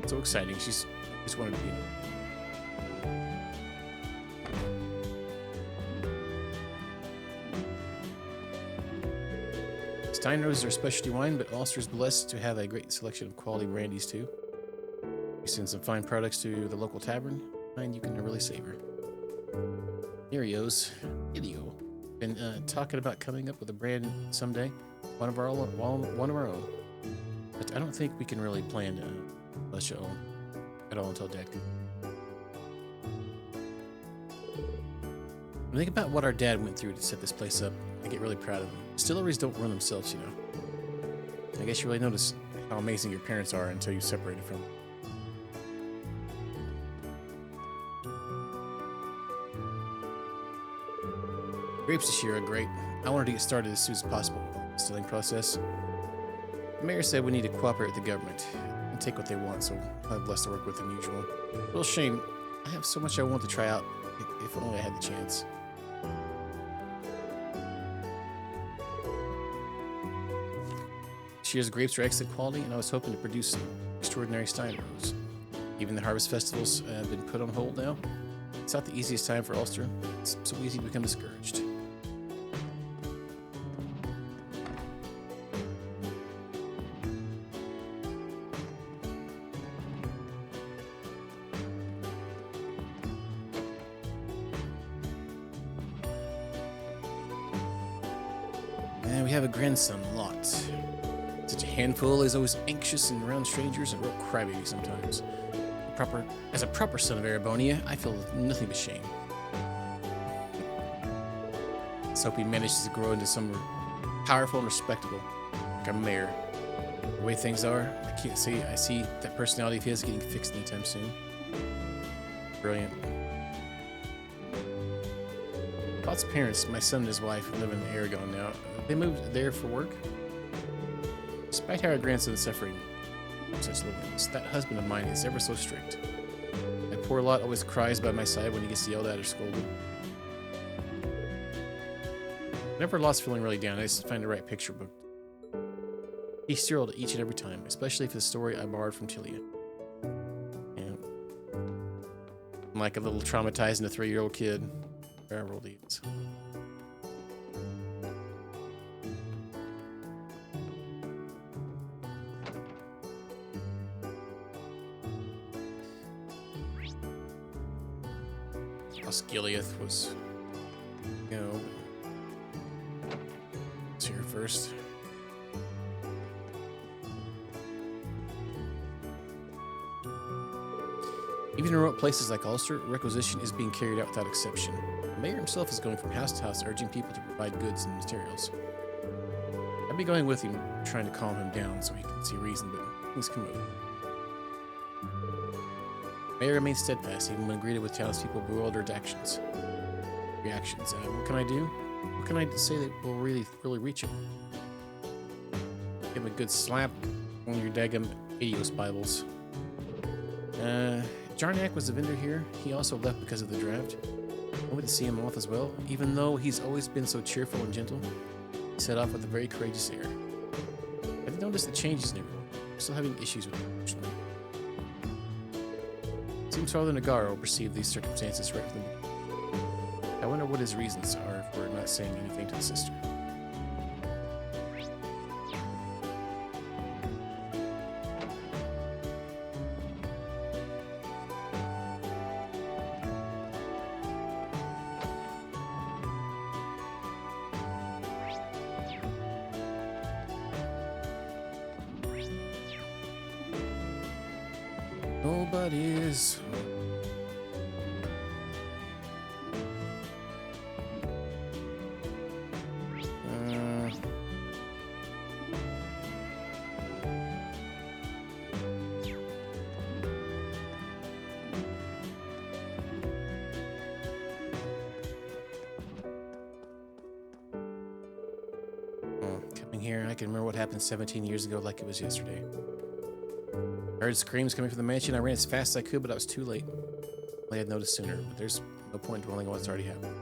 It's so exciting. She's just wanted to be in it. Stein Roses are a specialty wine, but Ulster's blessed to have a great selection of quality brandies too. You send some fine products to the local tavern, and you can really savor. Mario's video. Been talking about coming up with a brand someday, one of our own. But I don't think we can really plan a show at all until Dad comes. Think about what our dad went through to set this place up. I get really proud of him. Distilleries don't run themselves, you know. I guess you really notice how amazing your parents are until you separated from them. Grapes this year are great. I wanted to get started as soon as possible with the distilling process. The mayor said we need to cooperate with the government and take what they want, so I'll have less to work with than usual. Real shame. I have so much I want to try out, if only I had the chance. This year's grapes are excellent quality, and I was hoping to produce some extraordinary Stein Roses. Even the harvest festivals have been put on hold now. It's not the easiest time for Ulster. It's so easy to become discouraged. And we have a grandson, Lot. Such a handful. He's always anxious and around strangers and real crybaby sometimes. As a proper son of Erebonia, I feel nothing but shame. Let's hope he manages to grow into someone powerful and respectable, like our mayor. The way things are, I see that personality of his getting fixed anytime soon. Brilliant. Lot's parents, my son and his wife, live in Aragon now. They moved there for work. Despite how our grandson is suffering such loneliness, that husband of mine is ever so strict. That poor Lot always cries by my side when he gets yelled at or scolded. Whenever Lot's feeling really down, I just find the right picture book. He's thrilled each and every time, especially for the story I borrowed from Tilia. And I'm like a little traumatizing a 3-year-old kid. Wherever old he is. Osgiliath was, you know, it's here first. Even in remote places like Ulster, requisition is being carried out without exception. The mayor himself is going from house to house, urging people to provide goods and materials. I'd be going with him, trying to calm him down so he can see reason, but things can move. Mayor remains steadfast, even when greeted with townspeople bewildered reactions. What can I do? What can I say that will really reach him? Give him a good slap on your daggum Adios Bibles. Jarnak was the vendor here. He also left because of the draft. I went to see him off as well. Even though he's always been so cheerful and gentle, he set off with a very courageous air. Have you noticed the changes in everyone? I'm still having issues with him, actually. Seems Father Nagaro perceived these circumstances right from the beginning. I wonder what his reasons are for not saying anything to the sister. Nobody is. Coming here, I can remember what happened 17 years ago like it was yesterday. I heard screams coming from the mansion. I ran as fast as I could, but I was too late. I had noticed sooner, but there's no point dwelling on what's already happened.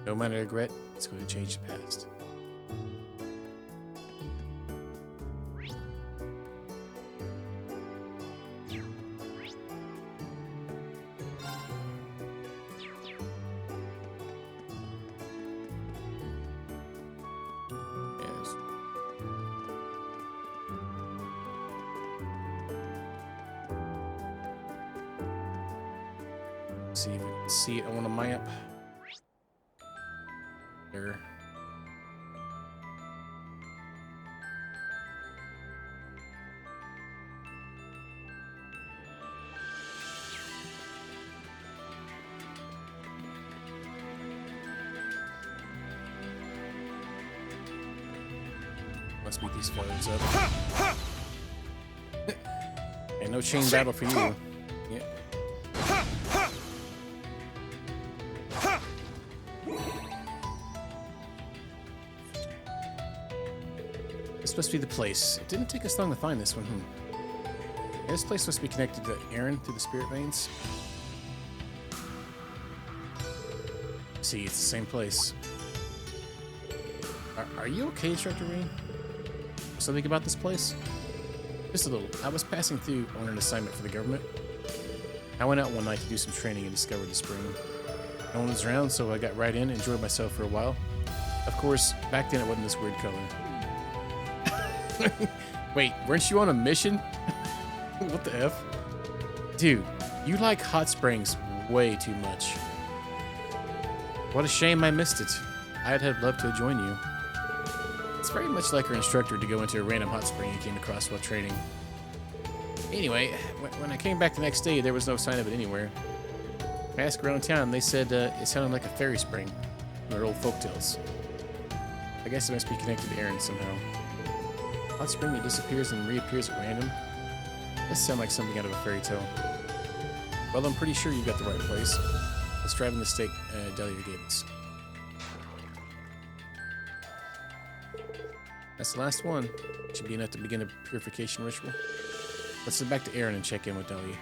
No amount of regret, it's going to change the past. see if we can see it on a map. There. Let's beat these fellas up. And no chain battle for you. Yeah. This must be the place. It didn't take us long to find this one. Yeah, this place must be connected to Aaron through the spirit veins. See, it's the same place. Are you okay, Instructor Rean? Something about this place? Just a little. I was passing through on an assignment for the government. I went out one night to do some training and discovered the spring. No one was around, so I got right in, enjoyed myself for a while. Of course, back then it wasn't this weird color. Wait, weren't you on a mission? What the F? Dude, you like hot springs way too much. What a shame I missed it. I'd have loved to join you. It's very much like our instructor to go into a random hot spring he came across while training. Anyway, when I came back the next day, there was no sign of it anywhere. I asked around town, they said it sounded like a fairy spring from their old folktales. I guess it must be connected to Aaron somehow. Hot spring that disappears and reappears at random. Does sound like something out of a fairy tale. Well, I'm pretty sure you got the right place. Let's drive in the stake Delia gave us. That's the last one. Should be enough to begin a purification ritual. Let's head back to Aaron and check in with Delia.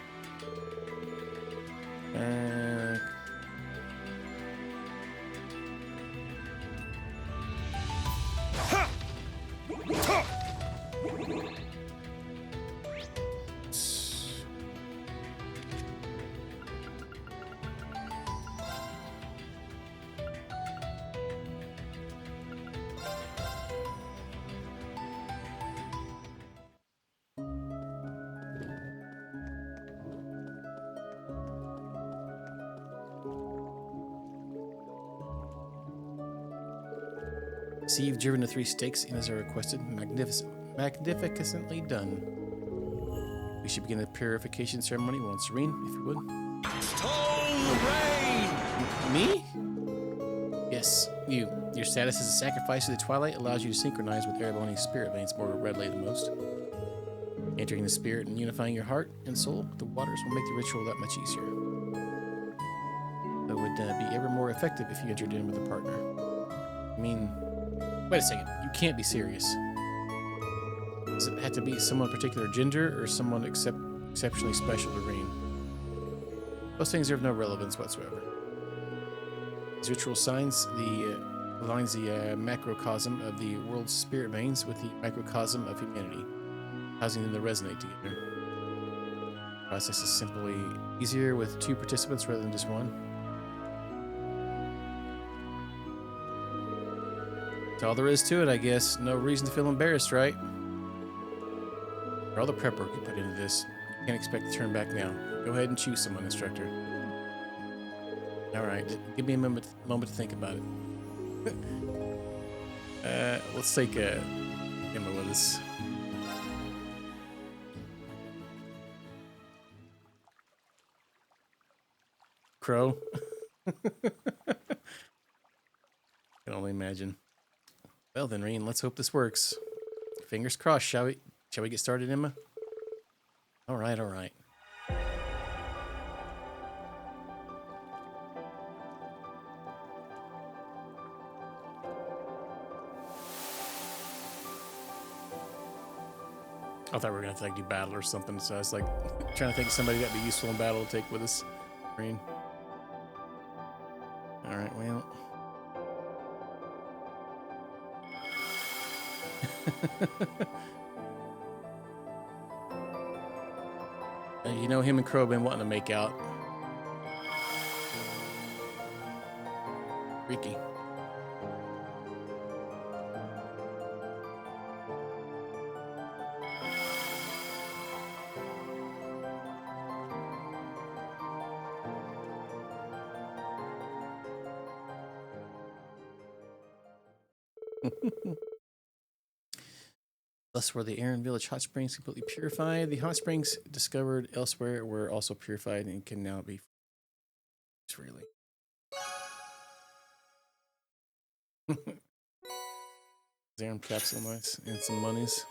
See, you've driven the 3 stakes in as I requested. Magnificently done. We should begin the purification ceremony once. Serene, if you would. Stone Rain! Me? Yes, you. Your status as a sacrifice to the twilight allows you to synchronize with Ereboni's spirit veins more readily than most. Entering the spirit and unifying your heart and soul with the waters will make the ritual that much easier. It would be ever more effective if you entered in with a partner. I mean, wait a second. You can't be serious. Does it have to be someone particular gender or someone exceptionally special to Rean? Those things are of no relevance whatsoever. These ritual signs aligns the macrocosm of the world's spirit veins with the microcosm of humanity, causing them to resonate together. The process is simply easier with 2 participants rather than just 1. That's all there is to it, I guess. No reason to feel embarrassed, right? For all the prep work you put into this, you can't expect to turn back now. Go ahead and choose someone, instructor. Alright, give me a moment to think about it. Let's take Emma with us. Crow? Can only imagine. Well then, Rean, let's hope this works. Fingers crossed, shall we? Shall we get started, Emma? All right, all right. I thought we were gonna have to like do battle or something, so I was like trying to think of somebody that'd be useful in battle to take with us. Rean. All right, well. You know, him and Crow been wanting to make out. Freaky. Thus were the Aaron Village hot springs completely purified. The hot springs discovered elsewhere were also purified and can now be freely. Serum capsule nice and some monies.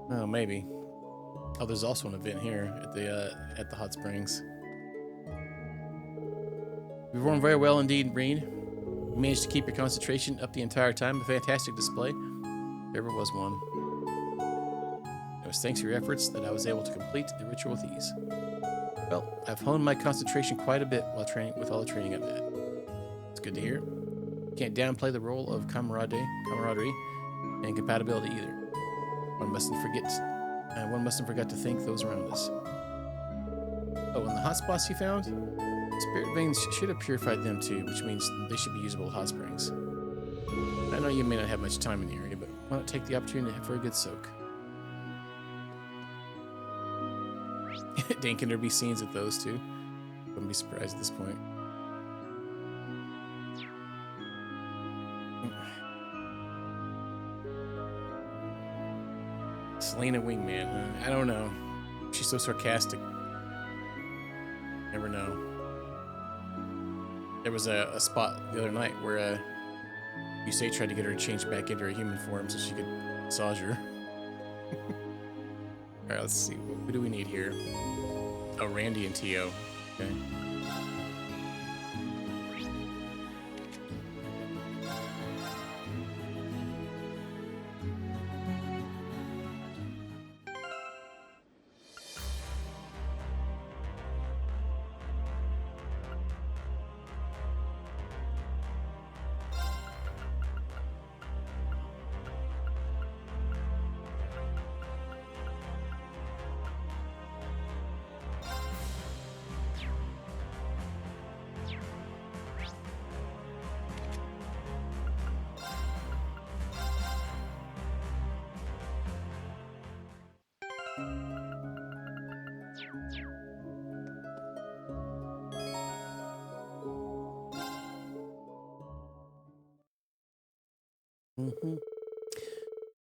Oh, maybe. Oh, there's also an event here at the hot springs. We performed very well indeed, Reed. You managed to keep your concentration up the entire time. A fantastic display. There ever was one. It was thanks to your efforts that I was able to complete the ritual with ease. Well, I've honed my concentration quite a bit while training with all the training I've had. It's good to hear. Can't downplay the role of camaraderie and compatibility either. One mustn't forget to thank those around us. Oh, and the hot spots you found? Spirit veins should have purified them too, which means they should be usable hot springs. I know you may not have much time in the area, but why not take the opportunity for a good soak? Dan, can there be scenes at those too? Wouldn't be surprised at this point. Selena Wingman, huh? I don't know. She's so sarcastic. Never know. There was a spot the other night where Yusei tried to get her to change back into her human form so she could massage her. Alright, let's see. Who do we need here? Oh, Randy and Tio. Okay.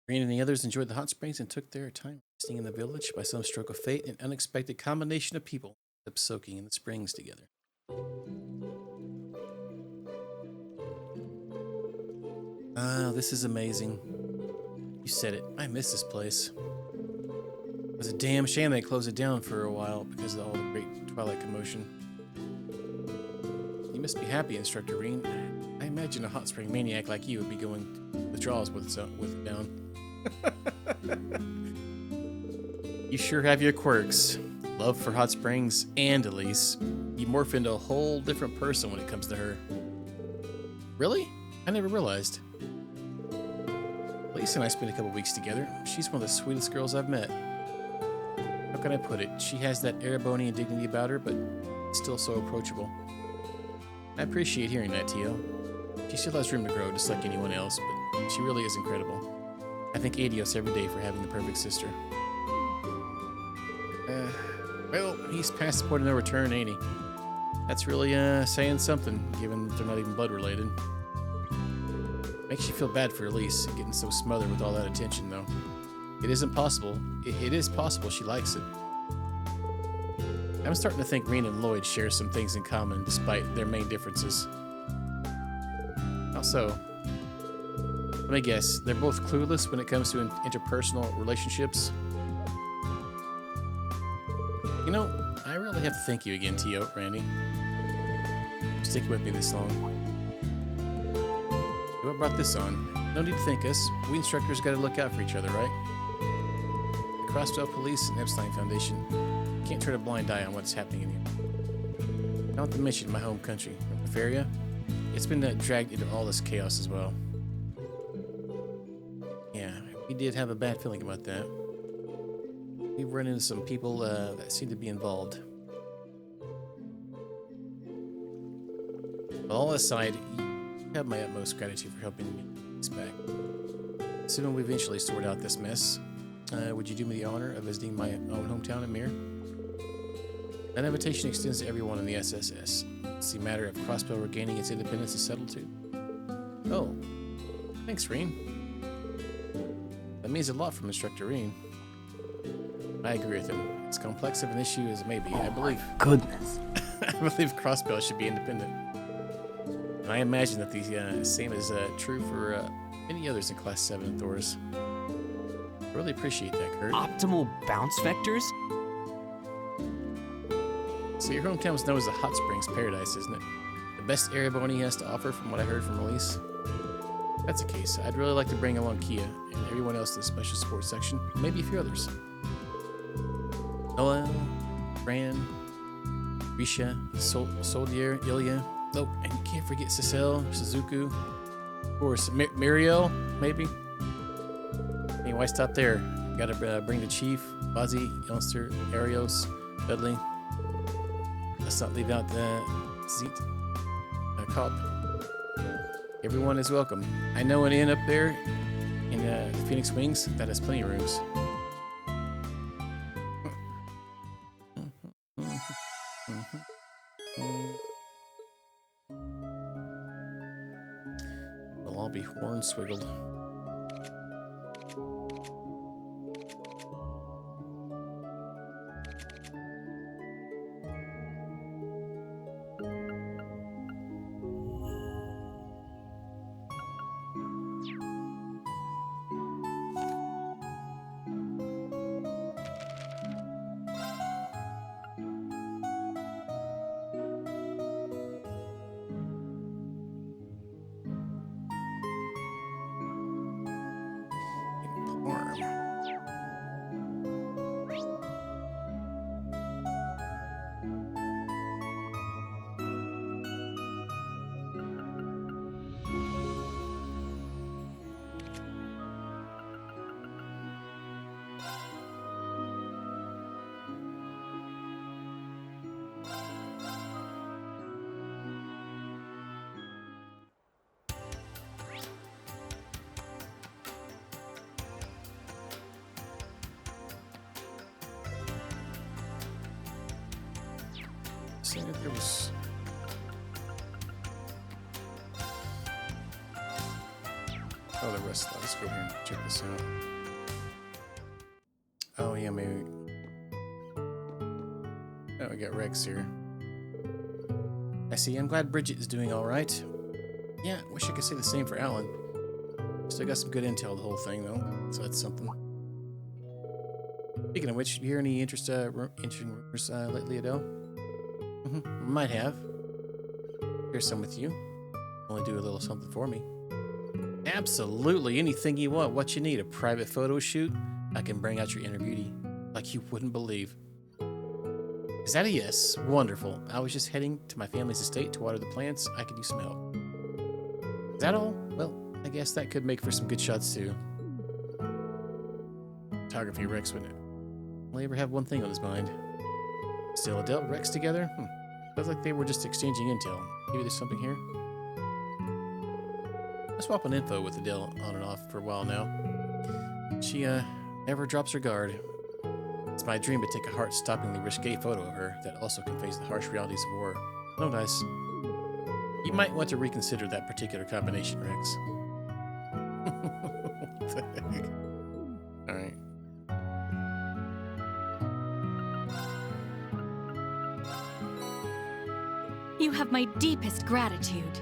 Green and the others enjoyed the hot springs and took their time resting in the village. By some stroke of fate, an unexpected combination of people ended up soaking in the springs together. Ah, this is amazing. You said it. I miss this place. It was a damn shame they closed it down for a while because of all the great Twilight commotion. You must be happy, Instructor Reen. I imagine a hot spring maniac like you would be going withdrawals with it down. You sure have your quirks. Love for hot springs and Elise. You morph into a whole different person when it comes to her. Really? I never realized. Elise and I spent a couple weeks together. She's one of the sweetest girls I've met. How can I put it? She has that Erebonian dignity about her, but still so approachable. I appreciate hearing that, Tio. She still has room to grow, just like anyone else, but she really is incredible. I thank Adios every day for having the perfect sister. Well, he's past the point of no return, ain't he? That's really saying something, given that they're not even blood related. Makes you feel bad for Elise, getting so smothered with all that attention, though. It isn't possible. It is possible she likes it. I'm starting to think Reen and Lloyd share some things in common, despite their main differences. Also, let me guess, they're both clueless when it comes to interpersonal relationships. You know, I really have to thank you again, Tio, Randy. Sticking with me this long. What brought this on? No need to thank us. We instructors gotta look out for each other, right? The Crossdale Police and Epstein Foundation can't turn a blind eye on what's happening in here. Not to mention my home country, Feria. It's been dragged into all this chaos as well. Yeah, we did have a bad feeling about that. We've run into some people that seem to be involved. But all aside, you have my utmost gratitude for helping me get this back. Assuming we eventually sort out this mess, would you do me the honor of visiting my own hometown in Mir? That invitation extends to everyone in the SSS. It's the matter of Crossbow regaining its independence is settled too. Oh, thanks, Reen. That means a lot from Instructor Reen. I agree with him. As complex of an issue as it may be, I believe. Goodness. I believe Crossbow should be independent. And I imagine that the same is true for many others in Class 7 Thors. I really appreciate that, Kurt. Optimal bounce vectors? So your hometown is known as the Hot Springs Paradise, isn't it? The best area Boney has to offer from what I heard from Elise. If that's the case, I'd really like to bring along Kia and everyone else to the special sports section, maybe a few others. Noah, Fran, Risha, Soldier, Ilya. Oh, and you can't forget Cecile, Suzuku, of course, Muriel, maybe. Hey, why stop there? Gotta bring the Chief, Bozzy, Youngster, Arios, Dudley. Let's not leave out the Zeet, Cop. Everyone is welcome. I know an inn up there in the Phoenix Wings that has plenty of rooms. They'll all be horn-swiggled. Saying that there was the rest. Let's go here and check this out. Oh yeah, maybe. Oh, we got Rex here. I see. I'm glad Bridget is doing all right. Yeah, wish I could say the same for Alan. Still got some good intel of the whole thing though, so that's something. Speaking of which, you hear any interesting rumors lately, Adele? Might have. Here's some with you. Only do a little something for me. Absolutely, anything you want. What you need? A private photo shoot? I can bring out your inner beauty like you wouldn't believe. Is that a yes? Wonderful. I was just heading to my family's estate to water the plants. I could use some help. Is that all? Well, I guess that could make for some good shots too. Photography Rex, wouldn't it? Only ever have one thing on his mind. Still Adele, Rex together? Feels like they were just exchanging intel. Maybe there's something here. I swap an info with Adele on and off for a while now. She never drops her guard. It's my dream to take a heart-stoppingly risque photo of her that also conveys the harsh realities of war. No dice. You might want to reconsider that particular combination, Rex. What the heck? Alright. You have my deepest gratitude.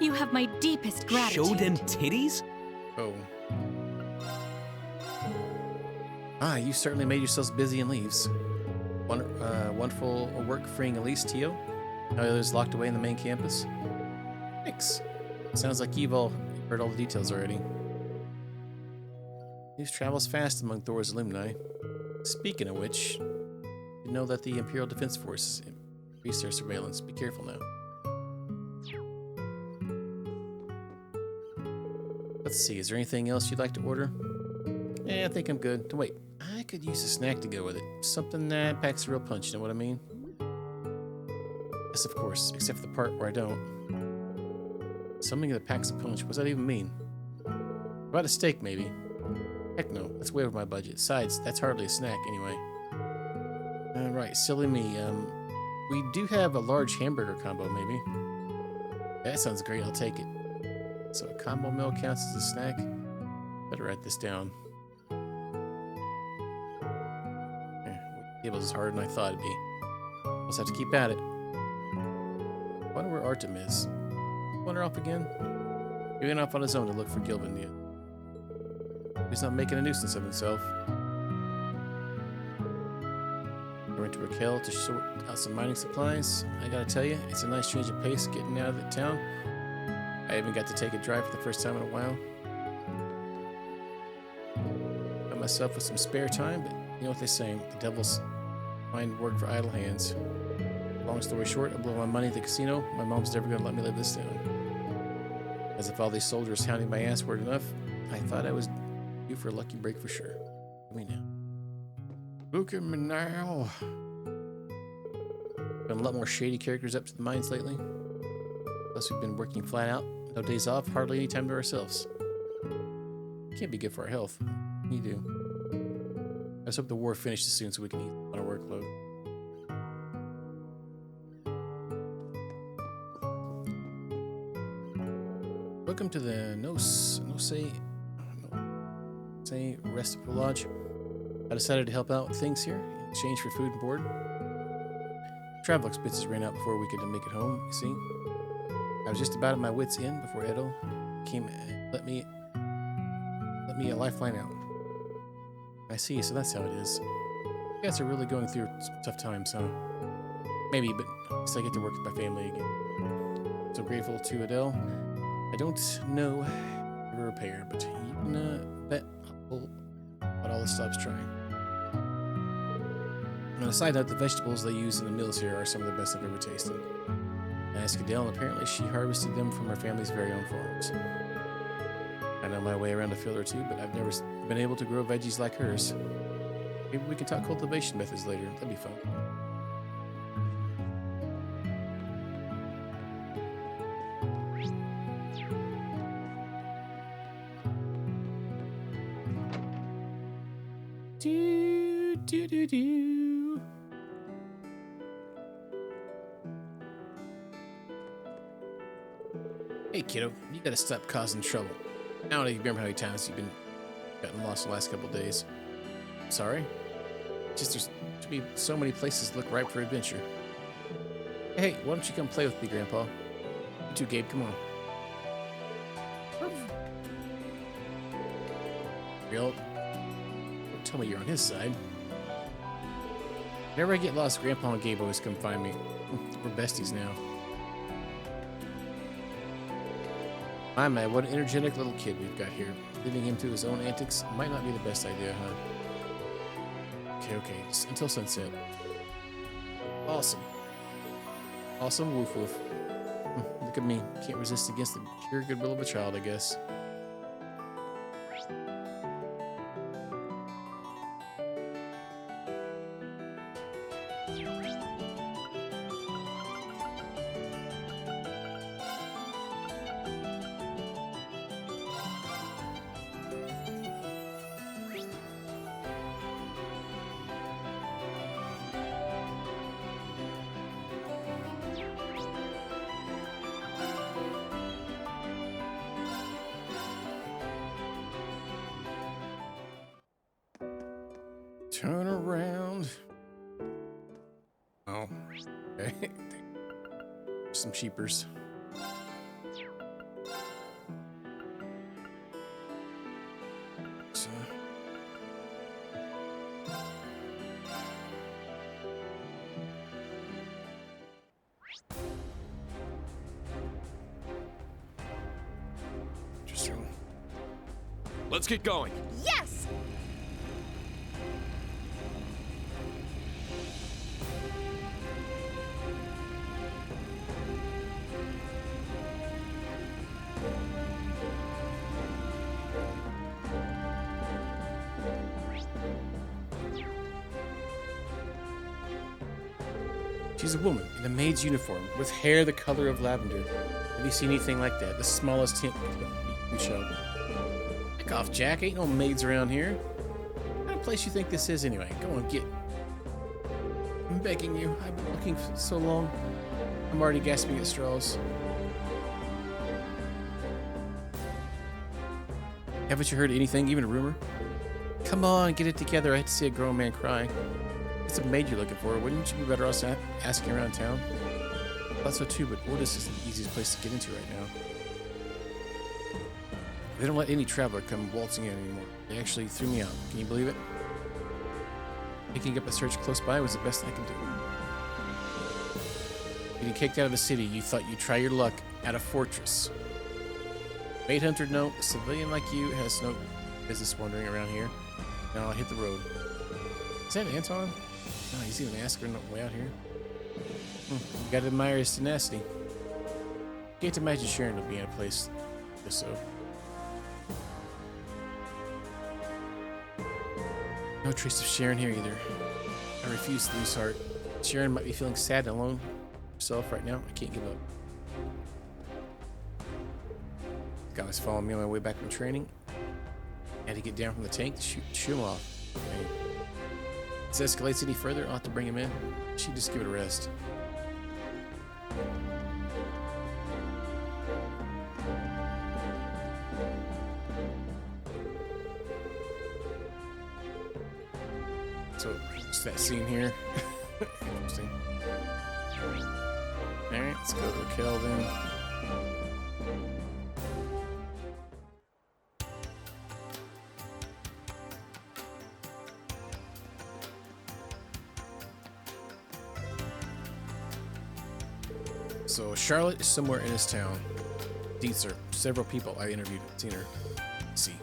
You have my deepest gratitude. Show them titties? Oh. Ah, you certainly made yourselves busy in leaves. Wonderful work freeing Elise, Tio. Now the others locked away in the main campus. Thanks. Sounds like you've all heard all the details already. News travels fast among Thor's alumni. Speaking of which, you know that the Imperial Defense Force increased their surveillance. Be careful now. Let's see, is there anything else you'd like to order? I think I'm good. Wait, I could use a snack to go with it. Something that packs a real punch, you know what I mean? Yes, of course, except for the part where I don't. Something that packs a punch, what does that even mean? About a steak, maybe. Heck no, that's way over my budget. Besides, that's hardly a snack anyway. Alright, silly me. We do have a large hamburger combo, maybe. That sounds great, I'll take it. So a combo meal counts as a snack. Better write this down. It was harder than I thought it'd be. I'll just have to keep at it. I wonder where Artem is. Wander off again? He went off on his own to look for Gilvin yet. He's not making a nuisance of himself. I went to Raquel to sort out some mining supplies. I gotta tell you, it's a nice change of pace getting out of the town. I even got to take a drive for the first time in a while. Got myself with some spare time, but you know what they say, the devil's find work for idle hands. Long story short, I blew my money at the casino. My mom's never gonna let me live this down. As if all these soldiers hounding my ass weren't enough, I thought I was due for a lucky break for sure. Look at me now. Look at me now. Been a lot more shady characters up to the mines lately. Plus we've been working flat out. No days off, hardly any time to ourselves. Can't be good for our health. You do. I just hope the war finishes soon so we can eat on our workload. Welcome to the No Say Restful Lodge. I decided to help out with things here in exchange for food and board. Travel expenses ran out before we could make it home, you see. I was just about at my wits' end before Edo came and let me a lifeline out. I see, so that's how it is. You guys are really going through some tough times, huh? Maybe, but at least I get to work with my family again. So grateful to Adele. I don't know the repair, but you can bet but all this stops trying. On a side note, the vegetables they use in the meals here are some of the best I've ever tasted. I asked Adele, and apparently she harvested them from her family's very own farms. I know my way around a field or two, but I've never been able to grow veggies like hers. Maybe we can talk cultivation methods later. That'd be fun. Do. Hey kiddo, you gotta stop causing trouble. I don't even remember how many times you've been gotten lost the last couple of days. Sorry? Just there's to be so many places to look ripe for adventure. Hey, why don't you come play with me, Grandpa? You too, Gabe, come on. Real? Don't tell me you're on his side. Whenever I get lost, Grandpa and Gabe always come find me. We're besties now. My, what an energetic little kid we've got here. Leaving him to his own antics might not be the best idea, huh? Okay, just until sunset. Awesome. Awesome, woof woof. Look at me. Can't resist against the pure goodwill of a child, I guess. Turn around. Oh, okay. Some sheepers. So. Interesting. Let's get going. Yes! She's a woman in a maid's uniform with hair the color of lavender. Have you seen anything like that? The smallest hint you can show. Back off, Jack. Ain't no maids around here. What kind of place you think this is anyway? Go on, get. I'm begging you. I've been looking for so long. I'm already gasping at straws. Haven't you heard anything, even a rumor? Come on, get it together. I hate to see a grown man cry. It's a maid you're looking for. Wouldn't you be better off asking around town? I thought so too, but Ordis is the easiest place to get into right now. They don't let any traveler come waltzing in anymore. They actually threw me out. Can you believe it? Picking up a search close by was the best I could do. Getting kicked out of a city, you thought you'd try your luck at a fortress. Maid hunter, no. A civilian like you has no business wandering around here. Now I'll hit the road. Is that Anton? No, he's even asking way out here. You gotta admire his tenacity. Can't imagine Sharon will be in a place just so. No trace of Sharon here either. I refuse to lose heart. Sharon might be feeling sad and alone herself right now. I can't give up. The guy was following me on my way back from training. I had to get down from the tank to shoot him off. Okay. If this escalates any further, I'll have to bring him in. She just give it a rest. So, just that scene here. Interesting. Alright, let's go to Raquel then. So, Charlotte is somewhere in this town. Deets her. Several people I interviewed have seen her. Let's see.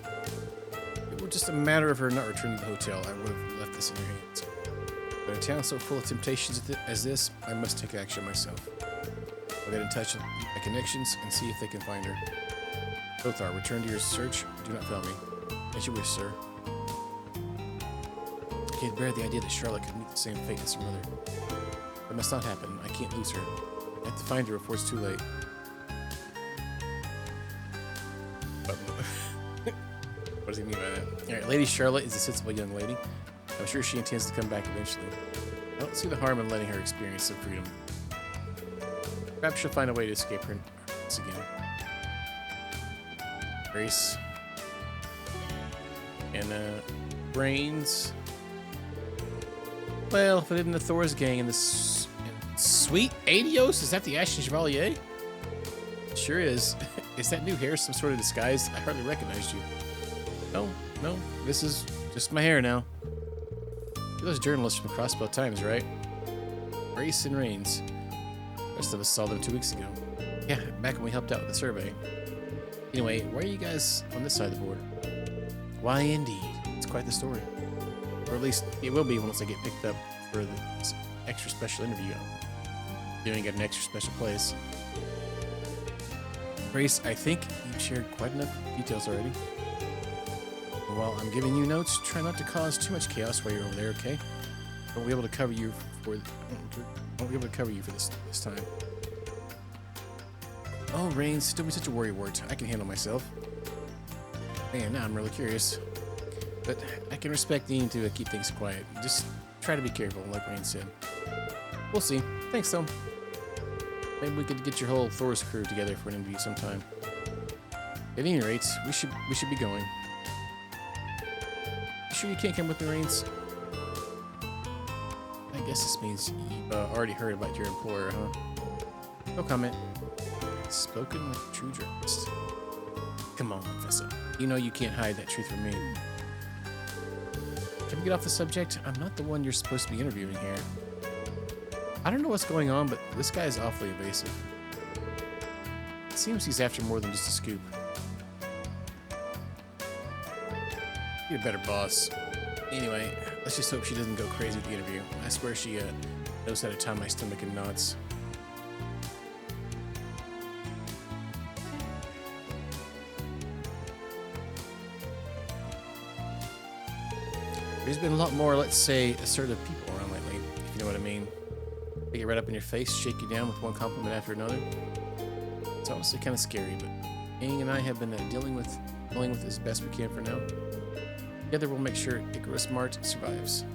If it were just a matter of her not returning to the hotel, I would have left this in her hands. But a town so full of temptations as this, I must take action myself. I'll get in touch with my connections and see if they can find her. Lothar, return to your search. Do not fail me. As you wish, sir. I can't bear the idea that Charlotte could meet the same fate as her mother. That must not happen. I can't lose her. I have to find her before it's too late. What does he mean by that? Alright, Lady Charlotte is a sensible young lady. I'm sure she intends to come back eventually. I don't see the harm in letting her experience some freedom. Perhaps she'll find a way to escape her once again. Grace. And, Brains. Well, if it isn't the Thor's gang and the Sweet Adios? Is that the Ashen Chevalier? Sure is. Is that new hair some sort of disguise? I hardly recognized you. No, this is just my hair now. You're those journalists from Crossbow Times, right? Grace and Rains. The rest of us saw them 2 weeks ago. Yeah, back when we helped out with the survey. Anyway, why are you guys on this side of the border? Why indeed. It's quite the story. Or at least it will be once I get picked up for the extra special interview I'm doing at an extra special place. Grace, I think you've shared quite enough details already. And while I'm giving you notes, try not to cause too much chaos while you're over there, okay? I won't be able to cover you for this time. Oh, Rains, don't be such a worrywart. I can handle myself. Man, now I'm really curious. But I can respect needing to keep things quiet. Just try to be careful, like Rain said. We'll see. Thanks, though. Maybe we could get your whole Thor's crew together for an interview sometime. At any rate, we should be going. You sure you can't come with me, Rains? I guess this means you already heard about your employer, huh? No comment. Spoken like a true journalist. Come on, Professor. You know you can't hide that truth from me. Can we get off the subject? I'm not the one you're supposed to be interviewing here. I don't know what's going on, but this guy is awfully evasive. It seems he's after more than just a scoop. Be a better boss. Anyway, let's just hope she doesn't go crazy at the interview. I swear she knows how to tie my stomach in knots. There's been a lot more, let's say, assertive people around lately, if you know what I mean. They get right up in your face, shake you down with one compliment after another. It's honestly kind of scary, but Aang and I have been dealing with dealing with it as best we can for now. Together we'll make sure Icarus Mart survives.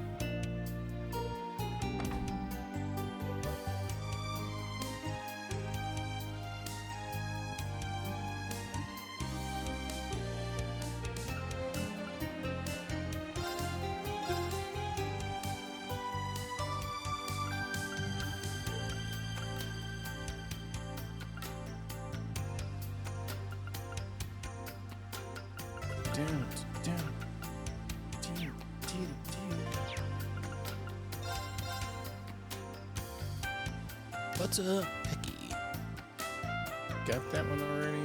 What's up, Pecky? Got that one already?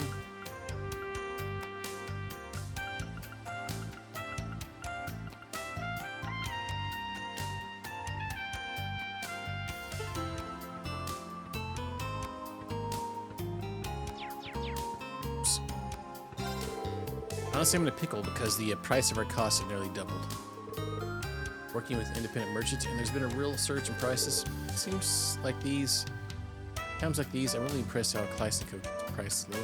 Oops. Honestly, I'm in a pickle because the price of our costs have nearly doubled. Working with independent merchants, and there's been a real surge in prices. It seems like times like these, I'm really impressed how Kleisnikov's price is low.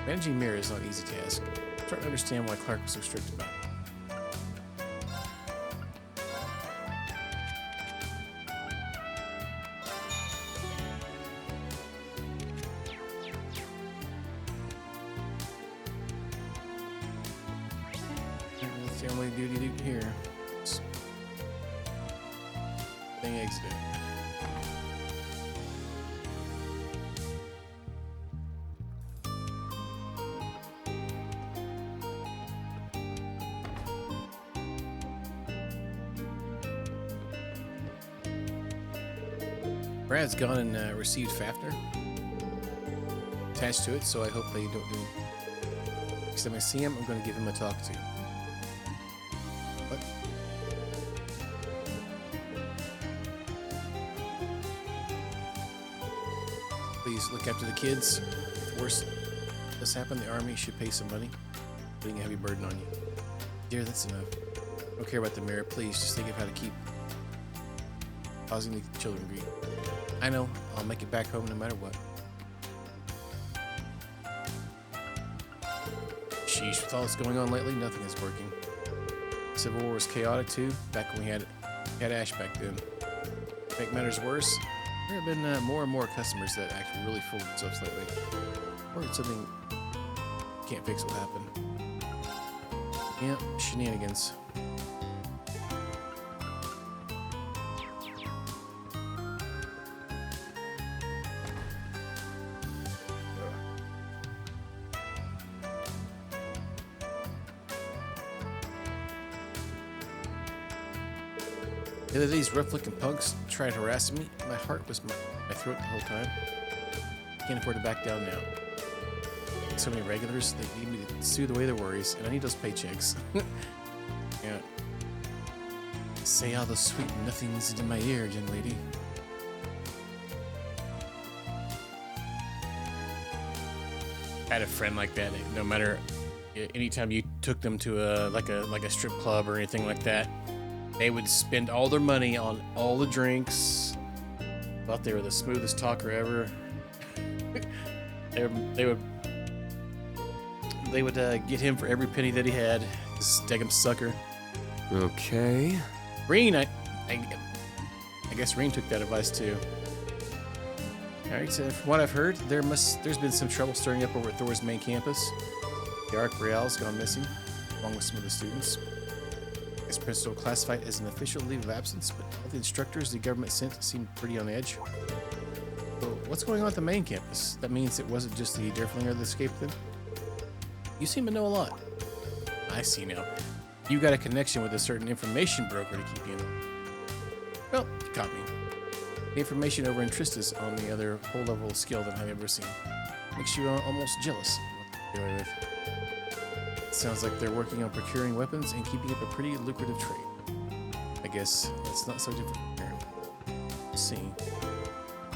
Managing Mirror is not an easy task. I'm starting to understand why Clark was so strict about it. That's the only duty here. Thing exited. Brad's gone and received Fafner attached to it, so I hope they don't do. Next time I see him, I'm going to give him a talk to. What? Please look after the kids. If worse does happen, the army should pay some money, putting a heavy burden on you. Dear, that's enough. Don't care about the mirror. Please just think of how to keep causing the children grief. I know. I'll make it back home no matter what. Sheesh, with all that's going on lately, nothing is working. Civil War was chaotic too, back when we had Ash back then. To make matters worse, there have been more and more customers that act really fool themselves lately. Or it's something can't fix will happen. Yeah, shenanigans. The other day, these rough-looking punks tried harassing me. My heart was my throat the whole time. Can't afford to back down now. So many regulars, they need me to soothe away their worries, and I need those paychecks. Yeah. Say all those sweet nothings into my ear, young lady. I had a friend like that. No matter, anytime you took them to a strip club or anything like that, they would spend all their money on all the drinks. Thought they were the smoothest talker ever. They would get him for every penny that he had. This daggum sucker. Okay. Reen, I guess Reen took that advice too. Alright, so from what I've heard, there's been some trouble stirring up over at Thor's main campus. The Arc Real's gone missing, along with some of the students. This principal classified as an official leave of absence, but all the instructors the government sent seemed pretty on edge. So what's going on at the main campus? That means it wasn't just the Derflinger that escaped them? You seem to know a lot. I see now. You got a connection with a certain information broker to keep you in. Well, you caught me. The information over in Trista's on the other whole level of skill that I've ever seen. Makes you almost jealous of what they're dealing with. Sounds like they're working on procuring weapons and keeping up a pretty lucrative trade. I guess that's not so different here. Let's see.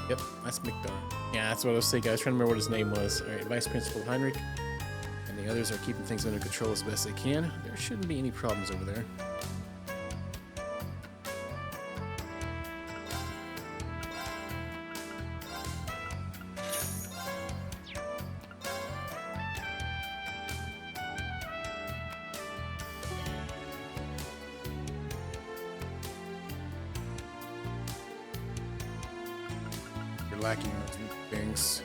Yep, that's Mikdar. Yeah, that's what I was thinking. I was trying to remember what his name was. Alright, Vice Principal Heinrich. And the others are keeping things under control as best they can. There shouldn't be any problems over there. lacking those things.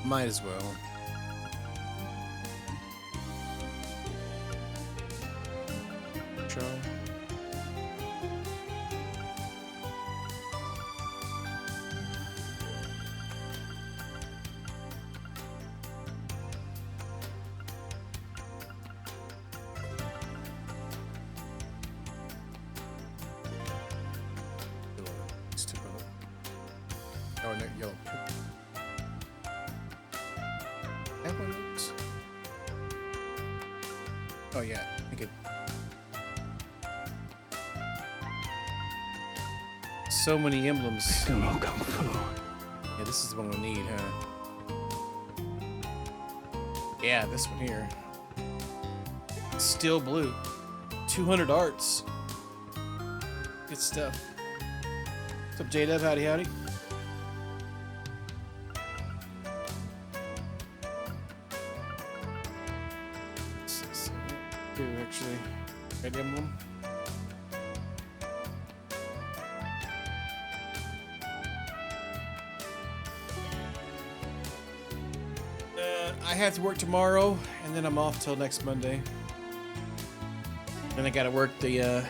Might as well. Control. Oh, no, yellow. That one looks. Oh yeah, I could. So many emblems. Yeah, this is the one we need, huh? Yeah, this one here. Still blue. 200 arts. Good stuff. What's up, J-Dub? Howdy, howdy. Actually, red emblem. I have to work tomorrow, and then I'm off till next Monday. Then I gotta work the,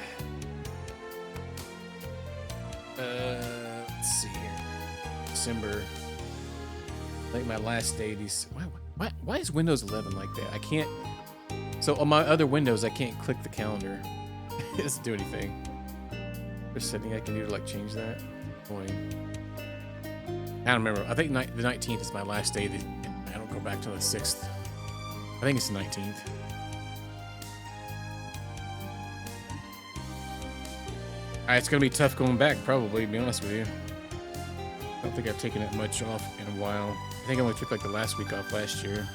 let's see here, December. I think my last day. Why is Windows 11 like that? I can't. So on my other windows, I can't click the calendar. It doesn't do anything. There's setting I can do to like change that. Boy. I don't remember. I think the 19th is my last day. I don't go back till the 6th. I think it's the 19th. It's gonna be tough going back, probably, to be honest with you. I don't think I've taken it much off in a while. I think I only took like the last week off last year.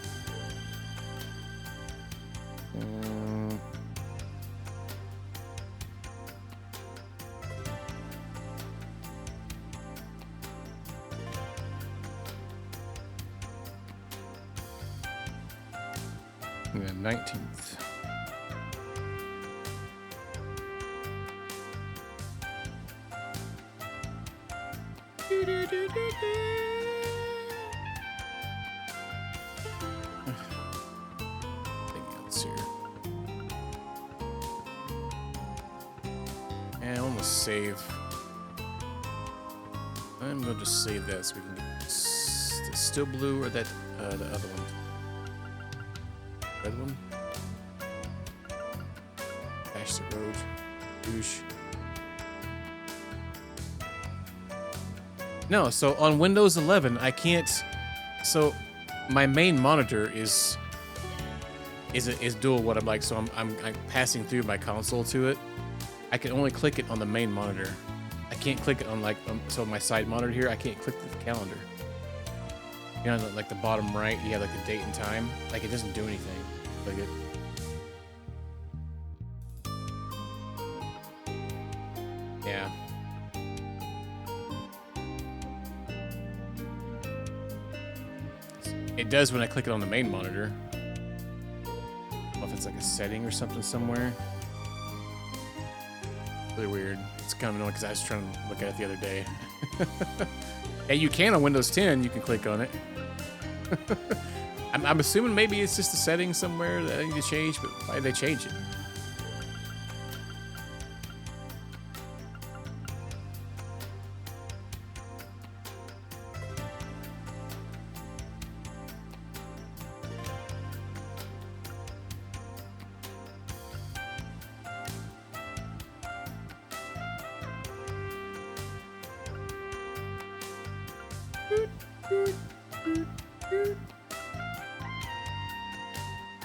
The 19th. Anything else here? And I want to save. I'm going to just save that so we can get the still blue or that the other one. Red one. Dash the road. Douche. No, so on Windows 11, I can't. So my main monitor is dual what I'm like. So I'm passing through my console to it. I can only click it on the main monitor. I can't click it on like so my side monitor here. I can't click the calendar. You know, like the bottom right, you have like the date and time. Like it doesn't do anything. Like it. Yeah. It does when I click it on the main monitor. I don't know if it's like a setting or something somewhere. Really weird. It's kind of annoying because I was trying to look at it the other day. Yeah, you can on Windows 10. You can click on it. I'm assuming maybe it's just a setting somewhere that I need to change, but why did they change it?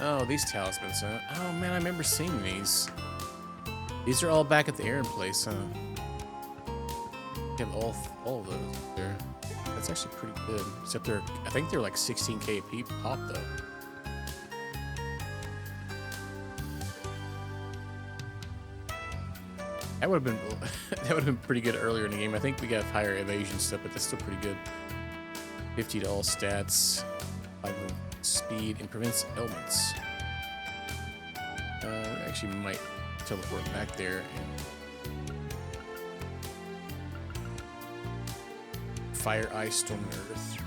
Oh, these talismans, huh? Oh man, I remember seeing these. These are all back at the Aaron place, huh? You have all of those there. That's actually pretty good. Except I think they're like 16K a pop though. That would have been that would have been pretty good earlier in the game. I think we got higher evasion stuff, but that's still pretty good. 50 to all stats, 5 of speed, and prevents ailments. We actually might teleport back there and fire, ice, storm, and earth.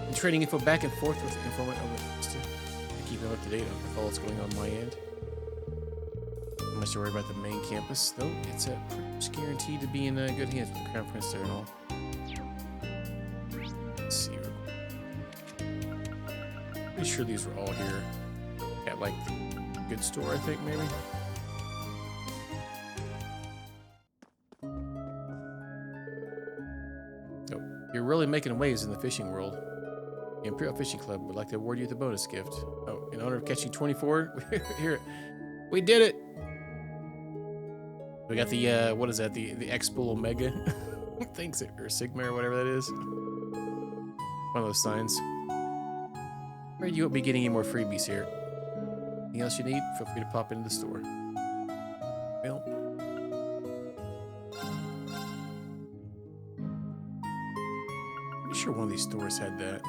And trading info back and forth with informant over to keep up to date with all that's going on my end. Not much to worry about the main campus, though. It's pretty much guaranteed to be in good hands with the Crown Prince there and all. Let's see. Pretty sure these were all here at like the good store, I think maybe. Oh, you're really making waves in the fishing world. The Imperial Fishing Club would like to award you the bonus gift. Oh, in honor of catching 24, here, we did it. We got the what is that? The X-Bull Omega, thanks, or Sigma or whatever that is. One of those signs. Or you won't be getting any more freebies here. Anything else you need? Feel free to pop into the store. Well. Pretty sure one of these stores had that.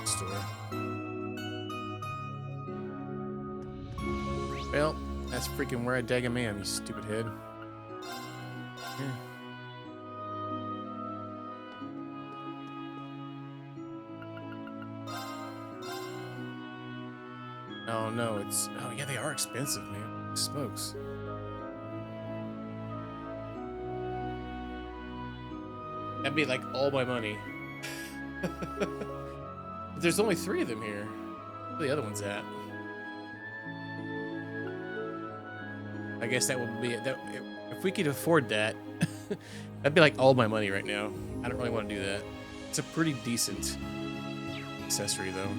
Store. Well, that's freaking where I daggum am, you stupid head. Here. Oh no, it's... Oh yeah, they are expensive, man. Smokes. That'd be like all my money. There's only 3 of them here. Where the other one's at? I guess that would be... If we could afford that, that'd be like all my money right now. I don't really want to do that. It's a pretty decent accessory, though.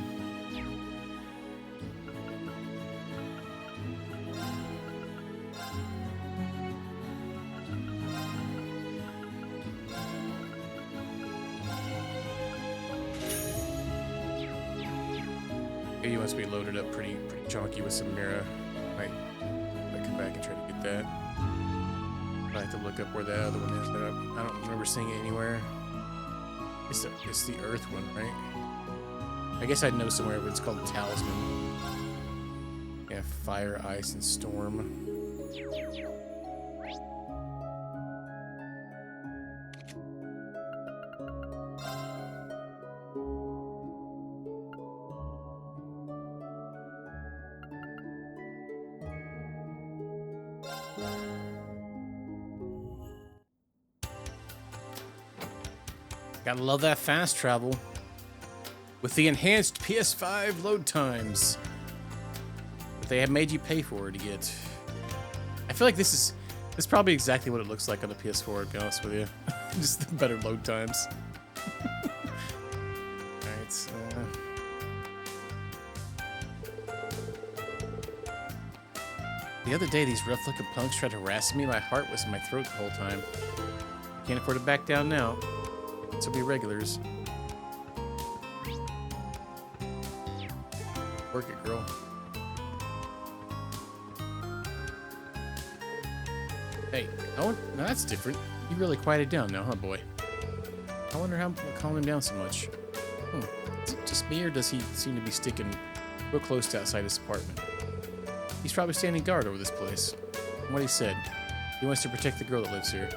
He wants to be loaded up pretty chunky with some Mira. Might come back and try to get that. I have to look up where the other one is. I don't remember seeing it anywhere. It's the Earth one, right? I guess I'd know somewhere, but it's called Talisman. Yeah, fire, ice, and storm. Gotta love that fast travel. With the enhanced PS5 load times that they have made you pay for to get. I feel like this is probably exactly what it looks like on the PS4, to be honest with you. Just the better load times. Alright, the other day, these rough-looking punks tried harassing me. My heart was in my throat the whole time. Can't afford to back down now. This will be regulars. Work it, girl. Hey, oh, no, that's different. You really quieted down now, huh, boy? I wonder how I'm calming him down so much. Is it just me, or does he seem to be sticking real close to outside his apartment? He's probably standing guard over this place. From what he said, he wants to protect the girl that lives here.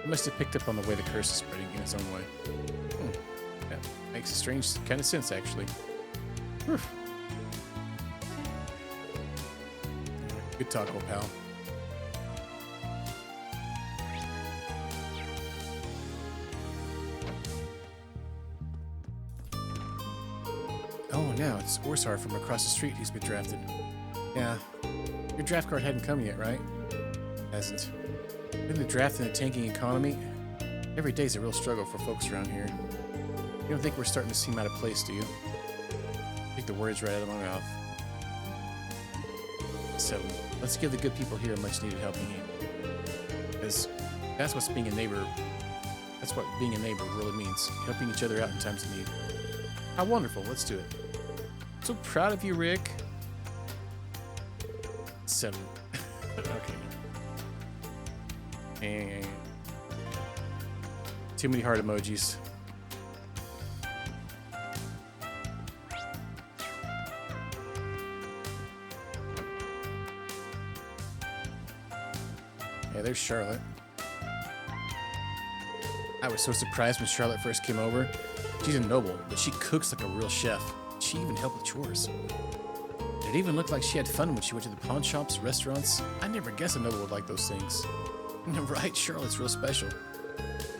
He must have picked up on the way the curse is spreading in his own way. That makes a strange kind of sense, actually. Whew. Good talk, old pal. Oh, now it's Orsar from across the street who's been drafted. Yeah. Your draft card hadn't come yet, right? Hasn't. In the draft and the tanking economy, every day's a real struggle for folks around here. You don't think we're starting to seem out of place, do you? Take the words right out of my mouth. So, let's give the good people here a much-needed helping hand. Because that's what being a neighbor That's what being a neighbor really means. Helping each other out in times of need. How wonderful. Let's do it. So proud of you, Rick. 7. Okay. And too many heart emojis. Yeah, there's Charlotte. I was so surprised when Charlotte first came over. She's a noble, but she cooks like a real chef. She even helped with chores. It even looked like she had fun when she went to the pawn shops, restaurants. I never guessed a noble would like those things. Right, Charlotte's real special.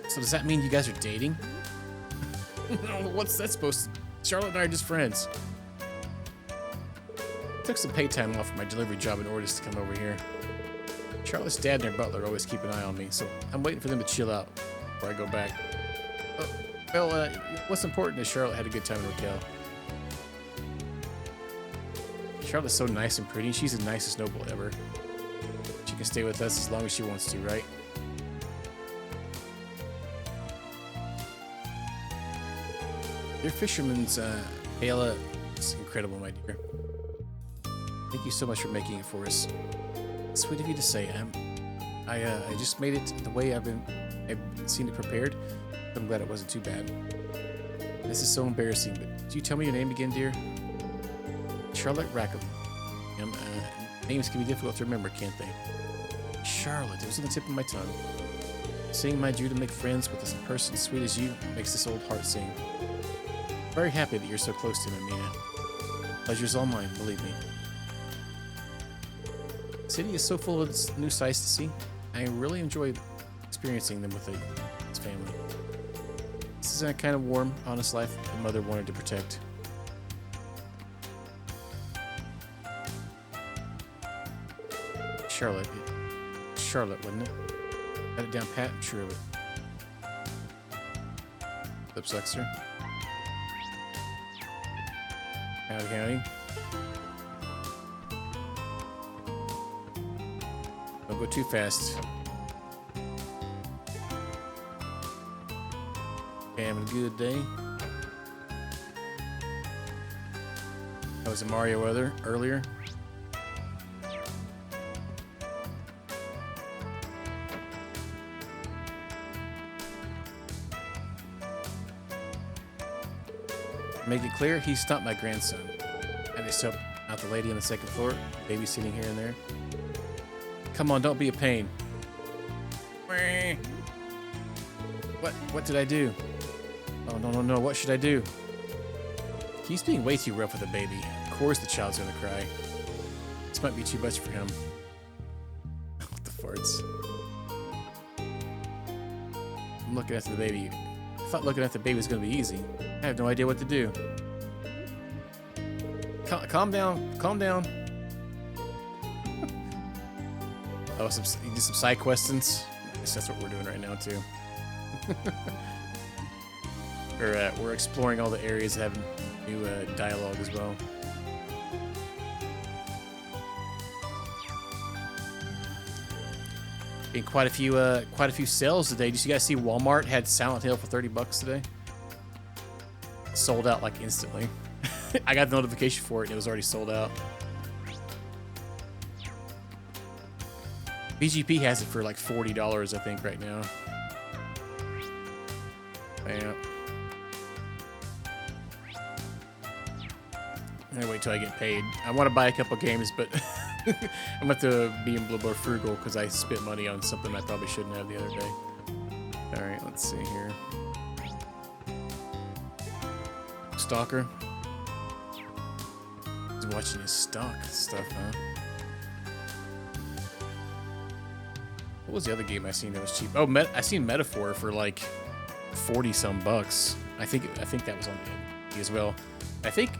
So does that mean you guys are dating? What's that supposed to... Charlotte and I are just friends. Took some pay time off from my delivery job in order to come over here. Charlotte's dad and her butler always keep an eye on me, so I'm waiting for them to chill out before I go back. Oh, well, what's important is Charlotte had a good time in Raquel. Charlotte's so nice and pretty. She's the nicest noble ever. She can stay with us as long as she wants to, right? Your fisherman's Ayla is incredible, my dear. Thank you so much for making it for us. Sweet of you to say. I just made it the way I've seen it prepared. I'm glad it wasn't too bad. This is so embarrassing, but do you tell me your name again, dear? Charlotte Rackham. Names can be difficult to remember, can't they? Charlotte, it was on the tip of my tongue. Seeing my due to make friends with a person sweet as you makes this old heart sing. Very happy that you're so close to me, Mina. Pleasure's all mine, believe me. The city is so full of new sights to see. I really enjoy experiencing them with his family. This is a kind of warm, honest life the mother wanted to protect. Charlotte, wasn't it? Got it down pat, I'm sure of it. Lip sucks her. Howdy, howdy. Don't go too fast. Having a good day. That was a Mario earlier. Make it clear, he's not my grandson. I just help out the lady on the second floor, babysitting here and there. Come on, don't be a pain. What did I do? Oh, no, what should I do? He's being way too rough with the baby. Of course the child's gonna cry. This might be too much for him. What the farts? I'm looking after the baby. I thought looking after the baby was gonna be easy. I have no idea what to do. Calm down. Oh, you do some side questions? I guess that's what we're doing right now, too. We're exploring all the areas that have new dialogue as well. Been quite a few sales today. Did you guys see Walmart had Silent Hill for $30 today? Sold out like instantly. I got the notification for it and it was already sold out. BGP has it for like $40, I think, right now. Yeah. I'm gonna wait till I get paid. I want to buy a couple games, but I'm about to be a little more frugal because I spent money on something I probably shouldn't have the other day. All right, let's see here. Stalker. He's watching his stock stuff, huh? What was the other game I seen that was cheap? Oh, I seen Metaphor for like 40 some bucks. I think that was on the as well. I think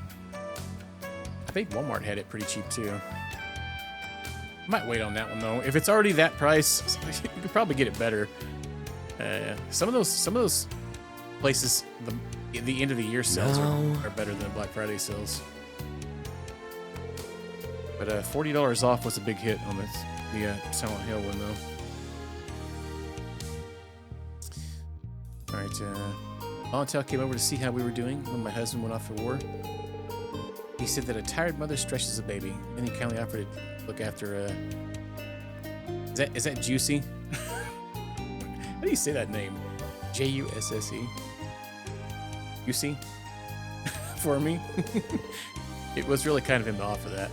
Walmart had it pretty cheap too. Might wait on that one though. If it's already that price, you could probably get it better. Some of those places, the end of the year sales are better than Black Friday sales. But $40 off was a big hit on the Silent Hill one though. Alright, Volunteer came over to see how we were doing when my husband went off for war. He said that a tired mother stretches a baby, and he kindly offered to look after, Is that Juicy? How do you say that name? Jusse? Juicy? For me? It was really kind of him to offer that.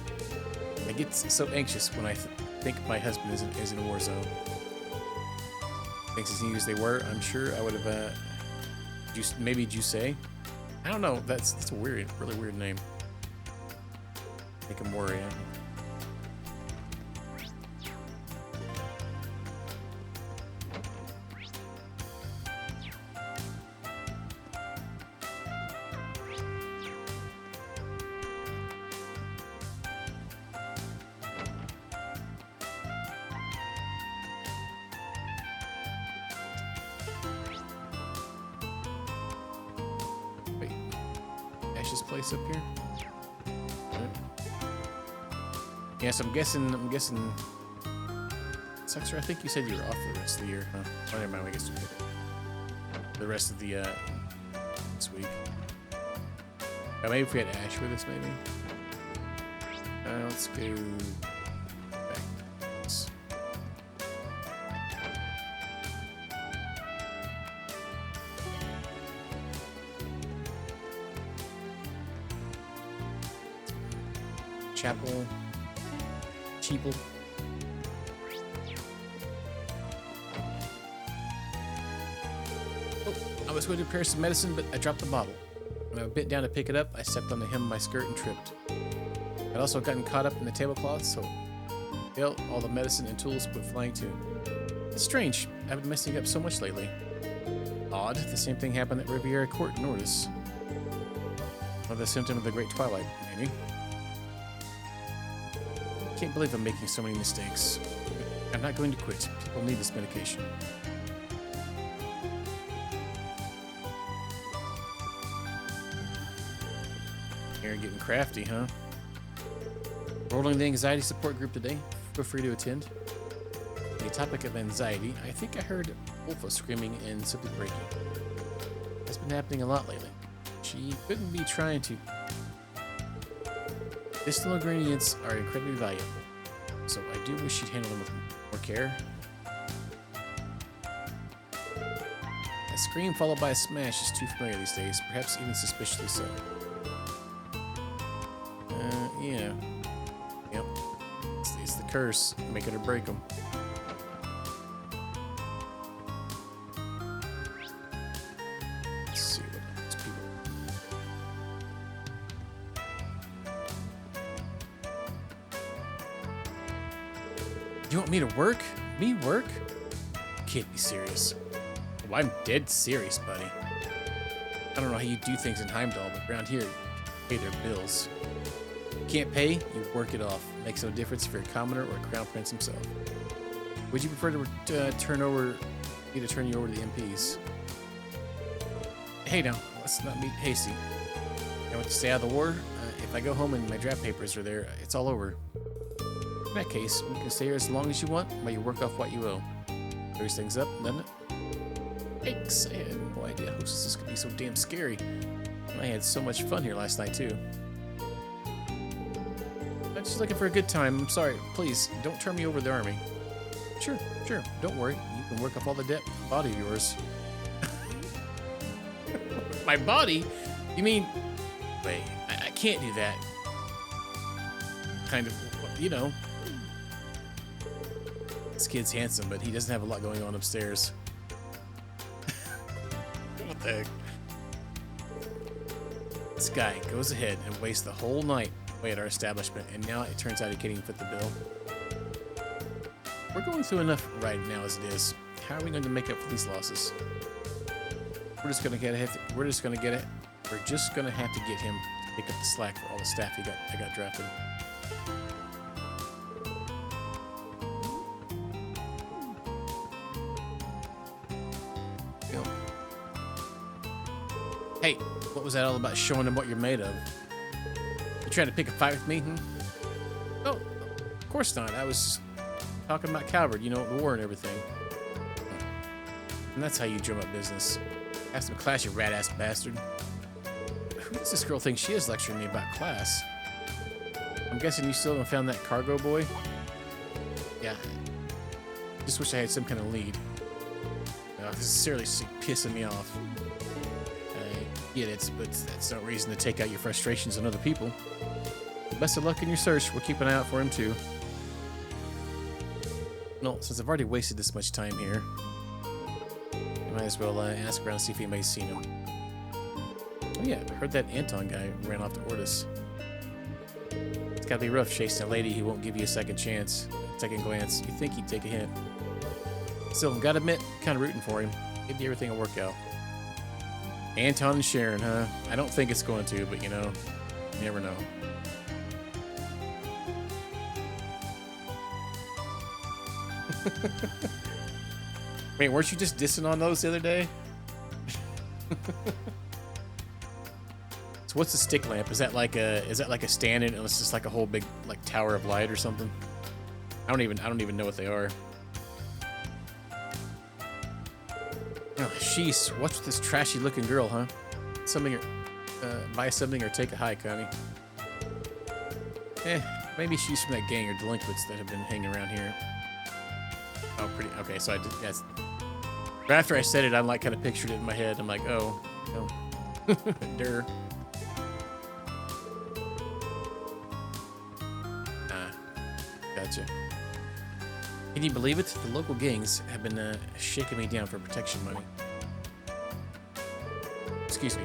I get so anxious when I think my husband is in a war zone. Thanks as neat as they were, I'm sure I would have, maybe Jusse? I don't know, that's a weird, really weird name. Make him worry, huh? Ash's place up here. Right. Yes, I'm guessing. Suxer, I think you said you were off the rest of the year, huh? Oh, never mind. I guess the rest of the this week. Maybe if we had Ash with us, maybe. Let's go back. Chapel. Cheaple. Oh, I was going to prepare some medicine, but I dropped the bottle. When I bent down to pick it up, I stepped on the hem of my skirt and tripped. I'd also gotten caught up in the tablecloth, so all the medicine and tools went flying too. It's strange. I've been messing up so much lately. Odd. The same thing happened at Riviera Court in Nordis. Another symptom of the Great Twilight, maybe. Can't believe I'm making so many mistakes. I'm not going to quit. People need this medication. You're getting crafty, huh? Rolling the anxiety support group today. Feel free to attend. On the topic of anxiety, I think I heard Wolfa screaming and something breaking. That's been happening a lot lately. She couldn't be trying to. Medicinal ingredients are incredibly valuable, so I do wish she'd handle them with more care. A scream followed by a smash is too familiar these days, perhaps even suspiciously so. Yeah. Yep. It's the curse. Make it or break them. Let's see what else people. You want me to work? Me work? You can't be serious. Well, I'm dead serious, buddy. I don't know how you do things in Heimdall, but around here, you pay their bills. Can't pay, you work it off. Makes no difference if you're a commoner or a crown prince himself. Would you prefer to turn you over to the MPs? Hey now, let's not be hasty. I want to stay out of the war. If I go home and my draft papers are there, it's all over. In that case, you can stay here as long as you want while you work off what you owe. Clears things up, doesn't it? Thanks. I had no idea hostesses could be so damn scary. I had so much fun here last night too. I'm just looking for a good time. I'm sorry. Please, don't turn me over to the army. Sure. Don't worry. You can work off all the debt with the body of yours. My body? You mean... Wait, I can't do that. Kind of, you know. This kid's handsome, but he doesn't have a lot going on upstairs. What the heck? This guy goes ahead and wastes the whole night away at our establishment, and now it turns out he can't even fit the bill. We're going through enough right now as it is. How are we going to make up for these losses? We're just gonna have to get him to pick up the slack for all the staff I got drafted. Yep. Hey, what was that all about showing them what you're made of? You trying to pick a fight with me, Oh, of course not. I was talking about Calvert, you know, the war and everything. And that's how you drum up business. Ask him class, you rat-ass bastard. Who does this girl think she is lecturing me about class? I'm guessing you still haven't found that cargo boy? Yeah. Just wish I had some kind of lead. This is seriously pissing me off. I get it, but that's no reason to take out your frustrations on other people. Best of luck in your search. We'll keep an eye out for him, too. No, since I've already wasted this much time here, I might as well ask around to see if anybody's seen him. Oh yeah, I heard that Anton guy ran off to Ortis. It's gotta be rough chasing a lady who won't give you a second chance, second glance. You think he'd take a hint. Still, gotta admit, kind of rooting for him. Maybe everything will work out. Anton and Sharon, huh? I don't think it's going to, but you know, you never know. Wait, weren't you just dissing on those the other day? So what's the stick lamp? Is that like a stand and it's just like a whole big like tower of light or something? I don't even know what they are. Oh, sheesh, what's with this trashy looking girl, huh? Something or buy something or take a hike, honey. Maybe she's from that gang or delinquents that have been hanging around here. Oh, pretty. Okay, so I did. Yes. But after I said it, I like kind of pictured it in my head. I'm like, oh, no. Durr. Gotcha. Can you believe it? The local gangs have been shaking me down for protection money. Excuse me.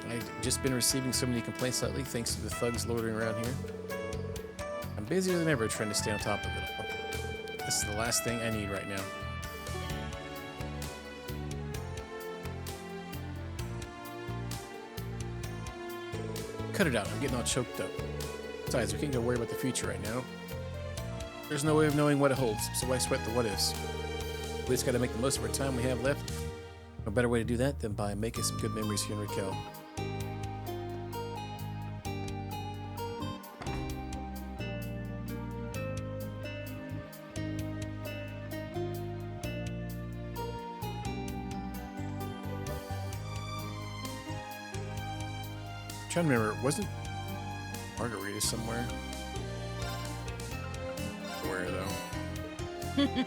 I've just been receiving so many complaints lately thanks to the thugs loitering around here. I'm busier than ever trying to stay on top of it all. This is the last thing I need right now. Cut it out. I'm getting all choked up. Besides, we can't go worry about the future right now. There's no way of knowing what it holds, so why sweat the what-ifs? We just gotta make the most of our time we have left. No better way to do that than by making some good memories here in Raquel. I'm trying to remember, wasn't Margarita somewhere? Where though?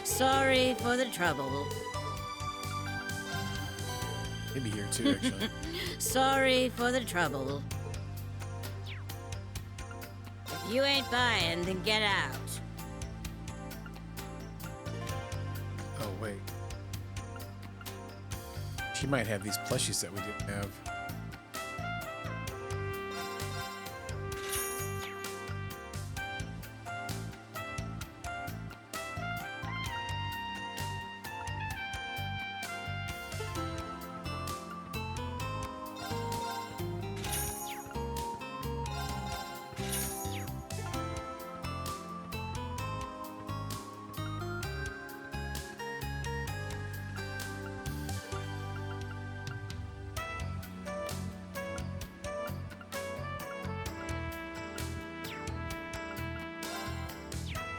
Sorry for the trouble. Maybe here too, actually. Sorry for the trouble. If you ain't buying, then get out. Oh, wait. She might have these plushies that we didn't have.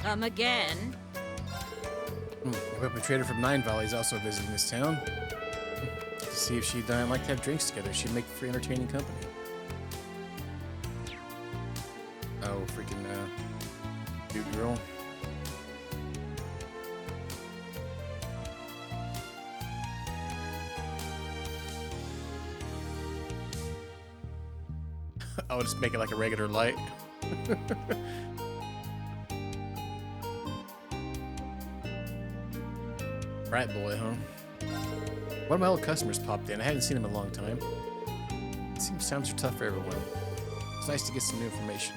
Come again? A weapon trader from Nine Valley is also visiting this town. To see if she'd like to have drinks together. She'd make for entertaining company. Oh, freaking dude girl. I'll just make it like a regular light. Rat boy, huh? One of my old customers popped in. I hadn't seen him in a long time. It seems times are tough for everyone. It's nice to get some new information.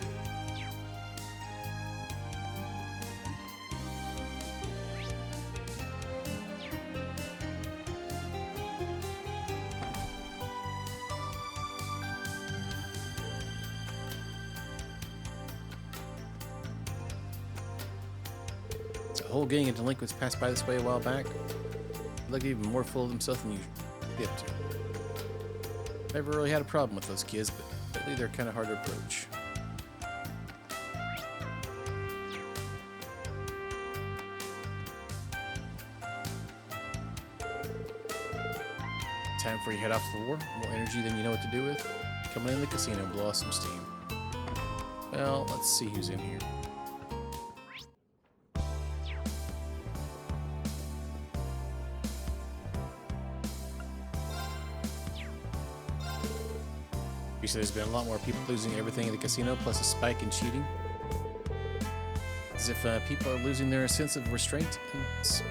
A whole gang of delinquents passed by this way a while back. They look even more full of themselves than usual. They up to. Never really had a problem with those kids, but lately they're kind of hard to approach. before you head off to the war. More energy than you know what to do with. Coming in the casino, blow off some steam. Well, let's see who's in here. You said there's been a lot more people losing everything in the casino, plus a spike in cheating. As if people are losing their sense of restraint. And what's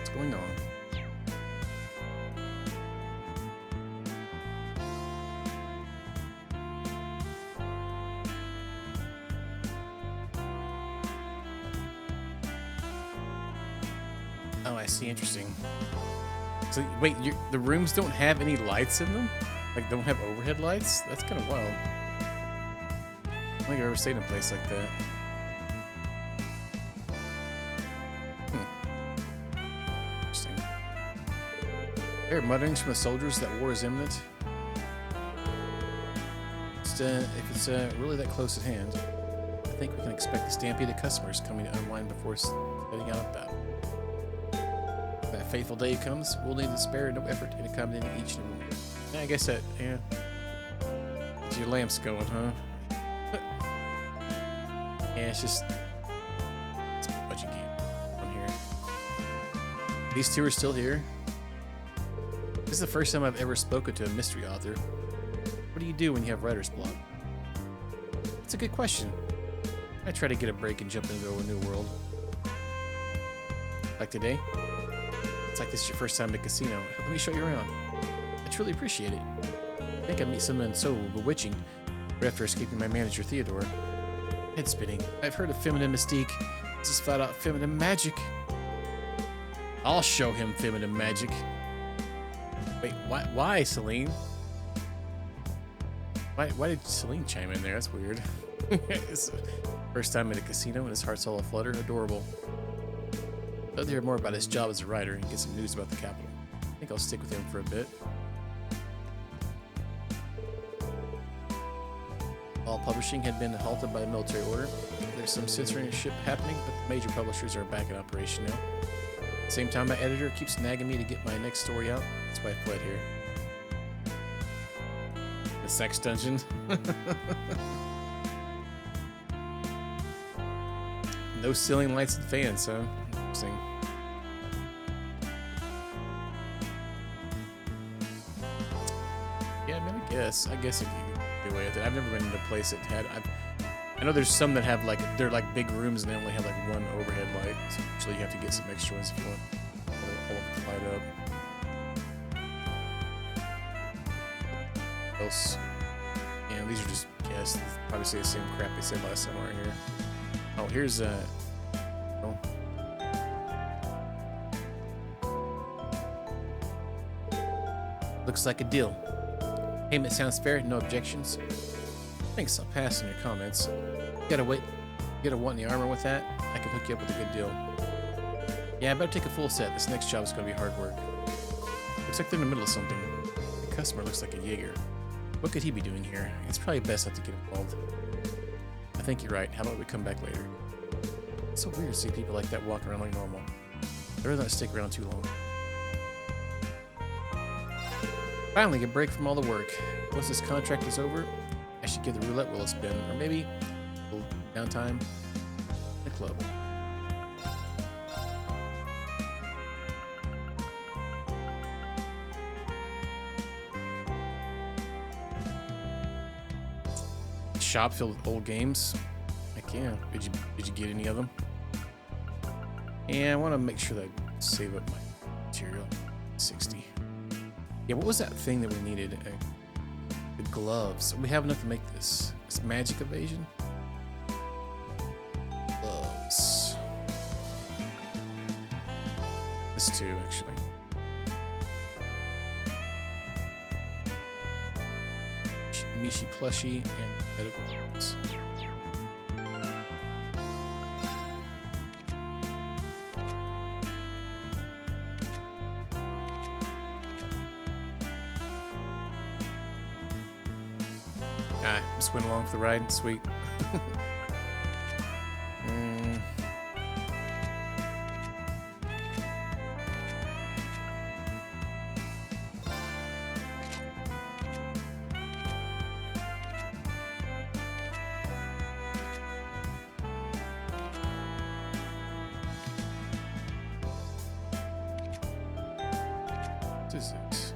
going on? Oh, I see. Interesting. So, wait, the rooms don't have any lights in them? Like, don't have overhead lights? That's kind of wild. I don't think I've ever stayed in a place like that. Interesting. There are mutterings from the soldiers that war is imminent. If it's really that close at hand, I think we can expect a stampede of customers coming to unwind before setting out of battle. When that fateful day comes, we'll need to spare no effort in accommodating each and every one. Yeah, I guess that, yeah. Get your lamps going, huh? Yeah, it's just what you get on here. These two are still here. This is the first time I've ever spoken to a mystery author. What do you do when you have writer's block? It's a good question. I try to get a break and jump into a new world. Like today? It's like this is your first time at a casino. Let me show you around. I truly appreciate it. I think I meet someone so bewitching right after escaping my manager, Theodore. Head spinning. I've heard of feminine mystique. This is flat out feminine magic. I'll show him feminine magic. Wait, why Celine? Why did Celine chime in there? That's weird. It's first time at a casino and his heart's all aflutter. Adorable. I'd love to hear more about his job as a writer and get some news about the capital. I think I'll stick with him for a bit. All publishing had been halted by a military order. There's some censorship happening, but the major publishers are back in operation now. At the same time, my editor keeps nagging me to get my next story out. That's why I fled here. The sex dungeon. No ceiling lights and fans, huh? Interesting. Yeah, I mean, I guess if you get away with it. I've never been in a place that had. I know there's some that have like they're like big rooms and they only have like one overhead light. So usually you have to get some extra ones if you want all of it to light up. Else, yeah, these are just guess. Probably say the same crap they said last time we were here. Oh, here's oh. Looks like a deal. Payment sounds fair. No objections. Thanks. I'll pass on your comments. You gotta want the armor with that. I can hook you up with a good deal. Yeah, I better take a full set. This next job is gonna be hard work. Looks like they're in the middle of something. The customer looks like a Jaeger. What could he be doing here? It's probably best not to get involved. I think you're right. How about we come back later? It's so weird to see people like that walking around like normal. I'd rather not stick around too long. Finally, a break from all the work. Once this contract is over, I should give the roulette wheel a spin, or maybe a little downtime in the club. Shop filled with old games. Heck yeah. Did you get any of them? Yeah, I want to make sure that I save up my material. 60. Yeah, what was that thing that we needed? The gloves. We have enough to make this. It's magic evasion. Gloves. This too, actually. Mishi plushie and medical gloves. Just went along for the ride. Sweet. is it?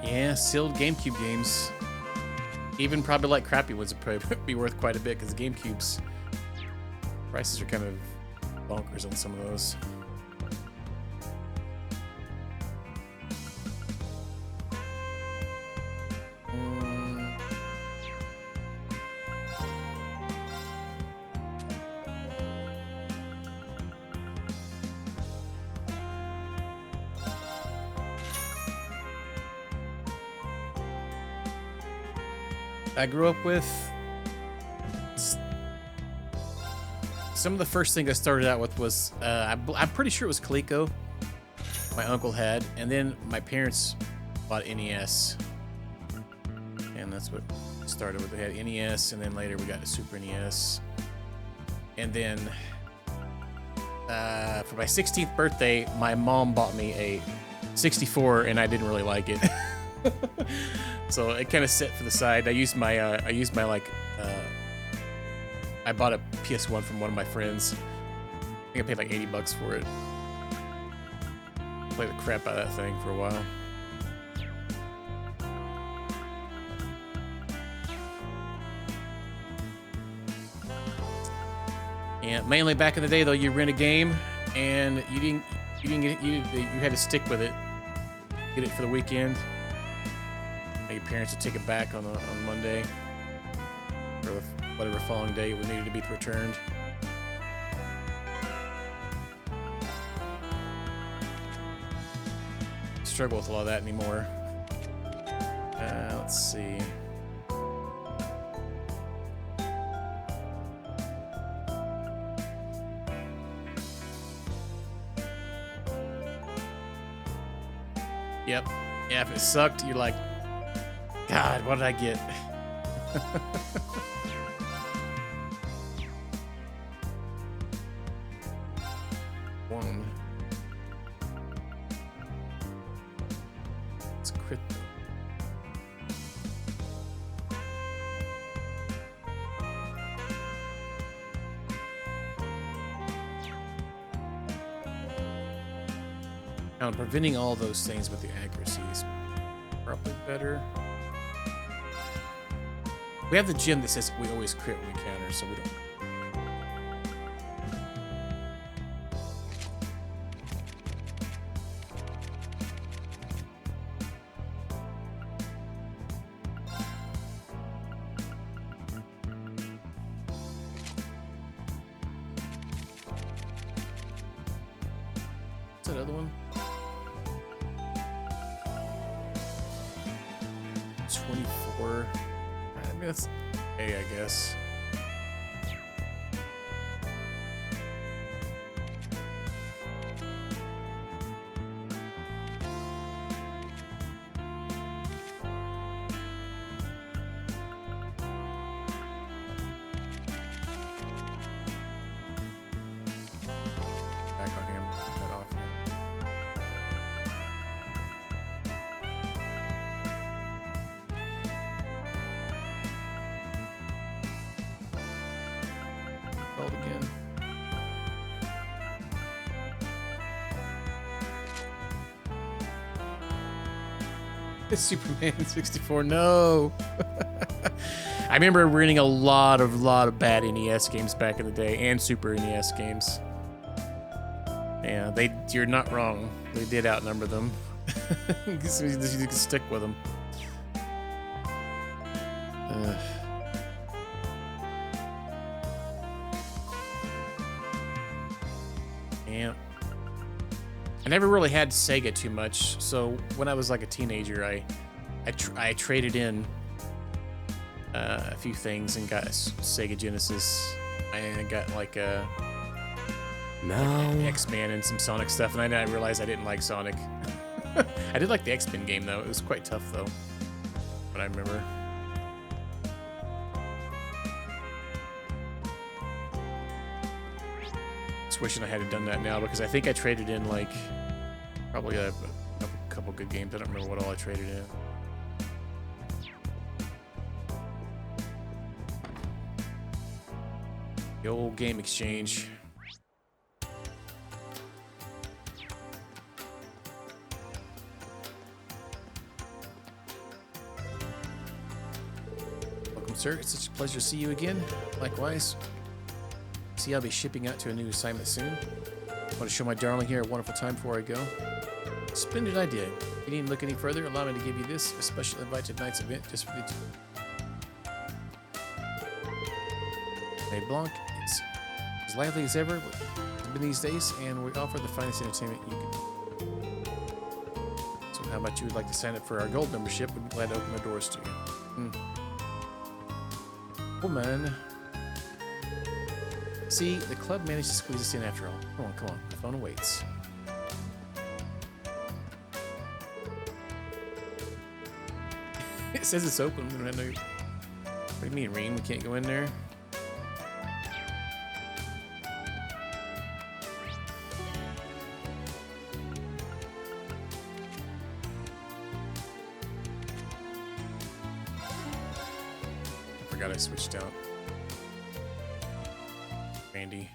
Yeah, sealed GameCube games. Even probably like crappy ones would probably be worth quite a bit because GameCube's prices are kind of bonkers on some of those. I grew up with some of the first thing I started out with was I'm pretty sure it was Coleco my uncle had, and then my parents bought NES, and that's what started with. They had NES, and then later we got a Super NES, and then for my 16th birthday my mom bought me a 64, and I didn't really like it. So it kind of set for the side. I used my like I bought a PS1 from one of my friends. I think I paid like $80 for it. Played the crap out of that thing for a while. And mainly back in the day though, you rent a game and you had to stick with it. Get it for the weekend. Your parents would take it back on Monday or whatever following day it needed to be returned. Struggle with a lot of that anymore. Let's see. Yep. Yeah, if it sucked, you're like, God, what did I get? One. It's crit though. Now, preventing all those things with the accuracy is probably better. We have the gym that says we always crit when we counter, so we don't. What's that other one? 24. I mean, that's A, I guess. Back on him. That off. Again. It's Superman 64. No. I remember renting a lot of bad NES games back in the day, and Super NES games. Yeah, you're not wrong. They did outnumber them. So you can stick with them. Yeah. I never really had Sega too much, so when I was like a teenager, I traded in a few things and got a Sega Genesis. I got like a X-Men and some Sonic stuff, and I realized I didn't like Sonic. I did like the X-Men game though. It was quite tough though, but I remember. Just wishing I had done that now, because I think I traded in like probably a couple couple good games. I don't remember what all I traded in. The old game exchange. Welcome, sir. It's such a pleasure to see you again. Likewise. See, I'll be shipping out to a new assignment soon. I want to show my darling here a wonderful time before I go. Splendid idea. If you needn't look any further, allow me to give you this, a special invite to tonight's event just for the two. Hey, Blanc, it's as lively as ever it's been these days, and we offer the finest entertainment you can. So how about you would like to sign up for our gold membership? We'd be glad to open our doors to you. Woman. See, the club managed to squeeze us in after all. Come on. The phone awaits. It says it's open. What do you mean, Reen? We can't go in there? I forgot I switched out. Randy.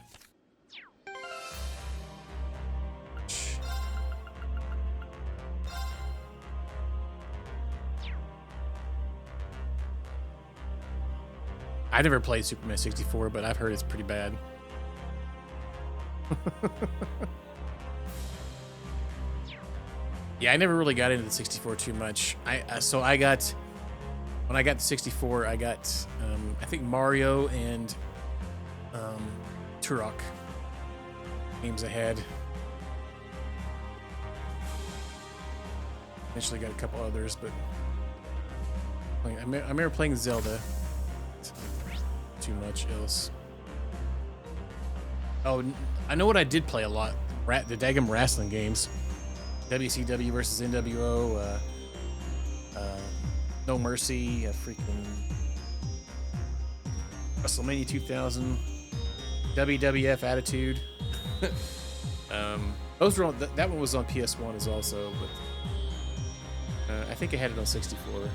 I never played Superman 64, but I've heard it's pretty bad. Yeah, I never really got into the 64 too much. When I got the 64, I got I think Mario and Turok games I had. Eventually got a couple others, but I remember playing Zelda. Too much else. Oh, I know what I did play a lot. The daggum wrestling games. WCW versus NWO. No Mercy. Freaking WrestleMania 2000. WWF Attitude. Those were on, that one was on PS1 as also, but I think I had it on 64.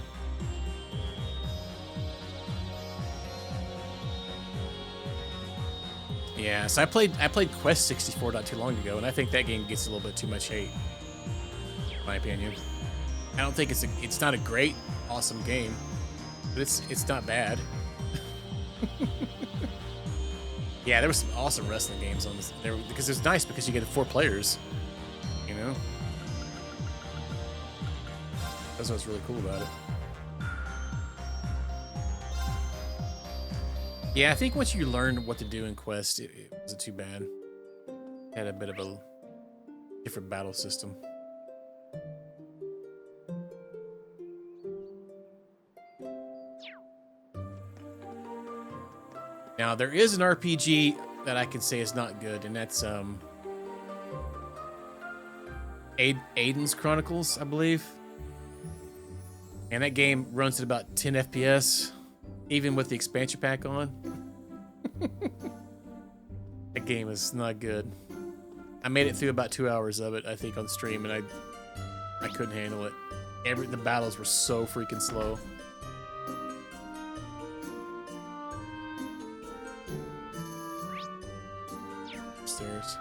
Yeah, so I played Quest 64 not too long ago, and I think that game gets a little bit too much hate, in my opinion. I don't think it's not a great, awesome game, but it's not bad. Yeah, there were some awesome wrestling games on this there because it's nice because you get 4 players, you know. That's what's really cool about it. Yeah, I think once you learned what to do in Quest, it wasn't too bad. It had a bit of a different battle system. Now, there is an RPG that I can say is not good, and that's Aiden's Chronicles, I believe. And that game runs at about 10 FPS. Even with the expansion pack on. That game is not good. I made it through about 2 hours of it, I think, on stream, and I couldn't handle it. The battles were so freaking slow. Upstairs.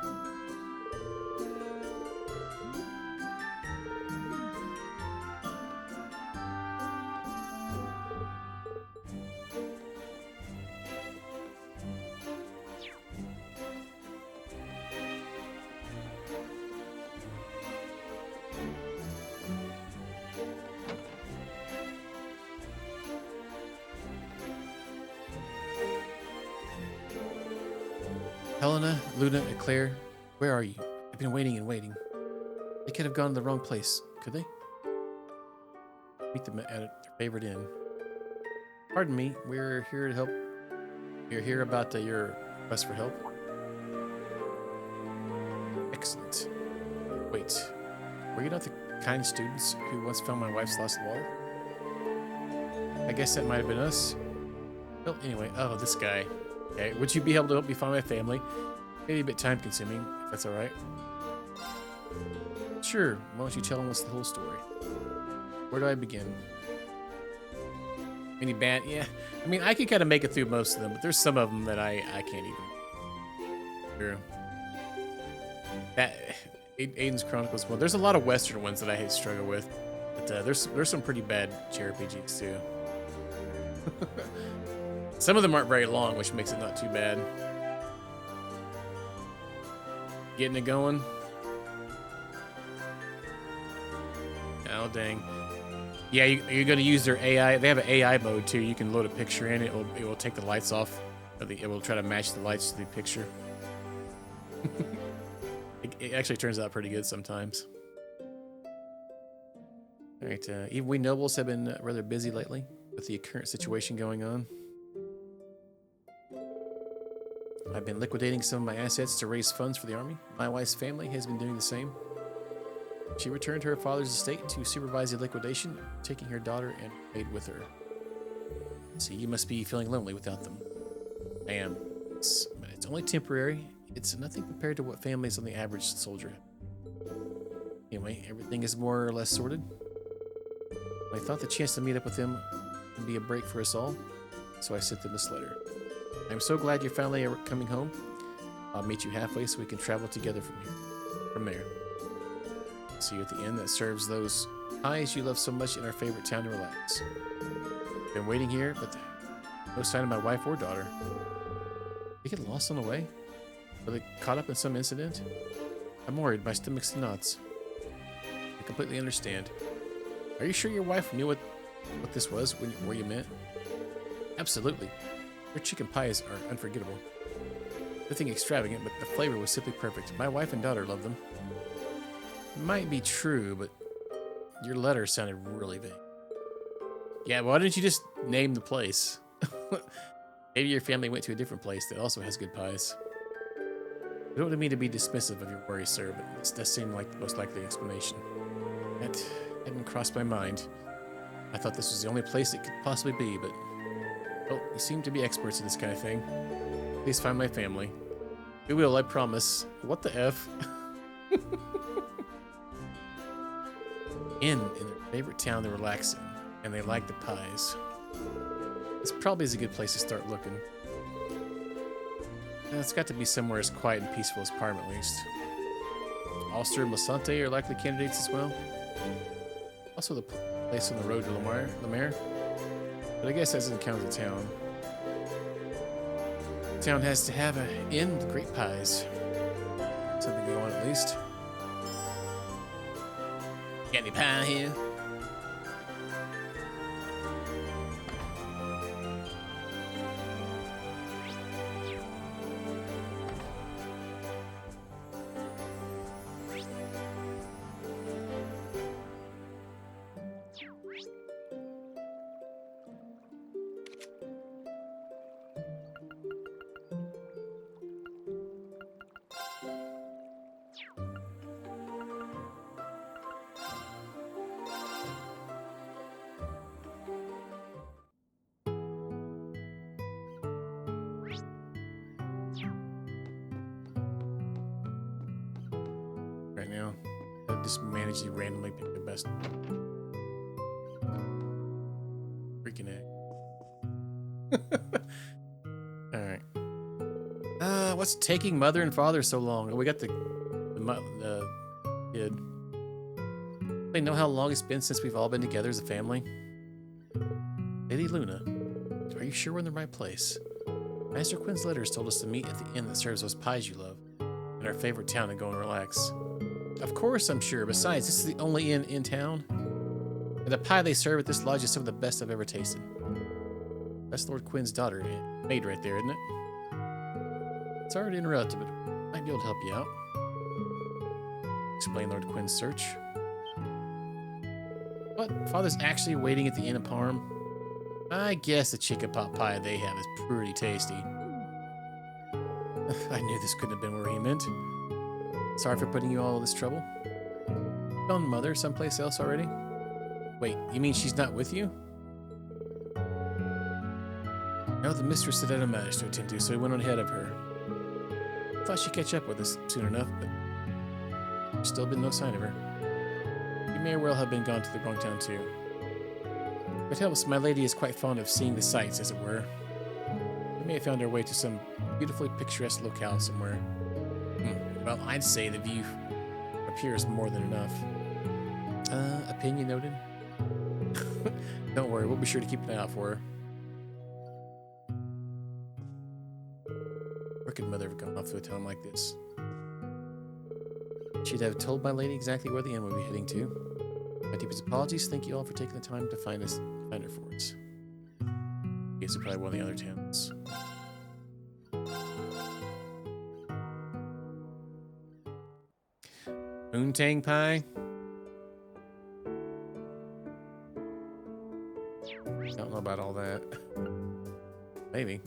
Helena, Luna, and Claire, where are you? I've been waiting and waiting. They could have gone to the wrong place, could they? Meet them at their favorite inn. Pardon me, we're here to help. You're here about your request for help? Excellent. Wait, were you not the kind students who once found my wife's lost wallet? I guess that might have been us. Well, anyway, oh, this guy. Okay, would you be able to help me find my family? Maybe a bit time consuming, if that's alright. Sure, why don't you tell us the whole story? Where do I begin? Any bad? Yeah, I mean, I can kind of make it through most of them, but there's some of them that I can't even. True. That Aiden's Chronicles. Well, there's a lot of Western ones that I struggle with, but there's some pretty bad JRPGs too. Some of them aren't very long, which makes it not too bad. Getting it going. Oh dang. Yeah, you're going to use their AI. They have an AI mode too. You can load a picture in. It will take the lights off. Or it will try to match the lights to the picture. It actually turns out pretty good sometimes. All right, even we nobles have been rather busy lately with the current situation going on. I've been liquidating some of my assets to raise funds for the army. My wife's family has been doing the same. She returned to her father's estate to supervise the liquidation, taking her daughter and maid with her. See, you must be feeling lonely without them. I am. But it's only temporary. It's nothing compared to what families on the average soldier have. Anyway, everything is more or less sorted. I thought the chance to meet up with them would be a break for us all, so I sent them this letter. I'm so glad you're finally coming home. I'll meet you halfway so we can travel together from there. See you at the inn that serves those pies you love so much in our favorite town to relax. Been waiting here, but no sign of my wife or daughter. They get lost on the way? Were they caught up in some incident? I'm worried. My stomach's in knots. I completely understand. Are you sure your wife knew what this was where you met? Absolutely. Your chicken pies are unforgettable. Nothing extravagant, but the flavor was simply perfect. My wife and daughter love them. It might be true, but your letter sounded really vague. Yeah, why didn't you just name the place? Maybe your family went to a different place that also has good pies. I don't mean to be dismissive of your worries, sir, but this does seem like the most likely explanation. That hadn't crossed my mind. I thought this was the only place it could possibly be, but... well, you seem to be experts in this kind of thing. Please find my family. We will, I promise. What the F? In their favorite town to relax in, and they like the pies. This probably is a good place to start looking. It's got to be somewhere as quiet and peaceful as Parm, at least. Ulster and Masante are likely candidates as well. Also the place on the road to Lemare. But I guess that doesn't count as a town. The town has to have an inn with great pies. Something to go on at least. Got any pie here? Right now, I just managed to randomly pick the best freaking egg. All right. What's taking mother and father so long? Oh, we got the kid. They know how long it's been since we've all been together as a family. Lady Luna, are you sure we're in the right place? Master Quinn's letters told us to meet at the inn that serves those pies you love, in our favorite town, and go and relax. Of course I'm sure. Besides, this is the only inn in town. And the pie they serve at this lodge is some of the best I've ever tasted. That's Lord Quinn's daughter, maid right there, isn't it? Sorry to interrupt, but I might be able to help you out. Explain Lord Quinn's search. What? Father's actually waiting at the inn of Parm? I guess the chicken pot pie they have is pretty tasty. I knew this couldn't have been where he meant. Sorry for putting you all this trouble. Found mother someplace else already? Wait, you mean she's not with you? No, the mistress had other matters to attend to, so we went on ahead of her. Thought she'd catch up with us soon enough, but there's still been no sign of her. may well have been gone to the wrong town too. It helps, my lady is quite fond of seeing the sights, as it were. We may have found our way to some beautifully picturesque locale somewhere. Well, I'd say the view up here is more than enough. Opinion noted. Don't worry, we'll be sure to keep an eye out for her. Where could Mother have gone off to a town like this? She'd have told my lady exactly where the inn would be heading to. My deepest apologies. Thank you all for taking the time to find her for us. Guess it's probably one of the other towns. Moontang pie? Don't know about all that. Maybe.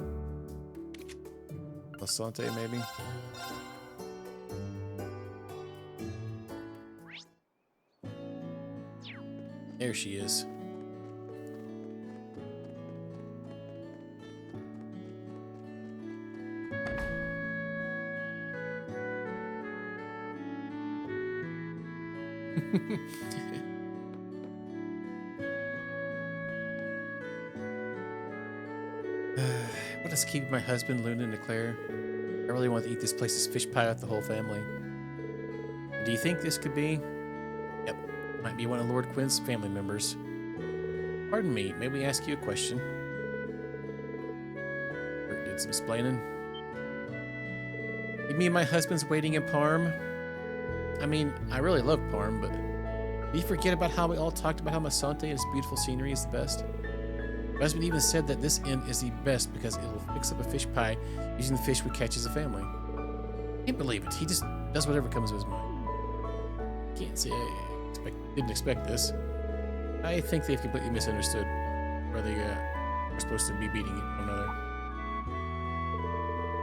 Lasante, maybe? There she is. What is keeping my husband, Luna, and Claire? I really want to eat this place's fish pie with the whole family. Do you think this could be? Yep, might be one of Lord Quinn's family members. Pardon me, may we ask you a question? Kurt did some explaining. You mean my husband's waiting in Parm? I mean, I really love Parm, but do you forget about how we all talked about how Masante and its beautiful scenery is the best? My husband even said that this inn is the best because it will fix up a fish pie using the fish we catch as a family. Can't believe it. He just does whatever comes to his mind. Can't say I didn't expect this. I think they've completely misunderstood where they are supposed to be beating one another.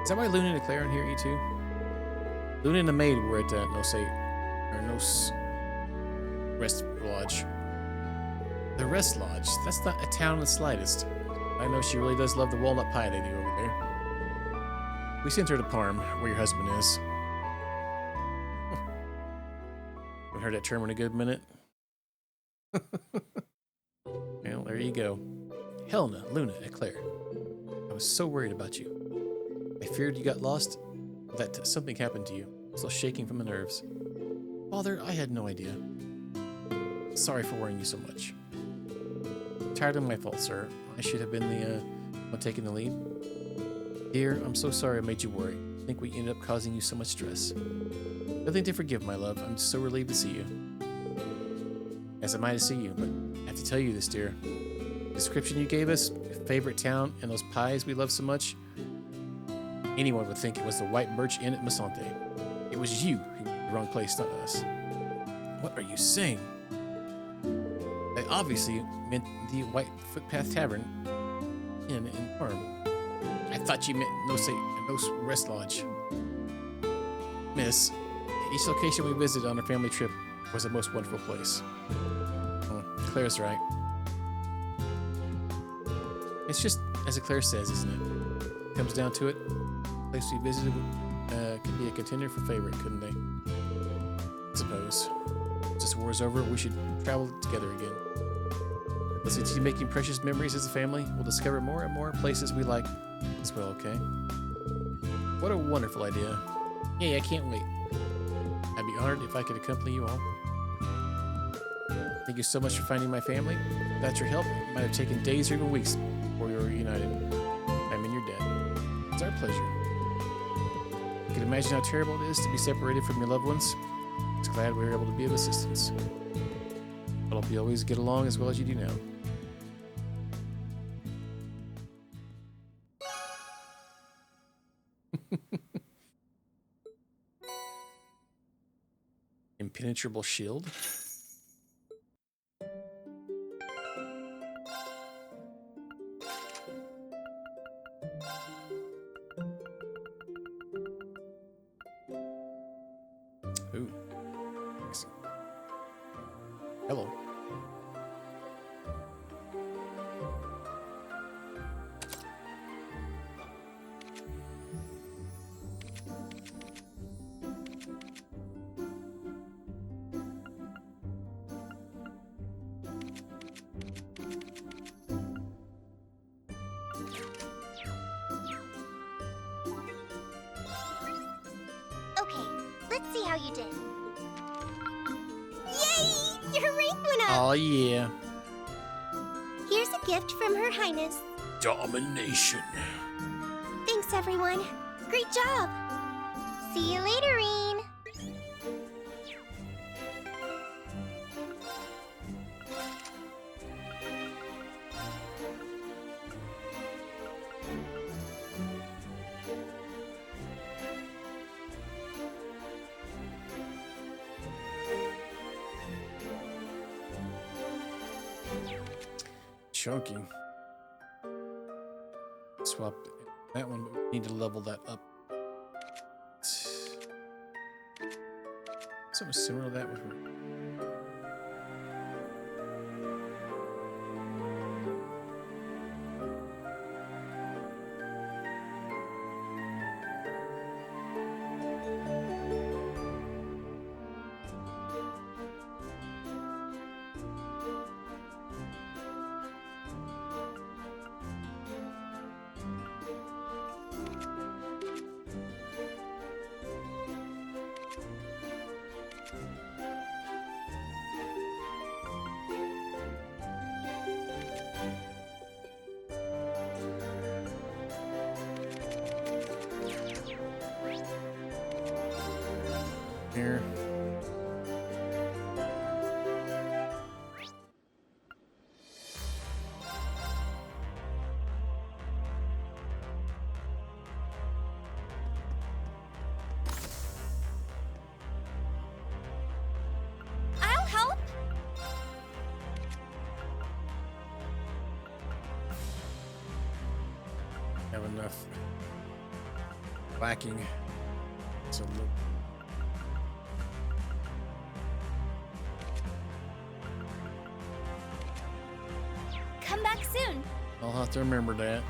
Is that why Luna and Claire aren't here, you two? Luna and the maid were at Nos Rest Lodge. The Rest Lodge? That's not a town in the slightest. I know she really does love the walnut pie they do over there. We sent her to Parm, where your husband is. Haven't heard that term in a good minute. Well, there you go. Helena, Luna, and Claire. I was so worried about you. I feared you got lost, that something happened to you. I was all shaking from the nerves. Father, I had no idea. Sorry for worrying you so much. Entirely my fault, sir. I should have been the one taking the lead. Dear, I'm so sorry I made you worry. I think we ended up causing you so much stress. Nothing to forgive, my love. I'm so relieved to see you. As am I to see you, but I have to tell you this, dear. The description you gave us, your favorite town, and those pies we love so much, anyone would think it was the White Birch Inn at Masante. It was you who was in the wrong place, not us. What are you saying? They obviously meant the White Footpath Tavern Inn in Parm. I thought you meant Nos Rest Lodge. Miss, each location we visited on our family trip was a most wonderful place. Oh, Claire's right. It's just as Claire says, isn't it? It comes down to it. The place we visited could be a contender for favorite, couldn't they? I suppose. Once this war is over, we should travel together again. Let's continue making precious memories as a family. We'll discover more and more places we like as well, okay? What a wonderful idea. Yay, I can't wait. I'd be honored if I could accompany you all. Thank you so much for finding my family. Without your help, it might have taken days or even weeks before we were reunited. I'm in your debt. It's our pleasure. You can imagine how terrible it is to be separated from your loved ones. Just glad we were able to be of assistance. I hope you always get along as well as you do now. Impenetrable shield. Ooh. Thanks. Hello. Okay, let's see how you did. Yay! Your rank went up! Oh yeah. Here's a gift from Her Highness. Domination. Thanks, everyone. Great job! See you later, Reen. Chunky. Swap that one, but we need to level that up. Something similar to that with her. Here. I'll help. Have enough whacking. So look. Come back soon. I'll have to remember that.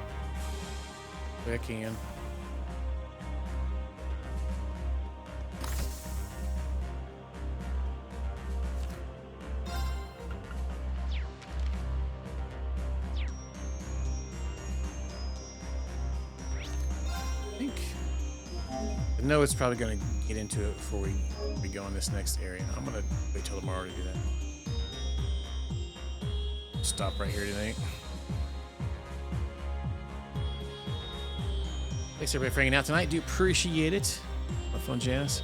If I can. I know it's probably going to get into it before we go in this next area. I'm going to wait till tomorrow to do that. Stop right here tonight. Thanks everybody for hanging out tonight. Do appreciate it. What fun jazz.